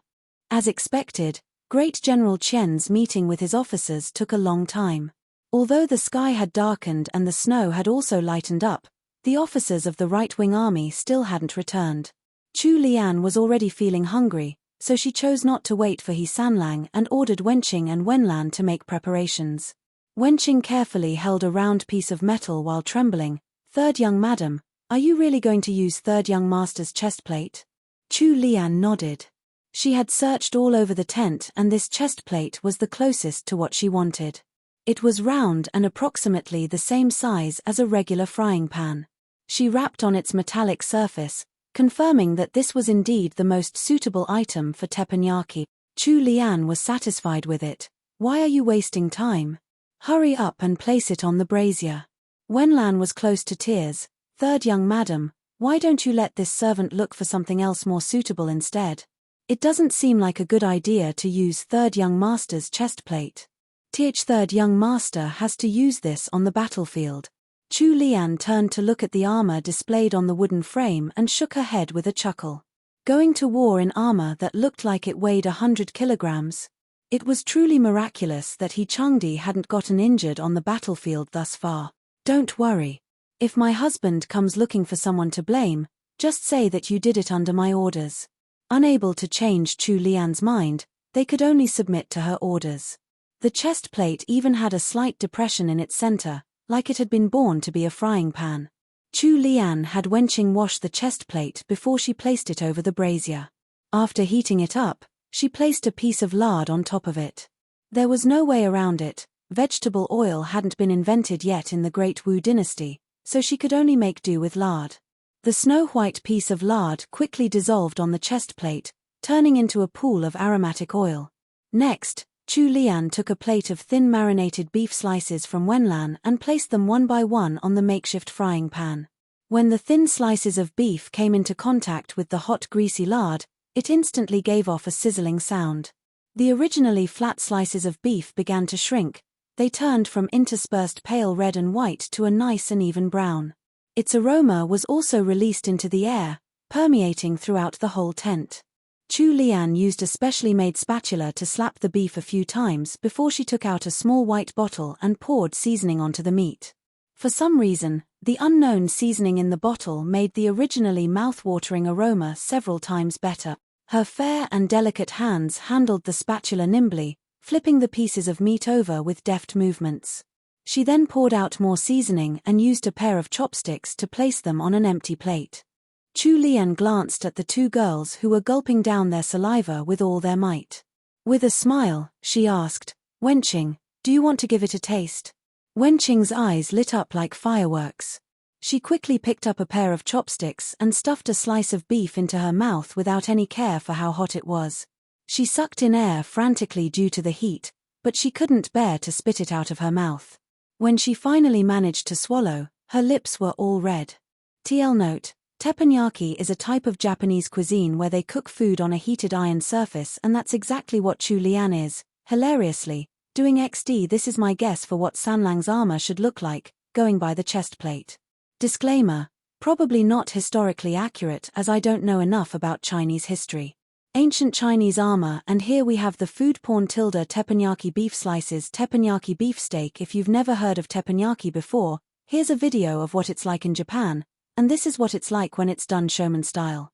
As expected, Great General Qian's meeting with his officers took a long time. Although the sky had darkened and the snow had also lightened up, the officers of the right-wing army still hadn't returned. Chu Lian was already feeling hungry, so she chose not to wait for He Sanlang and ordered Wenqing and Wenlan to make preparations. Wenqing carefully held a round piece of metal while trembling. Third young madam, are you really going to use third young master's chest plate? Chu Lian nodded. She had searched all over the tent and this chest plate was the closest to what she wanted. It was round and approximately the same size as a regular frying pan. She rapped on its metallic surface, confirming that this was indeed the most suitable item for teppanyaki. Chu Lian was satisfied with it. Why are you wasting time? Hurry up and place it on the brazier. Wenlan was close to tears. Third young madam, why don't you let this servant look for something else more suitable instead? It doesn't seem like a good idea to use third young master's chest plate. Third young master has to use this on the battlefield. Chu Lian turned to look at the armor displayed on the wooden frame and shook her head with a chuckle. Going to war in armor that looked like it weighed 100 kilograms. It was truly miraculous that He Changdi hadn't gotten injured on the battlefield thus far. Don't worry. If my husband comes looking for someone to blame, just say that you did it under my orders. Unable to change Chu Lian's mind, they could only submit to her orders. The chest plate even had a slight depression in its center, like it had been born to be a frying pan. Chu Lian had Wenqing wash the chest plate before she placed it over the brazier. After heating it up, she placed a piece of lard on top of it. There was no way around it. Vegetable oil hadn't been invented yet in the Great Wu dynasty, so she could only make do with lard. The snow-white piece of lard quickly dissolved on the chest plate, turning into a pool of aromatic oil. Next, Chu Lian took a plate of thin marinated beef slices from Wenlan and placed them one by one on the makeshift frying pan. When the thin slices of beef came into contact with the hot greasy lard, It instantly gave off a sizzling sound. The originally flat slices of beef began to shrink. They turned from interspersed pale red and white to a nice and even brown. Its aroma was also released into the air, permeating throughout the whole tent. Chu Lian used a specially made spatula to slap the beef a few times before she took out a small white bottle and poured seasoning onto the meat. For some reason, the unknown seasoning in the bottle made the originally mouth-watering aroma several times better. Her fair and delicate hands handled the spatula nimbly, flipping the pieces of meat over with deft movements. She then poured out more seasoning and used a pair of chopsticks to place them on an empty plate. Chu Lian glanced at the two girls who were gulping down their saliva with all their might. With a smile, she asked, "Wenqing, do you want to give it a taste?" Wenqing's eyes lit up like fireworks. She quickly picked up a pair of chopsticks and stuffed a slice of beef into her mouth without any care for how hot it was. She sucked in air frantically due to the heat, but she couldn't bear to spit it out of her mouth. When she finally managed to swallow, her lips were all red. TL note: teppanyaki is a type of Japanese cuisine where they cook food on a heated iron surface, and that's exactly what Chu Lian is. Hilariously, doing XD, this is my guess for what Sanlang's armor should look like, going by the chest plate. Disclaimer: probably not historically accurate as I don't know enough about Chinese history. Ancient Chinese armor, and here we have the food porn teppanyaki beef slices, teppanyaki beef steak. If you've never heard of teppanyaki before, here's a video of what it's like in Japan, and this is what it's like when it's done showman style.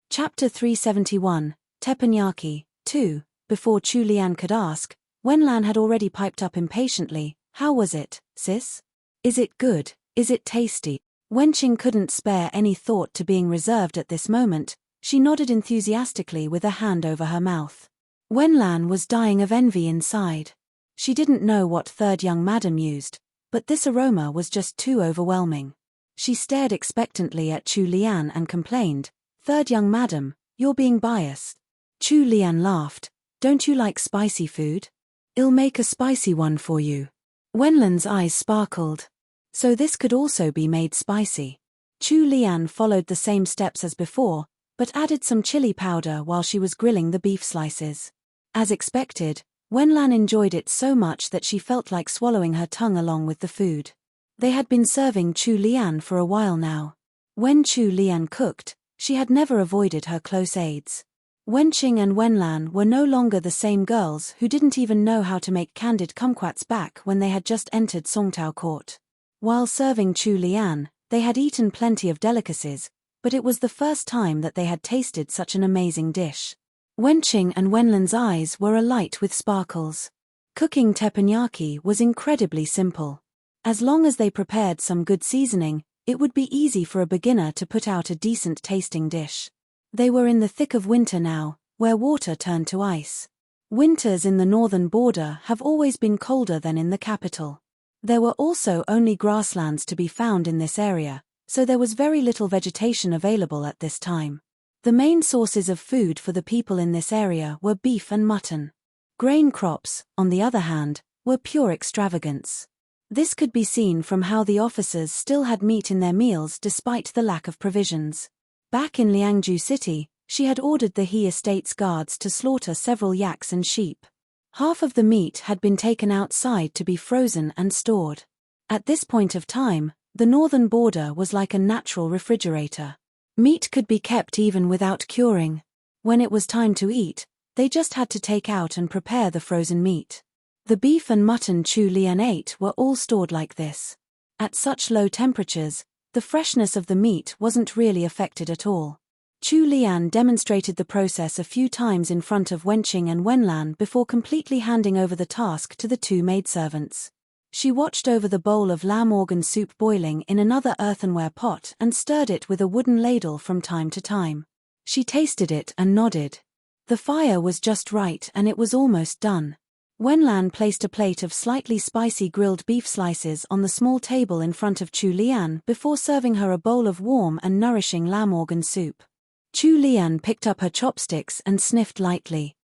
Chapter 371, Teppanyaki, 2. Before Chu Lian could ask, Wenlan had already piped up impatiently, "How was it, sis? Is it good? Is it tasty?" Wenqing couldn't spare any thought to being reserved at this moment. She nodded enthusiastically with a hand over her mouth. Wenlan was dying of envy inside. She didn't know what third young madam used, but this aroma was just too overwhelming. She stared expectantly at Chu Lian and complained, "Third young madam, you're being biased." Chu Lian laughed, "Don't you like spicy food? I'll make a spicy one for you." Wenlan's eyes sparkled. So this could also be made spicy. Chu Lian followed the same steps as before, but added some chili powder while she was grilling the beef slices. As expected, Wenlan enjoyed it so much that she felt like swallowing her tongue along with the food. They had been serving Chu Lian for a while now. When Chu Lian cooked, she had never avoided her close aides. Wenqing and Wenlan were no longer the same girls who didn't even know how to make candid kumquats back when they had just entered Songtao court. While serving Chu Lian, they had eaten plenty of delicacies, but it was the first time that they had tasted such an amazing dish. Wenqing and Wenlan's eyes were alight with sparkles. Cooking teppanyaki was incredibly simple. As long as they prepared some good seasoning, it would be easy for a beginner to put out a decent tasting dish. They were in the thick of winter now, where water turned to ice. Winters in the northern border have always been colder than in the capital. There were also only grasslands to be found in this area, so there was very little vegetation available at this time. The main sources of food for the people in this area were beef and mutton. Grain crops, on the other hand, were pure extravagance. This could be seen from how the officers still had meat in their meals despite the lack of provisions. Back in Liangju City, she had ordered the He Estate's guards to slaughter several yaks and sheep. Half of the meat had been taken outside to be frozen and stored. At this point of time, the northern border was like a natural refrigerator. Meat could be kept even without curing. When it was time to eat, they just had to take out and prepare the frozen meat. The beef and mutton Chu Lian ate were all stored like this. At such low temperatures, the freshness of the meat wasn't really affected at all. Chu Lian demonstrated the process a few times in front of Wenqing and Wenlan before completely handing over the task to the two maidservants. She watched over the bowl of lamb organ soup boiling in another earthenware pot and stirred it with a wooden ladle from time to time. She tasted it and nodded. The fire was just right and it was almost done. Wenlan placed a plate of slightly spicy grilled beef slices on the small table in front of Chu Lian before serving her a bowl of warm and nourishing lamb organ soup. Chu Lian picked up her chopsticks and sniffed lightly.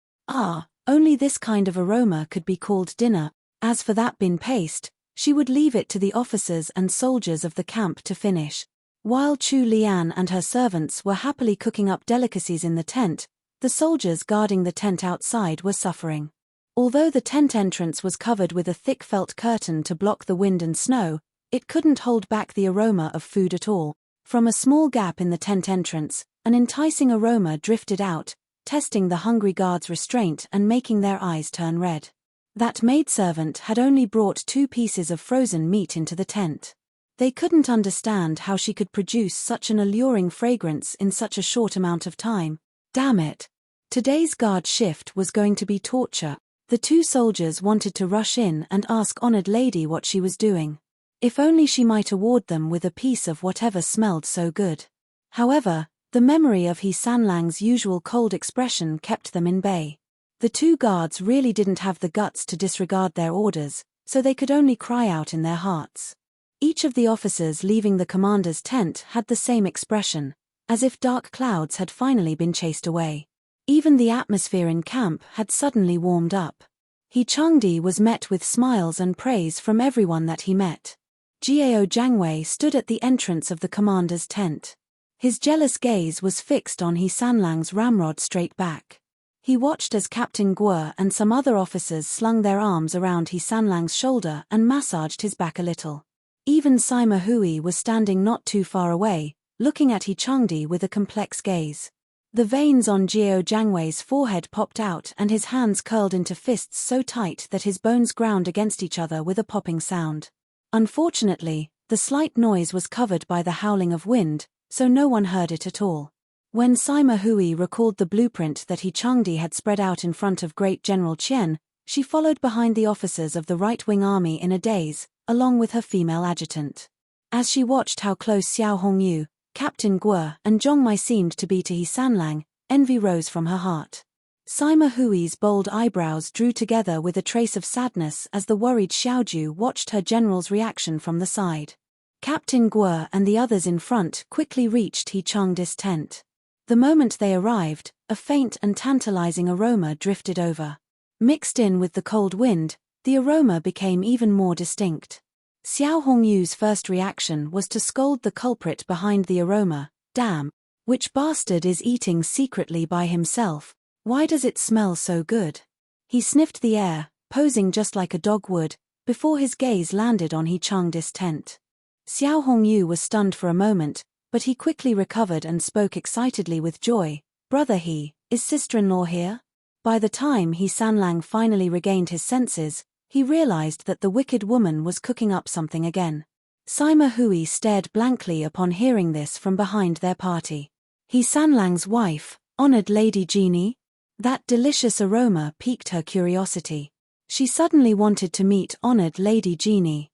Only this kind of aroma could be called dinner. As for that bin paste, she would leave it to the officers and soldiers of the camp to finish. While Chu Lian and her servants were happily cooking up delicacies in the tent, the soldiers guarding the tent outside were suffering. Although the tent entrance was covered with a thick felt curtain to block the wind and snow, it couldn't hold back the aroma of food at all. From a small gap in the tent entrance, an enticing aroma drifted out, testing the hungry guards' restraint and making their eyes turn red. That maidservant had only brought 2 pieces of frozen meat into the tent. They couldn't understand how she could produce such an alluring fragrance in such a short amount of time. Damn it! Today's guard shift was going to be torture. The 2 soldiers wanted to rush in and ask Honored Lady what she was doing. If only she might award them with a piece of whatever smelled so good. However, the memory of He Sanlang's usual cold expression kept them in bay. The 2 guards really didn't have the guts to disregard their orders, so they could only cry out in their hearts. Each of the officers leaving the commander's tent had the same expression, as if dark clouds had finally been chased away. Even the atmosphere in camp had suddenly warmed up. He Changdi was met with smiles and praise from everyone that he met. Jiao Jiangwei stood at the entrance of the commander's tent. His jealous gaze was fixed on He Sanlang's ramrod straight back. He watched as Captain Guo and some other officers slung their arms around He Sanlang's shoulder and massaged his back a little. Even Sima Hui was standing not too far away, looking at He Changdi with a complex gaze. The veins on Jiao Jiangwei's forehead popped out and his hands curled into fists so tight that his bones ground against each other with a popping sound. Unfortunately, the slight noise was covered by the howling of wind, so no one heard it at all. When Sima Hui recalled the blueprint that He Changdi had spread out in front of Great General Qian, she followed behind the officers of the right-wing army in a daze, along with her female adjutant. As she watched how close Xiao Hongyu, Captain Guo and Zhong Mai seemed to be to He Sanlang, envy rose from her heart. Sima Hui's bold eyebrows drew together with a trace of sadness as the worried Xiaoju watched her general's reaction from the side. Captain Guo and the others in front quickly reached He Changdi's tent. The moment they arrived, a faint and tantalizing aroma drifted over. Mixed in with the cold wind, the aroma became even more distinct. Xiao Hongyu's first reaction was to scold the culprit behind the aroma. Damn! Which bastard is eating secretly by himself? Why does it smell so good? He sniffed the air, posing just like a dog would, before his gaze landed on He Changdi's tent. Xiao Hongyu was stunned for a moment, but he quickly recovered and spoke excitedly with joy. Brother He, is sister-in-law here? By the time He Sanlang finally regained his senses, he realized that the wicked woman was cooking up something again. Sima Hui stared blankly upon hearing this from behind their party. He Sanlang's wife, honored Lady Genie? That delicious aroma piqued her curiosity. She suddenly wanted to meet honored Lady Genie.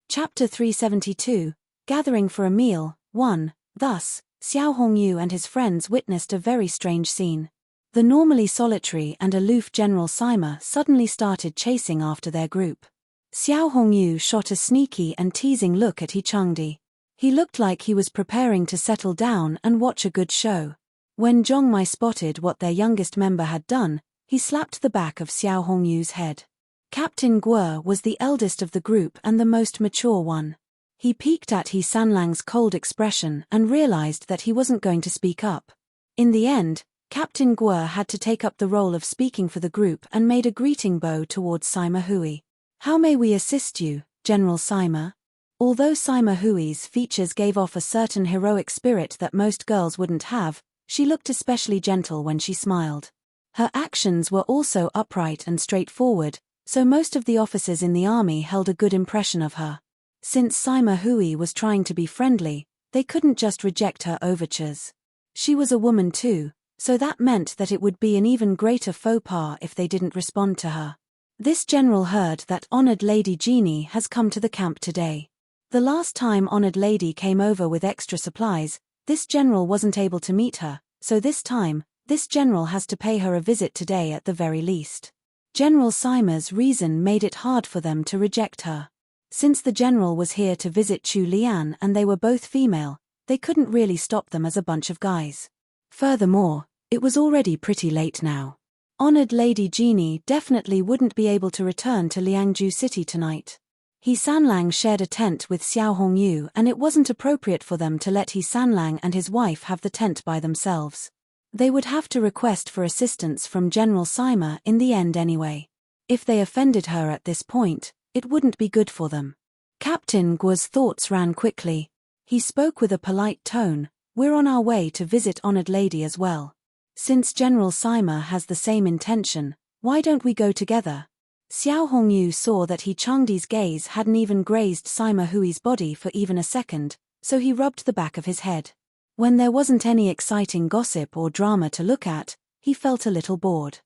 Chapter 372, Gathering for a Meal, 1. Thus, Xiao Hongyu and his friends witnessed a very strange scene. The normally solitary and aloof General Sima suddenly started chasing after their group. Xiao Hongyu shot a sneaky and teasing look at He Changdi. He looked like he was preparing to settle down and watch a good show. When Zhong Mai spotted what their youngest member had done, he slapped the back of Xiao Hongyu's head. Captain Guo was the eldest of the group and the most mature one. He peeked at He Sanlang's cold expression and realized that he wasn't going to speak up. In the end, Captain Guo had to take up the role of speaking for the group and made a greeting bow towards Sima Hui. How may we assist you, General Sima? Although Sima Hui's features gave off a certain heroic spirit that most girls wouldn't have, she looked especially gentle when she smiled. Her actions were also upright and straightforward, so most of the officers in the army held a good impression of her. Since Sima Hui was trying to be friendly, they couldn't just reject her overtures. She was a woman too, so that meant that it would be an even greater faux pas if they didn't respond to her. This general heard that honored Lady Genie has come to the camp today. The last time honored lady came over with extra supplies, this general wasn't able to meet her, so this time, this general has to pay her a visit today at the very least. General Sima's reason made it hard for them to reject her. Since the general was here to visit Chu Lian and they were both female, they couldn't really stop them as a bunch of guys. Furthermore, it was already pretty late now. Honored Lady Genie definitely wouldn't be able to return to Liangju City tonight. He Sanlang shared a tent with Xiao Hongyu, and it wasn't appropriate for them to let He Sanlang and his wife have the tent by themselves. They would have to request for assistance from General Sima in the end anyway. If they offended her at this point, it wouldn't be good for them. Captain Guo's thoughts ran quickly. He spoke with a polite tone. We're on our way to visit Honored Lady as well. Since General Sima has the same intention, why don't we go together? Xiao Hongyu saw that He Changdi's gaze hadn't even grazed Sima Hui's body for even a second, so he rubbed the back of his head. When there wasn't any exciting gossip or drama to look at, he felt a little bored.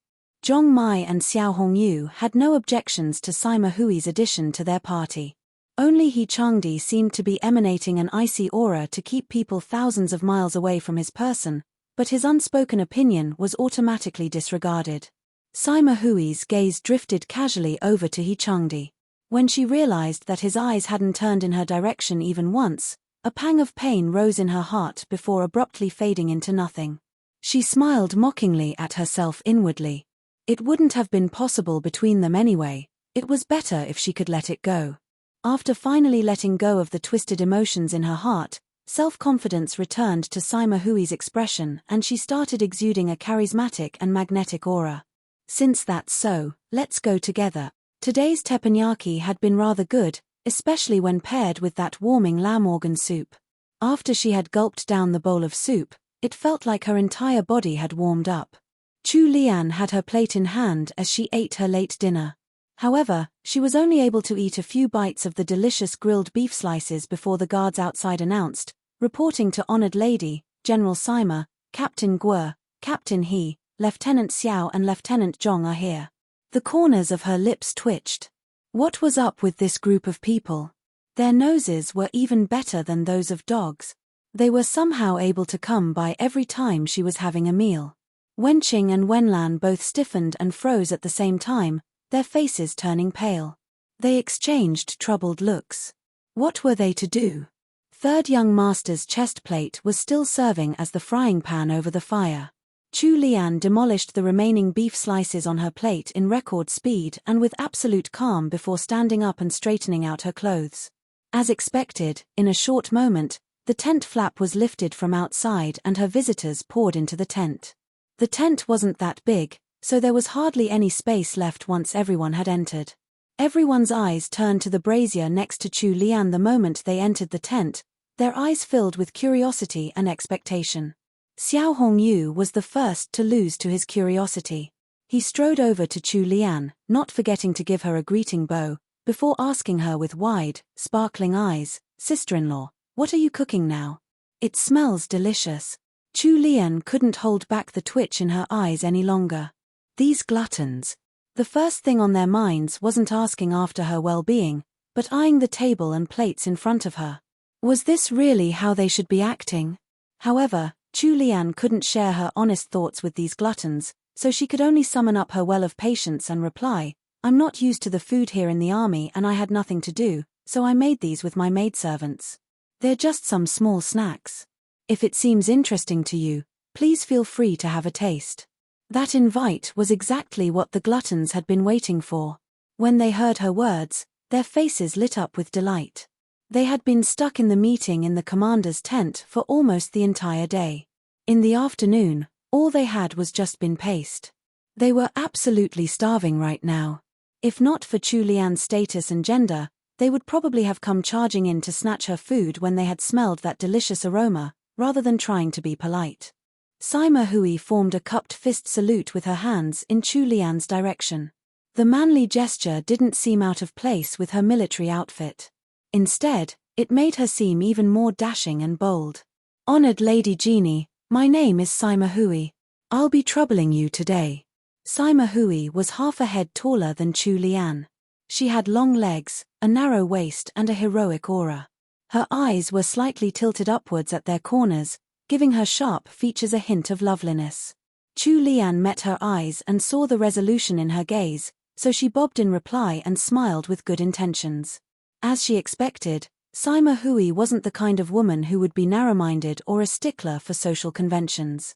Zhong Mai and Xiao Hongyu had no objections to Sima Hui's addition to their party. Only He Changdi seemed to be emanating an icy aura to keep people thousands of miles away from his person, but his unspoken opinion was automatically disregarded. Sima Hui's gaze drifted casually over to He Changdi. When she realized that his eyes hadn't turned in her direction even once, a pang of pain rose in her heart before abruptly fading into nothing. She smiled mockingly at herself inwardly. It wouldn't have been possible between them anyway. It was better if she could let it go. After finally letting go of the twisted emotions in her heart, self-confidence returned to Sima Hui's expression and she started exuding a charismatic and magnetic aura. Since that's so, let's go together. Today's teppanyaki had been rather good, especially when paired with that warming lamb organ soup. After she had gulped down the bowl of soup, it felt like her entire body had warmed up. Chu Lian had her plate in hand as she ate her late dinner. However, she was only able to eat a few bites of the delicious grilled beef slices before the guards outside announced, reporting to Honored Lady, General Sima, Captain Guo, Captain He, Lieutenant Xiao and Lieutenant Zhong are here. The corners of her lips twitched. What was up with this group of people? Their noses were even better than those of dogs. They were somehow able to come by every time she was having a meal. Wenqing and Wenlan both stiffened and froze at the same time, their faces turning pale. They exchanged troubled looks. What were they to do? Third young master's chest plate was still serving as the frying pan over the fire. Chu Lian demolished the remaining beef slices on her plate in record speed and with absolute calm before standing up and straightening out her clothes. As expected, in a short moment, the tent flap was lifted from outside and her visitors poured into the tent. The tent wasn't that big, so there was hardly any space left once everyone had entered. Everyone's eyes turned to the brazier next to Chu Lian the moment they entered the tent, their eyes filled with curiosity and expectation. Xiao Hongyu was the first to lose to his curiosity. He strode over to Chu Lian, not forgetting to give her a greeting bow, before asking her with wide, sparkling eyes, "Sister-in-law, what are you cooking now? It smells delicious." Chu Lian couldn't hold back the twitch in her eyes any longer. These gluttons. The first thing on their minds wasn't asking after her well-being, but eyeing the table and plates in front of her. Was this really how they should be acting? However, Chu Lian couldn't share her honest thoughts with these gluttons, so she could only summon up her well of patience and reply, "I'm not used to the food here in the army and I had nothing to do, so I made these with my maidservants. They're just some small snacks. If it seems interesting to you, please feel free to have a taste." That invite was exactly what the gluttons had been waiting for. When they heard her words, their faces lit up with delight. They had been stuck in the meeting in the commander's tent for almost the entire day. In the afternoon, all they had was just been paste. They were absolutely starving right now. If not for Chu Lian's status and gender, they would probably have come charging in to snatch her food when they had smelled that delicious aroma, rather than trying to be polite. Sima Hui formed a cupped fist salute with her hands in Chu Lian's direction. The manly gesture didn't seem out of place with her military outfit. Instead, it made her seem even more dashing and bold. "Honored Lady Genie, my name is Sima Hui. I'll be troubling you today." Sima Hui was half a head taller than Chu Lian. She had long legs, a narrow waist and a heroic aura. Her eyes were slightly tilted upwards at their corners, giving her sharp features a hint of loveliness. Chu Lian met her eyes and saw the resolution in her gaze, so she bobbed in reply and smiled with good intentions. As she expected, Sima Hui wasn't the kind of woman who would be narrow-minded or a stickler for social conventions.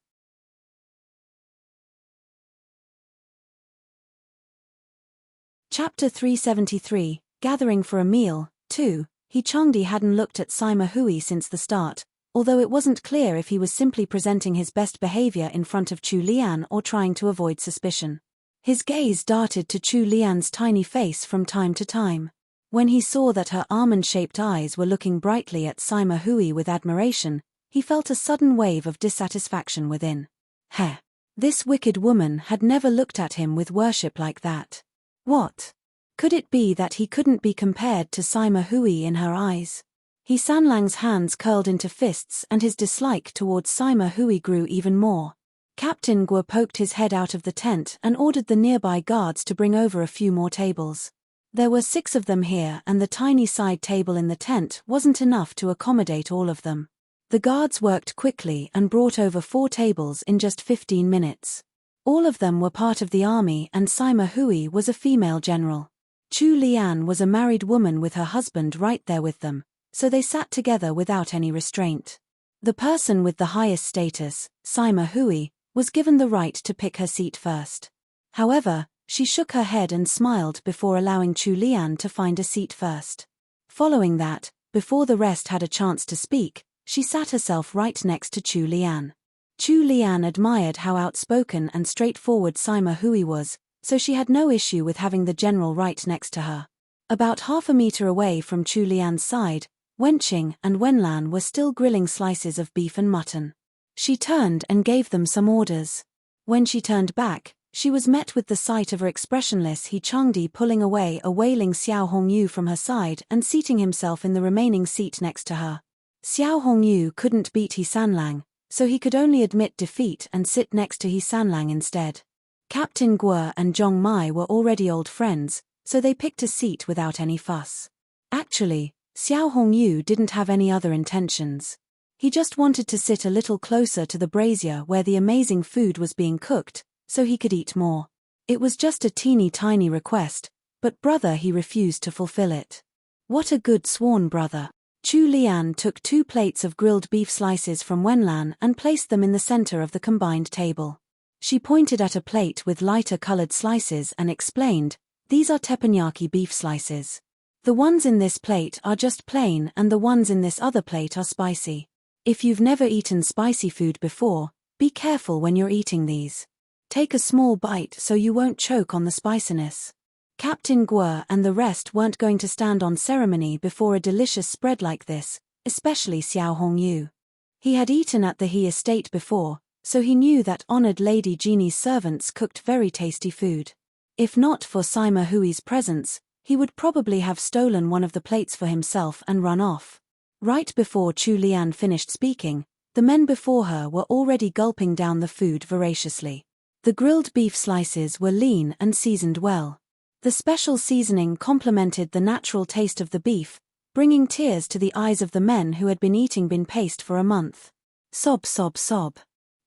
Chapter 373, Gathering for a Meal. 2. He Changdi hadn't looked at Sima Hui since the start, although it wasn't clear if he was simply presenting his best behavior in front of Chu Lian or trying to avoid suspicion. His gaze darted to Chu Lian's tiny face from time to time. When he saw that her almond-shaped eyes were looking brightly at Sima Hui with admiration, he felt a sudden wave of dissatisfaction within. Heh! This wicked woman had never looked at him with worship like that. What? Could it be that he couldn't be compared to Sima Hui in her eyes? He Sanlang's hands curled into fists and his dislike towards Sima Hui grew even more. Captain Guo poked his head out of the tent and ordered the nearby guards to bring over a few more tables. There were 6 of them here and the tiny side table in the tent wasn't enough to accommodate all of them. The guards worked quickly and brought over 4 tables in just 15 minutes. All of them were part of the army and Sima Hui was a female general. Chu Lian was a married woman with her husband right there with them, so they sat together without any restraint. The person with the highest status, Sima Hui, was given the right to pick her seat first. However, she shook her head and smiled before allowing Chu Lian to find a seat first. Following that, before the rest had a chance to speak, she sat herself right next to Chu Lian. Chu Lian admired how outspoken and straightforward Sima Hui was, so she had no issue with having the general right next to her. About half a meter away from Chu Lian's side, Wenqing and Wenlan were still grilling slices of beef and mutton. She turned and gave them some orders. When she turned back, she was met with the sight of her expressionless He Changdi pulling away a wailing Xiao Hongyu from her side and seating himself in the remaining seat next to her. Xiao Hongyu couldn't beat He Sanlang, so he could only admit defeat and sit next to He Sanlang instead. Captain Guo and Zhong Mai were already old friends, so they picked a seat without any fuss. Actually, Xiao Hongyu didn't have any other intentions. He just wanted to sit a little closer to the brazier where the amazing food was being cooked, so he could eat more. It was just a teeny-tiny request, but brother he refused to fulfill it. What a good sworn brother. Chu Lian took 2 plates of grilled beef slices from Wenlan and placed them in the center of the combined table. She pointed at a plate with lighter-colored slices and explained, "These are teppanyaki beef slices. The ones in this plate are just plain and the ones in this other plate are spicy. If you've never eaten spicy food before, be careful when you're eating these. Take a small bite so you won't choke on the spiciness." Captain Guo and the rest weren't going to stand on ceremony before a delicious spread like this, especially Xiao Hongyu. He had eaten at the He estate before, so he knew that honored Lady Jeannie's servants cooked very tasty food. If not for Sima Hui's presence, he would probably have stolen one of the plates for himself and run off. Right before Chu Lian finished speaking, the men before her were already gulping down the food voraciously. The grilled beef slices were lean and seasoned well. The special seasoning complemented the natural taste of the beef, bringing tears to the eyes of the men who had been eating bean paste for a month. Sob sob sob.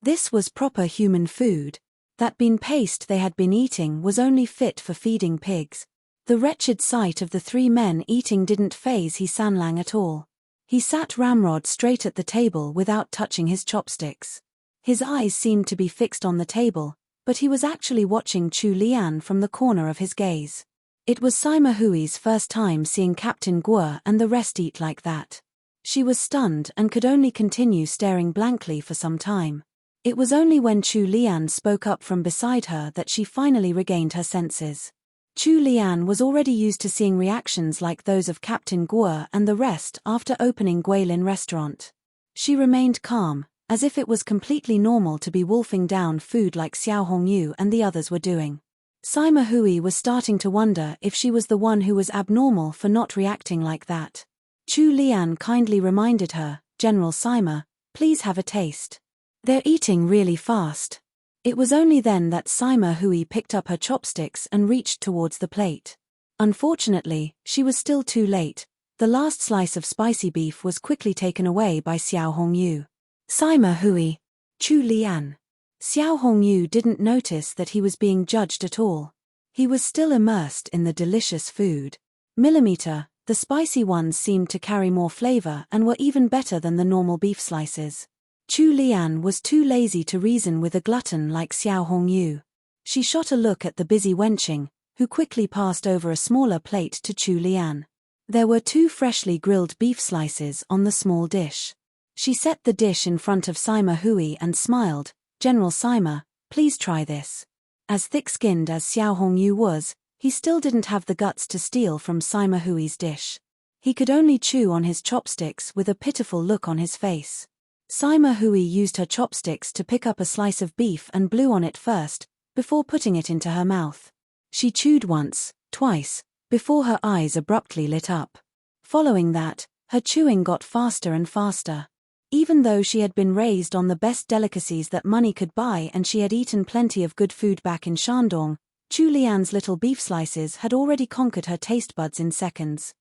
This was proper human food. That bean paste they had been eating was only fit for feeding pigs. The wretched sight of the 3 men eating didn't faze He Sanlang at all. He sat ramrod straight at the table without touching his chopsticks. His eyes seemed to be fixed on the table, but he was actually watching Chu Lian from the corner of his gaze. It was Sima Hui's first time seeing Captain Guo and the rest eat like that. She was stunned and could only continue staring blankly for some time. It was only when Chu Lian spoke up from beside her that she finally regained her senses. Chu Lian was already used to seeing reactions like those of Captain Guo and the rest after opening Guilin restaurant. She remained calm, as if it was completely normal to be wolfing down food like Xiao Hongyu and the others were doing. Sima Hui was starting to wonder if she was the one who was abnormal for not reacting like that. Chu Lian kindly reminded her, "General Sima, please have a taste. They're eating really fast." It was only then that Sima Hui picked up her chopsticks and reached towards the plate. Unfortunately, she was still too late. The last slice of spicy beef was quickly taken away by Xiao Hongyu. Sima Hui. Chu Lian. Xiao Hongyu didn't notice that he was being judged at all. He was still immersed in the delicious food. Millimeter, the spicy ones seemed to carry more flavor and were even better than the normal beef slices. Chu Lian was too lazy to reason with a glutton like Xiao Hongyu. She shot a look at the busy Wenqing, who quickly passed over a smaller plate to Chu Lian. There were 2 freshly grilled beef slices on the small dish. She set the dish in front of Sima Hui and smiled. "General Sima, please try this." As thick-skinned as Xiao Hongyu was, he still didn't have the guts to steal from Sima Hui's dish. He could only chew on his chopsticks with a pitiful look on his face. Sima Hui used her chopsticks to pick up a slice of beef and blew on it first, before putting it into her mouth. She chewed once, twice, before her eyes abruptly lit up. Following that, her chewing got faster and faster. Even though she had been raised on the best delicacies that money could buy and she had eaten plenty of good food back in Shandong, Chu Lian's little beef slices had already conquered her taste buds in seconds.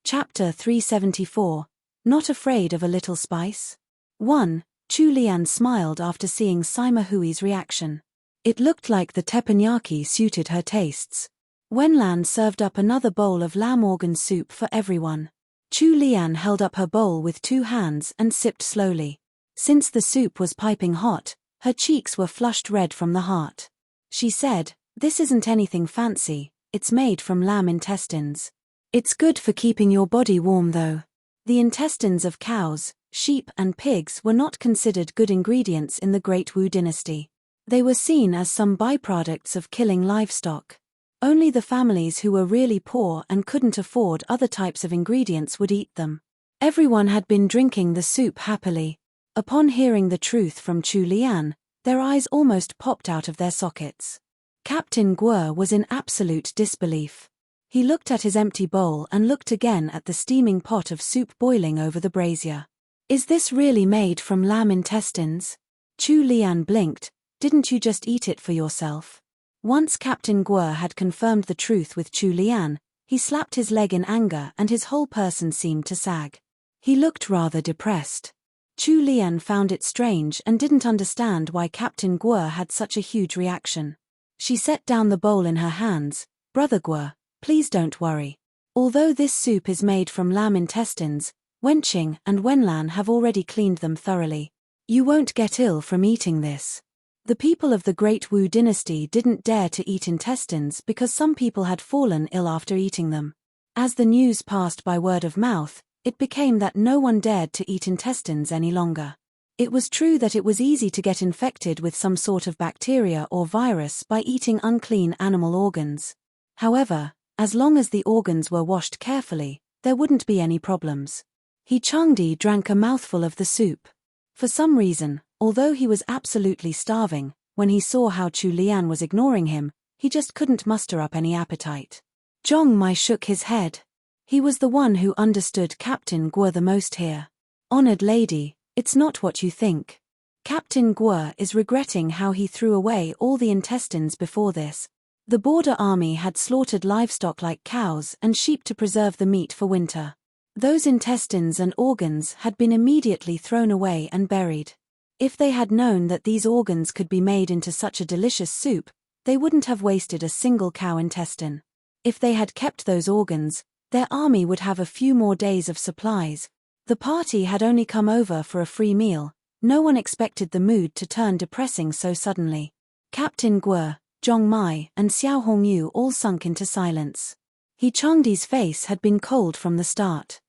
Chapter 374. Not Afraid of a Little Spice? 1. Chu Lian smiled after seeing Sima Hui's reaction. It looked like the teppanyaki suited her tastes. Wenlan served up another bowl of lamb organ soup for everyone. Chu Lian held up her bowl with 2 hands and sipped slowly. Since the soup was piping hot, her cheeks were flushed red from the heart. She said, "This isn't anything fancy, it's made from lamb intestines. It's good for keeping your body warm though." The intestines of cows, sheep and pigs were not considered good ingredients in the Great Wu dynasty. They were seen as some byproducts of killing livestock. Only the families who were really poor and couldn't afford other types of ingredients would eat them. Everyone had been drinking the soup happily. Upon hearing the truth from Chu Lian, their eyes almost popped out of their sockets. Captain Guo was in absolute disbelief. He looked at his empty bowl and looked again at the steaming pot of soup boiling over the brazier. "Is this really made from lamb intestines?" Chu Lian blinked. "Didn't you just eat it for yourself?" Once Captain Guo had confirmed the truth with Chu Lian, he slapped his leg in anger and his whole person seemed to sag. He looked rather depressed. Chu Lian found it strange and didn't understand why Captain Guo had such a huge reaction. She set down the bowl in her hands. "Brother Guo, please don't worry. Although this soup is made from lamb intestines, Wenqing and Wenlan have already cleaned them thoroughly. You won't get ill from eating this." The people of the Great Wu dynasty didn't dare to eat intestines because some people had fallen ill after eating them. As the news passed by word of mouth, it became that no one dared to eat intestines any longer. It was true that it was easy to get infected with some sort of bacteria or virus by eating unclean animal organs. However, as long as the organs were washed carefully, there wouldn't be any problems. He Changdi drank a mouthful of the soup. For some reason, although he was absolutely starving, when he saw how Chu Lian was ignoring him, he just couldn't muster up any appetite. Zhong Mai shook his head. He was the one who understood Captain Guo the most here. "Honored lady, it's not what you think. Captain Guo is regretting how he threw away all the intestines before this. The border army had slaughtered livestock like cows and sheep to preserve the meat for winter. Those intestines and organs had been immediately thrown away and buried. If they had known that these organs could be made into such a delicious soup, they wouldn't have wasted a single cow intestine. If they had kept those organs, their army would have a few more days of supplies. The party had only come over for a free meal. No one expected the mood to turn depressing so suddenly." Captain Guo, Zhong Mai, and Xiao Hongyu all sunk into silence. He Changdi's face had been cold from the start.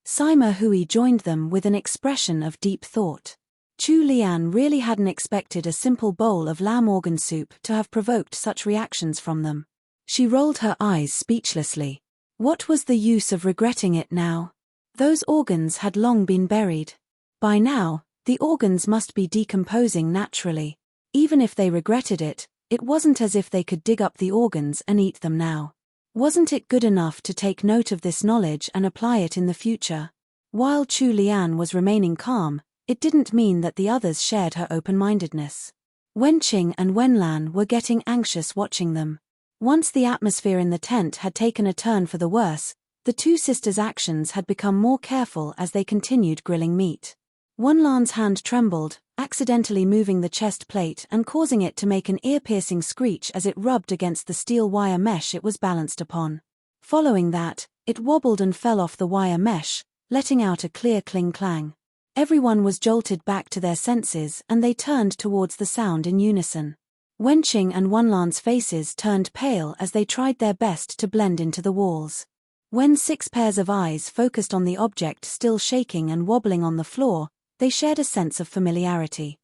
Sima Hui joined them with an expression of deep thought. Chu Lian really hadn't expected a simple bowl of lamb organ soup to have provoked such reactions from them. She rolled her eyes speechlessly. What was the use of regretting it now? Those organs had long been buried. By now, the organs must be decomposing naturally. Even if they regretted it, it wasn't as if they could dig up the organs and eat them now. Wasn't it good enough to take note of this knowledge and apply it in the future? While Chu Lian was remaining calm, it didn't mean that the others shared her open-mindedness. Wenqing and Wenlan were getting anxious watching them. Once the atmosphere in the tent had taken a turn for the worse, the 2 sisters' actions had become more careful as they continued grilling meat. Wenlan's hand trembled, accidentally moving the chest plate and causing it to make an ear-piercing screech as it rubbed against the steel wire mesh it was balanced upon. Following that, it wobbled and fell off the wire mesh, letting out a clear cling-clang. Everyone was jolted back to their senses and they turned towards the sound in unison. Wenqing and Wenlan's faces turned pale as they tried their best to blend into the walls. When 6 pairs of eyes focused on the object still shaking and wobbling on the floor, they shared a sense of familiarity.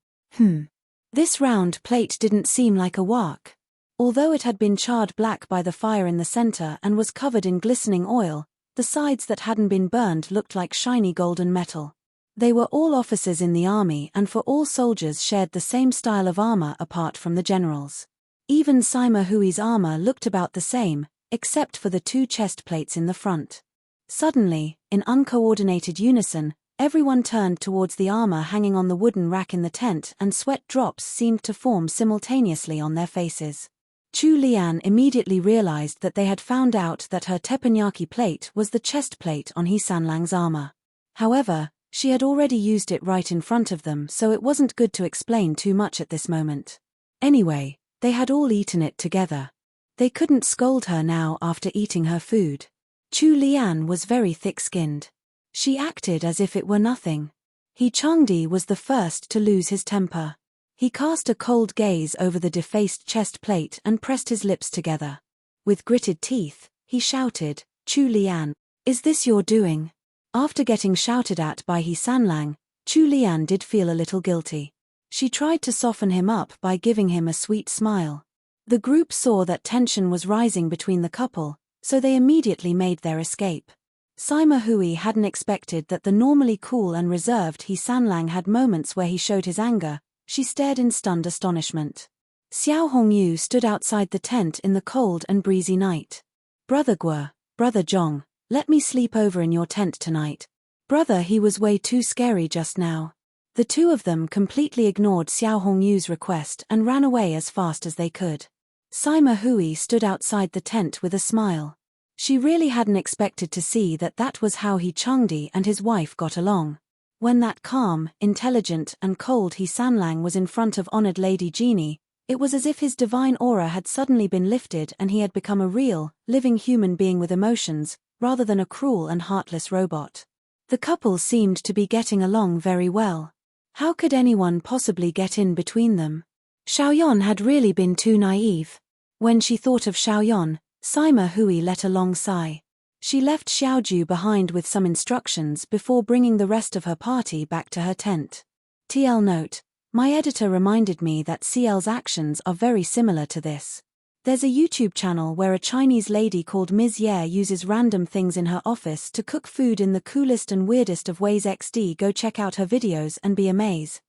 This round plate didn't seem like a wak. Although it had been charred black by the fire in the center and was covered in glistening oil, the sides that hadn't been burned looked like shiny golden metal. They were all officers in the army and for all soldiers shared the same style of armor apart from the generals. Even Sima Hui's armor looked about the same, except for the 2 chest plates in the front. Suddenly, in uncoordinated unison, everyone turned towards the armor hanging on the wooden rack in the tent and sweat drops seemed to form simultaneously on their faces. Chu Lian immediately realized that they had found out that her teppanyaki plate was the chest plate on He Sanlang's armor. However, she had already used it right in front of them, so it wasn't good to explain too much at this moment. Anyway, they had all eaten it together. They couldn't scold her now after eating her food. Chu Lian was very thick-skinned. She acted as if it were nothing. He Changdi was the first to lose his temper. He cast a cold gaze over the defaced chest plate and pressed his lips together. With gritted teeth, he shouted, "Chu Lian, is this your doing?" After getting shouted at by He Sanlang, Chu Lian did feel a little guilty. She tried to soften him up by giving him a sweet smile. The group saw that tension was rising between the couple, so they immediately made their escape. Sima Hui hadn't expected that the normally cool and reserved He Sanlang had moments where he showed his anger. She stared in stunned astonishment. Xiao Hongyu stood outside the tent in the cold and breezy night. "Brother Guo, Brother Zhong, let me sleep over in your tent tonight. Brother, he was way too scary just now." The 2 of them completely ignored Xiao Hongyu's request and ran away as fast as they could. Sima Hui stood outside the tent with a smile. She really hadn't expected to see that was how He Changdi and his wife got along. When that calm, intelligent and cold He Sanlang was in front of honored Lady Jeannie, it was as if his divine aura had suddenly been lifted and he had become a real, living human being with emotions, rather than a cruel and heartless robot. The couple seemed to be getting along very well. How could anyone possibly get in between them? Xiaoyan had really been too naive. When she thought of Xiaoyan, Sima Hui let a long sigh. She left Xiaoju behind with some instructions before bringing the rest of her party back to her tent. TL note: my editor reminded me that CL's actions are very similar to this. There's a YouTube channel where a Chinese lady called Ms. Ye uses random things in her office to cook food in the coolest and weirdest of ways. XD, go check out her videos and be amazed.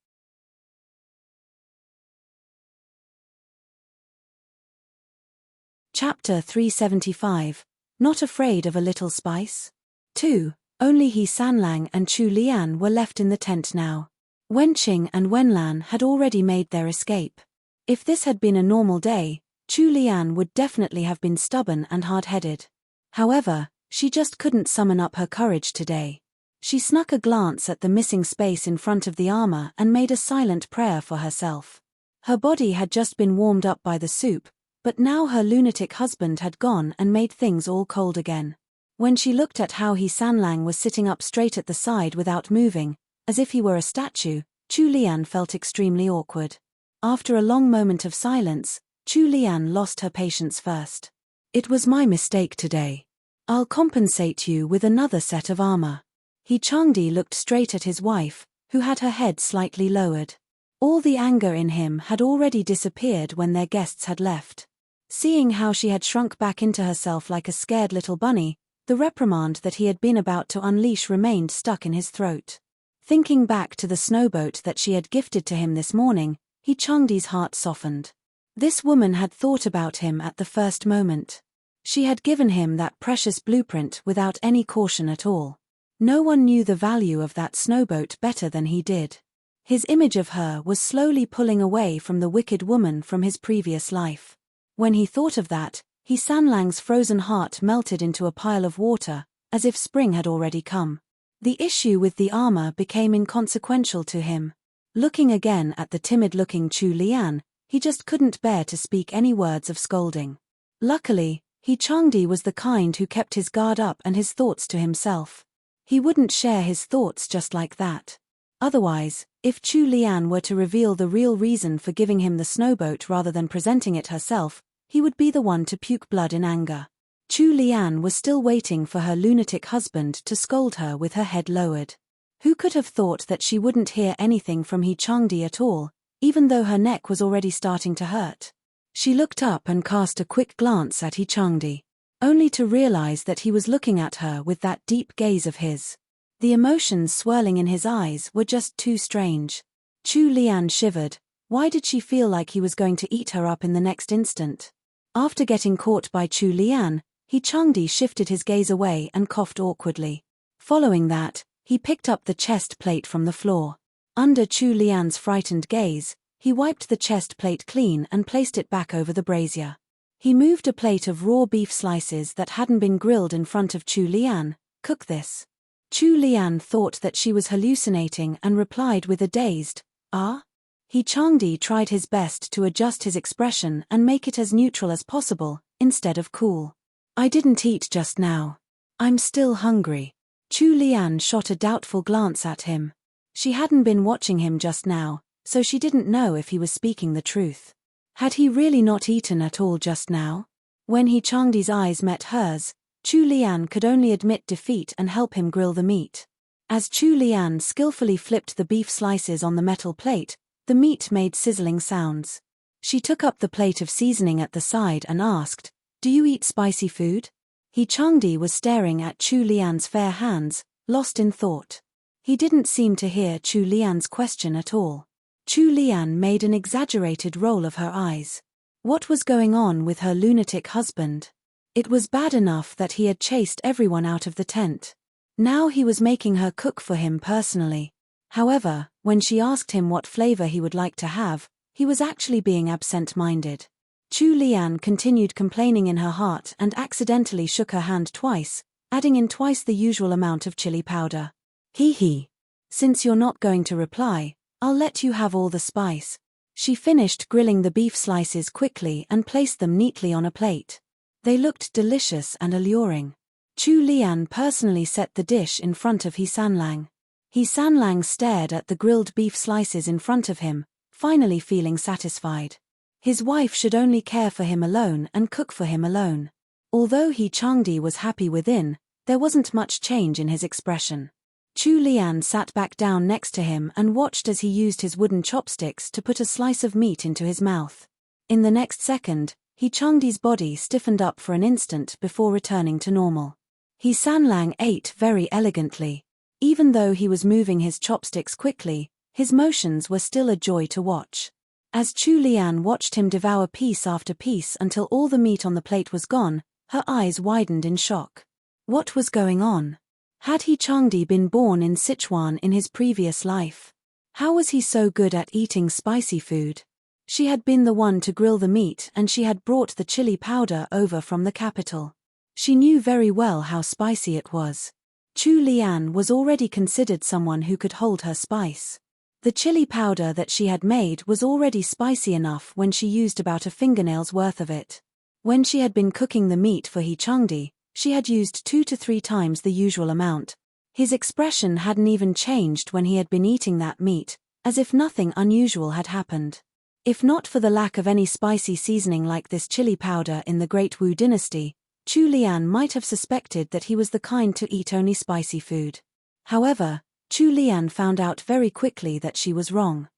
Chapter 375. Not afraid of a little spice? 2. Only He Sanlang and Chu Lian were left in the tent now. Wenqing and Wenlan had already made their escape. If this had been a normal day, Chu Lian would definitely have been stubborn and hard-headed. However, she just couldn't summon up her courage today. She snuck a glance at the missing space in front of the armor and made a silent prayer for herself. Her body had just been warmed up by the soup, but now her lunatic husband had gone and made things all cold again. When she looked at how He Sanlang was sitting up straight at the side without moving, as if he were a statue, Chu Lian felt extremely awkward. After a long moment of silence, Chu Lian lost her patience first. "It was my mistake today. I'll compensate you with another set of armor." He Changdi looked straight at his wife, who had her head slightly lowered. All the anger in him had already disappeared when their guests had left. Seeing how she had shrunk back into herself like a scared little bunny, the reprimand that he had been about to unleash remained stuck in his throat. Thinking back to the snowboat that she had gifted to him this morning, He Changdi's heart softened. This woman had thought about him at the first moment. She had given him that precious blueprint without any caution at all. No one knew the value of that snowboat better than he did. His image of her was slowly pulling away from the wicked woman from his previous life. When he thought of that, He Sanlang's frozen heart melted into a pile of water, as if spring had already come. The issue with the armor became inconsequential to him. Looking again at the timid-looking Chu Lian, he just couldn't bear to speak any words of scolding. Luckily, He Changdi was the kind who kept his guard up and his thoughts to himself. He wouldn't share his thoughts just like that. Otherwise, if Chu Lian were to reveal the real reason for giving him the snowboat rather than presenting it herself, he would be the one to puke blood in anger. Chu Lian was still waiting for her lunatic husband to scold her with her head lowered. Who could have thought that she wouldn't hear anything from He Changdi at all, even though her neck was already starting to hurt? She looked up and cast a quick glance at He Changdi, only to realize that he was looking at her with that deep gaze of his. The emotions swirling in his eyes were just too strange. Chu Lian shivered. Why did she feel like he was going to eat her up in the next instant? After getting caught by Chu Lian, He Changdi shifted his gaze away and coughed awkwardly. Following that, he picked up the chest plate from the floor. Under Chu Lian's frightened gaze, he wiped the chest plate clean and placed it back over the brazier. He moved a plate of raw beef slices that hadn't been grilled in front of Chu Lian. Cook this. Chu Lian thought that she was hallucinating and replied with a dazed, "Ah?" He Changdi tried his best to adjust his expression and make it as neutral as possible, instead of cool. "I didn't eat just now. I'm still hungry." Chu Lian shot a doubtful glance at him. She hadn't been watching him just now, so she didn't know if he was speaking the truth. Had he really not eaten at all just now? When He Changdi's eyes met hers, Chu Lian could only admit defeat and help him grill the meat. As Chu Lian skillfully flipped the beef slices on the metal plate, the meat made sizzling sounds. She took up the plate of seasoning at the side and asked, "Do you eat spicy food?" He Changdi was staring at Chu Lian's fair hands, lost in thought. He didn't seem to hear Chu Lian's question at all. Chu Lian made an exaggerated roll of her eyes. What was going on with her lunatic husband? It was bad enough that he had chased everyone out of the tent. Now he was making her cook for him personally. However, when she asked him what flavor he would like to have, he was actually being absent-minded. Chu Lian continued complaining in her heart and accidentally shook her hand twice, adding in twice the usual amount of chili powder. Hee. Since you're not going to reply, I'll let you have all the spice." She finished grilling the beef slices quickly and placed them neatly on a plate. They looked delicious and alluring. Chu Lian personally set the dish in front of He Sanlang. He Sanlang stared at the grilled beef slices in front of him, finally feeling satisfied. His wife should only care for him alone and cook for him alone. Although He Changdi was happy within, there wasn't much change in his expression. Chu Lian sat back down next to him and watched as he used his wooden chopsticks to put a slice of meat into his mouth. In the next second, He Changdi's body stiffened up for an instant before returning to normal. He Sanlang ate very elegantly. Even though he was moving his chopsticks quickly, his motions were still a joy to watch. As Chu Lian watched him devour piece after piece until all the meat on the plate was gone, her eyes widened in shock. What was going on? Had He Changdi been born in Sichuan in his previous life? How was he so good at eating spicy food? She had been the one to grill the meat and she had brought the chili powder over from the capital. She knew very well how spicy it was. Chu Lian was already considered someone who could hold her spice. The chili powder that she had made was already spicy enough when she used about a fingernail's worth of it. When she had been cooking the meat for He Changdi, she had used 2 to 3 times the usual amount. His expression hadn't even changed when he had been eating that meat, as if nothing unusual had happened. If not for the lack of any spicy seasoning like this chili powder in the Great Wu dynasty, Chu Lian might have suspected that he was the kind to eat only spicy food. However, Chu Lian found out very quickly that she was wrong.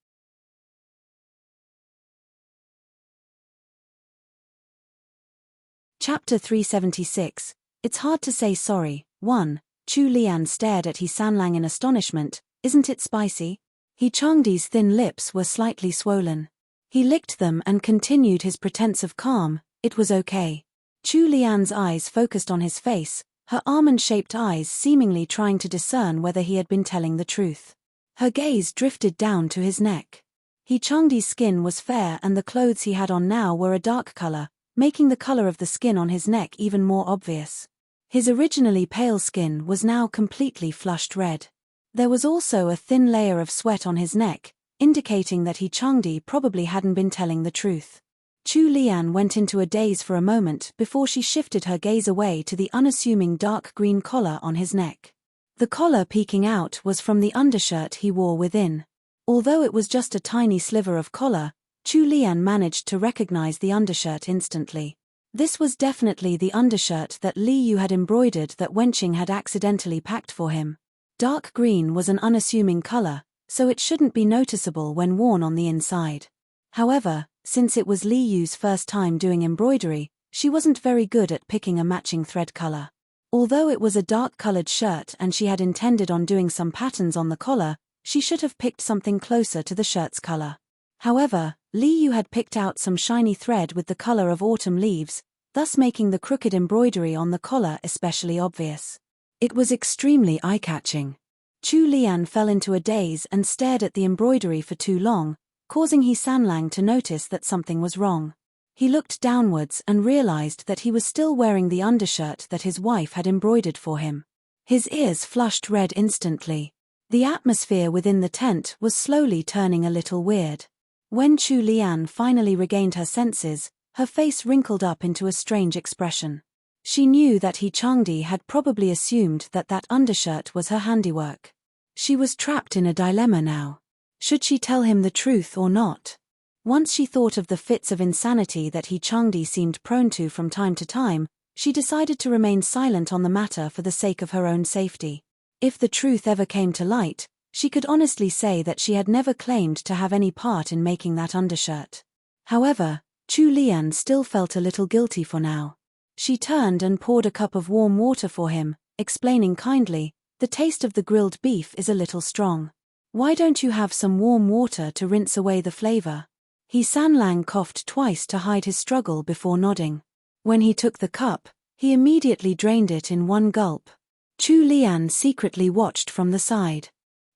Chapter 376. It's hard to say sorry. 1. Chu Lian stared at He Sanlang in astonishment. Isn't it spicy? He Changdi's thin lips were slightly swollen. He licked them and continued his pretense of calm. It was okay. Chu Lian's eyes focused on his face, her almond-shaped eyes seemingly trying to discern whether he had been telling the truth. Her gaze drifted down to his neck. He Changdi's skin was fair and the clothes he had on now were a dark color, making the color of the skin on his neck even more obvious. His originally pale skin was now completely flushed red. There was also a thin layer of sweat on his neck, indicating that He Changdi probably hadn't been telling the truth. Chu Lian went into a daze for a moment before she shifted her gaze away to the unassuming dark green collar on his neck. The collar peeking out was from the undershirt he wore within. Although it was just a tiny sliver of collar, Chu Lian managed to recognize the undershirt instantly. This was definitely the undershirt that Li Yu had embroidered that Wenqing had accidentally packed for him. Dark green was an unassuming color, so it shouldn't be noticeable when worn on the inside. However, since it was Li Yu's first time doing embroidery, she wasn't very good at picking a matching thread color. Although it was a dark-colored shirt and she had intended on doing some patterns on the collar, she should have picked something closer to the shirt's color. However, Li Yu had picked out some shiny thread with the color of autumn leaves, thus making the crooked embroidery on the collar especially obvious. It was extremely eye-catching. Chu Lian fell into a daze and stared at the embroidery for too long, causing He Sanlang to notice that something was wrong. He looked downwards and realized that he was still wearing the undershirt that his wife had embroidered for him. His ears flushed red instantly. The atmosphere within the tent was slowly turning a little weird. When Chu Lian finally regained her senses, her face wrinkled up into a strange expression. She knew that He Changdi had probably assumed that that undershirt was her handiwork. She was trapped in a dilemma now. Should she tell him the truth or not? Once she thought of the fits of insanity that He Changdi seemed prone to from time to time, she decided to remain silent on the matter for the sake of her own safety. If the truth ever came to light, she could honestly say that she had never claimed to have any part in making that undershirt. However, Chu Lian still felt a little guilty for now. She turned and poured a cup of warm water for him, explaining kindly, "The taste of the grilled beef is a little strong. Why don't you have some warm water to rinse away the flavor?" He Sanlang coughed twice to hide his struggle before nodding. When he took the cup, he immediately drained it in one gulp. Chu Lian secretly watched from the side.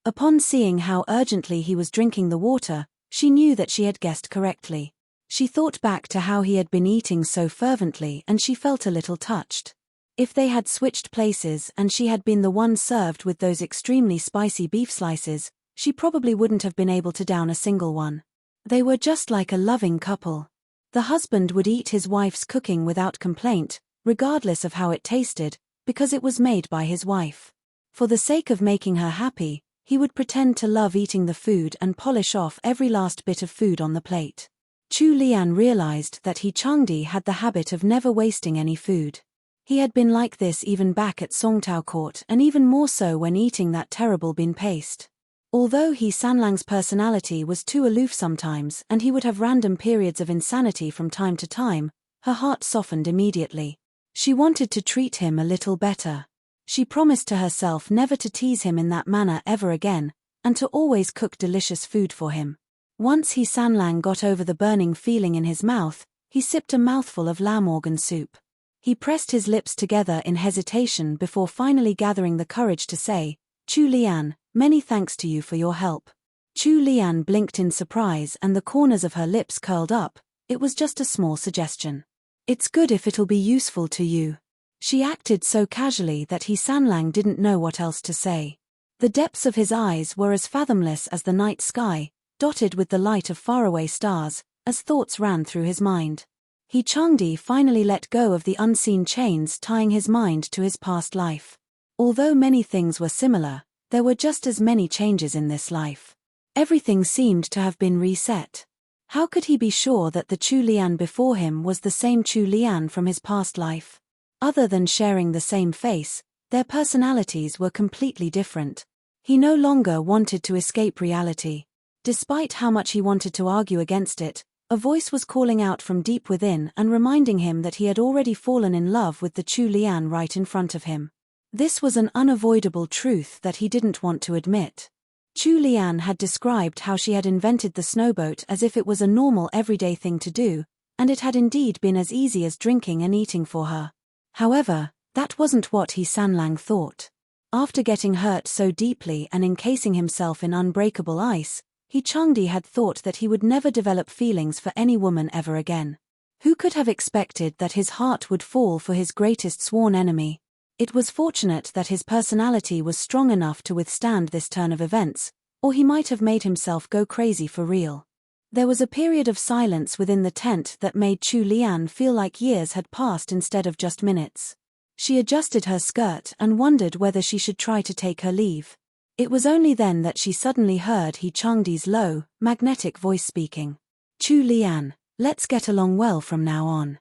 Upon seeing how urgently he was drinking the water, she knew that she had guessed correctly. She thought back to how he had been eating so fervently and she felt a little touched. If they had switched places and she had been the one served with those extremely spicy beef slices, she probably wouldn't have been able to down a single one. They were just like a loving couple. The husband would eat his wife's cooking without complaint, regardless of how it tasted, because it was made by his wife. For the sake of making her happy, he would pretend to love eating the food and polish off every last bit of food on the plate. Chu Lian realized that He Changdi had the habit of never wasting any food. He had been like this even back at Songtao Court and even more so when eating that terrible bean paste. Although He Sanlang's personality was too aloof sometimes and he would have random periods of insanity from time to time, her heart softened immediately. She wanted to treat him a little better. She promised to herself never to tease him in that manner ever again, and to always cook delicious food for him. Once He Sanlang got over the burning feeling in his mouth, he sipped a mouthful of lamb organ soup. He pressed his lips together in hesitation before finally gathering the courage to say, "Chu Lian, many thanks to you for your help." Chu Lian blinked in surprise and the corners of her lips curled up. It was just a small suggestion. "It's good if it'll be useful to you." She acted so casually that He Sanlang didn't know what else to say. The depths of his eyes were as fathomless as the night sky, dotted with the light of faraway stars, as thoughts ran through his mind. He Changdi finally let go of the unseen chains tying his mind to his past life. Although many things were similar, there were just as many changes in this life. Everything seemed to have been reset. How could he be sure that the Chu Lian before him was the same Chu Lian from his past life? Other than sharing the same face, their personalities were completely different. He no longer wanted to escape reality. Despite how much he wanted to argue against it, a voice was calling out from deep within and reminding him that he had already fallen in love with the Chu Lian right in front of him. This was an unavoidable truth that he didn't want to admit. Chu Lian had described how she had invented the snowboat as if it was a normal everyday thing to do, and it had indeed been as easy as drinking and eating for her. However, that wasn't what He Sanlang thought. After getting hurt so deeply and encasing himself in unbreakable ice, He Changdi had thought that he would never develop feelings for any woman ever again. Who could have expected that his heart would fall for his greatest sworn enemy? It was fortunate that his personality was strong enough to withstand this turn of events, or he might have made himself go crazy for real. There was a period of silence within the tent that made Chu Lian feel like years had passed instead of just minutes. She adjusted her skirt and wondered whether she should try to take her leave. It was only then that she suddenly heard He Changdi's low, magnetic voice speaking. Chu Lian, let's get along well from now on.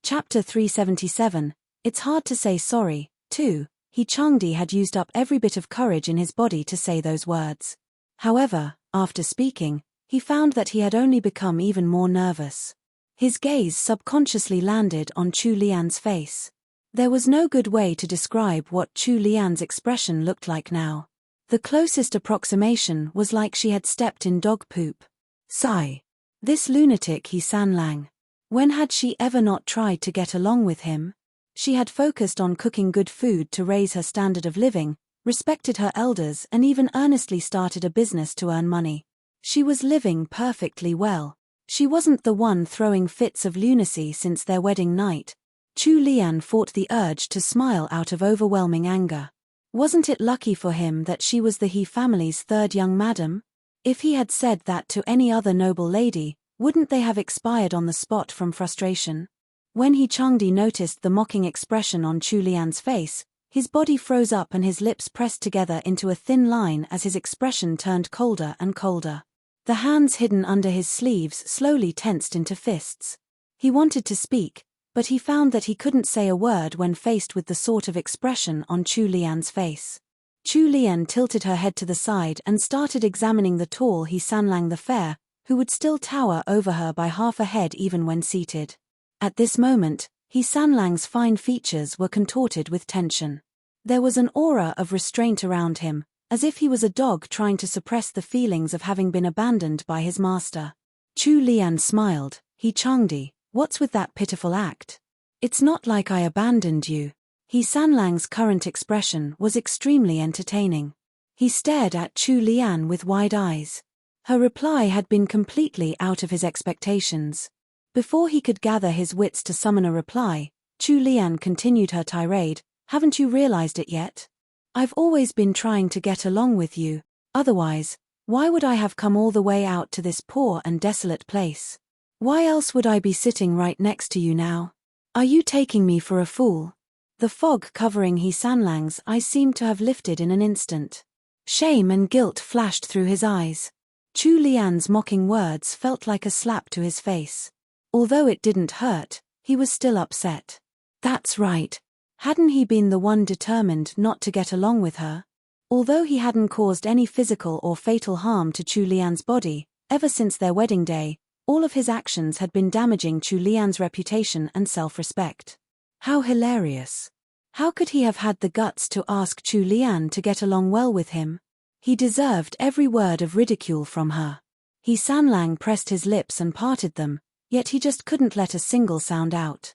Chapter 377, It's hard to say sorry, too. He Changdi had used up every bit of courage in his body to say those words. However, after speaking, he found that he had only become even more nervous. His gaze subconsciously landed on Chu Lian's face. There was no good way to describe what Chu Lian's expression looked like now. The closest approximation was like she had stepped in dog poop. Sigh. This lunatic He Sanlang. When had she ever not tried to get along with him? She had focused on cooking good food to raise her standard of living, respected her elders and even earnestly started a business to earn money. She was living perfectly well. She wasn't the one throwing fits of lunacy since their wedding night. Chu Lian fought the urge to smile out of overwhelming anger. Wasn't it lucky for him that she was the He family's third young madam? If he had said that to any other noble lady, wouldn't they have expired on the spot from frustration? When He Changdi noticed the mocking expression on Chu Lian's face, his body froze up and his lips pressed together into a thin line as his expression turned colder and colder. The hands hidden under his sleeves slowly tensed into fists. He wanted to speak, but he found that he couldn't say a word when faced with the sort of expression on Chu Lian's face. Chu Lian tilted her head to the side and started examining the tall He Sanlang the Fair, who would still tower over her by half a head even when seated. At this moment, He Sanlang's fine features were contorted with tension. There was an aura of restraint around him, as if he was a dog trying to suppress the feelings of having been abandoned by his master. Chu Lian smiled. He Changdi, what's with that pitiful act? It's not like I abandoned you. He Sanlang's current expression was extremely entertaining. He stared at Chu Lian with wide eyes. Her reply had been completely out of his expectations. Before he could gather his wits to summon a reply, Chu Lian continued her tirade. Haven't you realized it yet? I've always been trying to get along with you, otherwise, why would I have come all the way out to this poor and desolate place? Why else would I be sitting right next to you now? Are you taking me for a fool? The fog covering He Sanlang's eyes seemed to have lifted in an instant. Shame and guilt flashed through his eyes. Chu Lian's mocking words felt like a slap to his face. Although it didn't hurt, he was still upset. That's right. Hadn't he been the one determined not to get along with her? Although he hadn't caused any physical or fatal harm to Chu Lian's body, ever since their wedding day, all of his actions had been damaging Chu Lian's reputation and self-respect. How hilarious. How could he have had the guts to ask Chu Lian to get along well with him? He deserved every word of ridicule from her. He Sanlang pressed his lips and parted them, yet he just couldn't let a single sound out.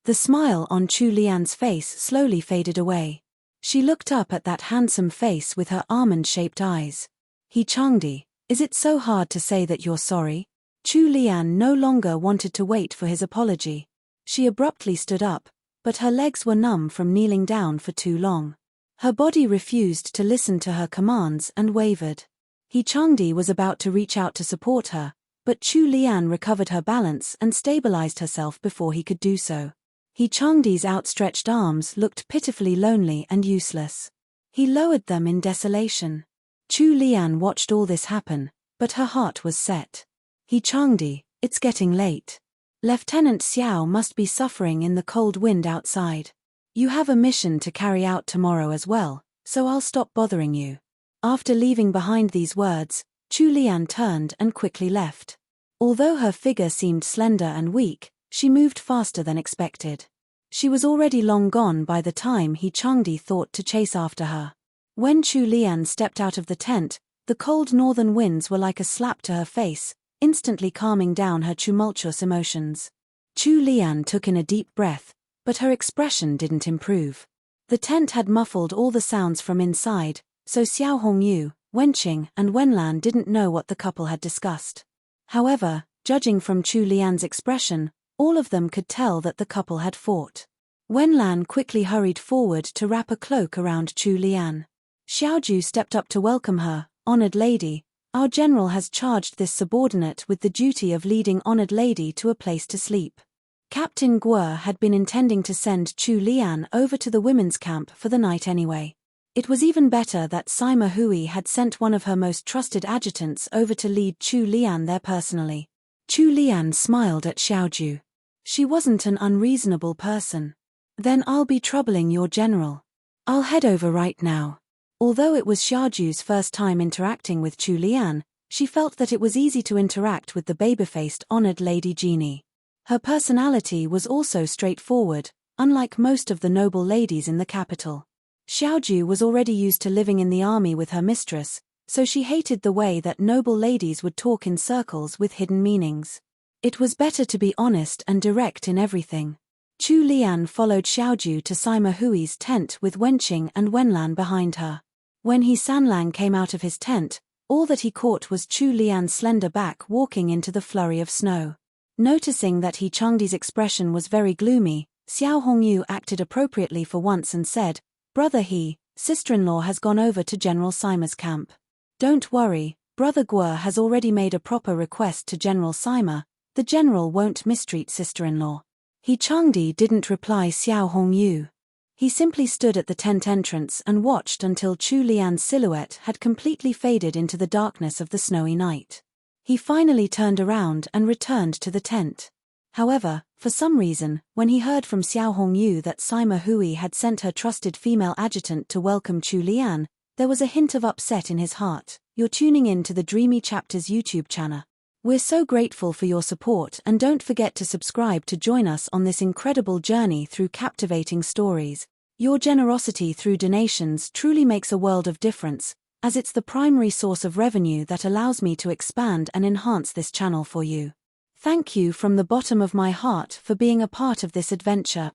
The smile on Chu Lian's face slowly faded away. She looked up at that handsome face with her almond-shaped eyes. He Changdi, is it so hard to say that you're sorry? Chu Lian no longer wanted to wait for his apology. She abruptly stood up, but her legs were numb from kneeling down for too long. Her body refused to listen to her commands and wavered. He Changdi was about to reach out to support her, but Chu Lian recovered her balance and stabilized herself before he could do so. He Changdi's outstretched arms looked pitifully lonely and useless. He lowered them in desolation. Chu Lian watched all this happen, but her heart was set. He Changdi, it's getting late. Lieutenant Xiao must be suffering in the cold wind outside. You have a mission to carry out tomorrow as well, so I'll stop bothering you. After leaving behind these words, Chu Lian turned and quickly left. Although her figure seemed slender and weak, she moved faster than expected. She was already long gone by the time He Changdi thought to chase after her. When Chu Lian stepped out of the tent, the cold northern winds were like a slap to her face, instantly calming down her tumultuous emotions. Chu Lian took in a deep breath, but her expression didn't improve. The tent had muffled all the sounds from inside, so Xiao Hongyu, Wenqing and Wenlan didn't know what the couple had discussed. However, judging from Chu Lian's expression, all of them could tell that the couple had fought. Wenlan quickly hurried forward to wrap a cloak around Chu Lian. Xiaoju stepped up to welcome her. Honored lady, Our general has charged this subordinate with the duty of leading honored lady to a place to sleep. Captain Guo had been intending to send Chu Lian over to the women's camp for the night anyway. It was even better that Sima Hui had sent one of her most trusted adjutants over to lead Chu Lian there personally. Chu Lian smiled at Xiaoju. She wasn't an unreasonable person. Then I'll be troubling your general. I'll head over right now. Although it was Xiaoju's first time interacting with Chu Lian, she felt that it was easy to interact with the baby-faced honored Lady Genie. Her personality was also straightforward, unlike most of the noble ladies in the capital. Xiaoju was already used to living in the army with her mistress, so she hated the way that noble ladies would talk in circles with hidden meanings. It was better to be honest and direct in everything. Chu Lian followed Xiaoju to Sima Hui's tent with Wenqing and Wenlan behind her. When He Sanlang came out of his tent, all that he caught was Chu Lian's slender back walking into the flurry of snow. Noticing that He Chengdi's expression was very gloomy, Xiao Hongyu acted appropriately for once and said, "Brother He, sister-in-law has gone over to General Sima's camp. Don't worry, Brother Guo has already made a proper request to General Sima. The general won't mistreat sister-in-law." He Chengdi didn't reply Xiao Hongyu. He simply stood at the tent entrance and watched until Chu Lian's silhouette had completely faded into the darkness of the snowy night. He finally turned around and returned to the tent. However, for some reason, when he heard from Xiao Hongyu that Sima Hui had sent her trusted female adjutant to welcome Chu Lian, there was a hint of upset in his heart. You're tuning in to the Dreamy Chapters YouTube channel. We're so grateful for your support, and don't forget to subscribe to join us on this incredible journey through captivating stories. Your generosity through donations truly makes a world of difference, as it's the primary source of revenue that allows me to expand and enhance this channel for you. Thank you from the bottom of my heart for being a part of this adventure.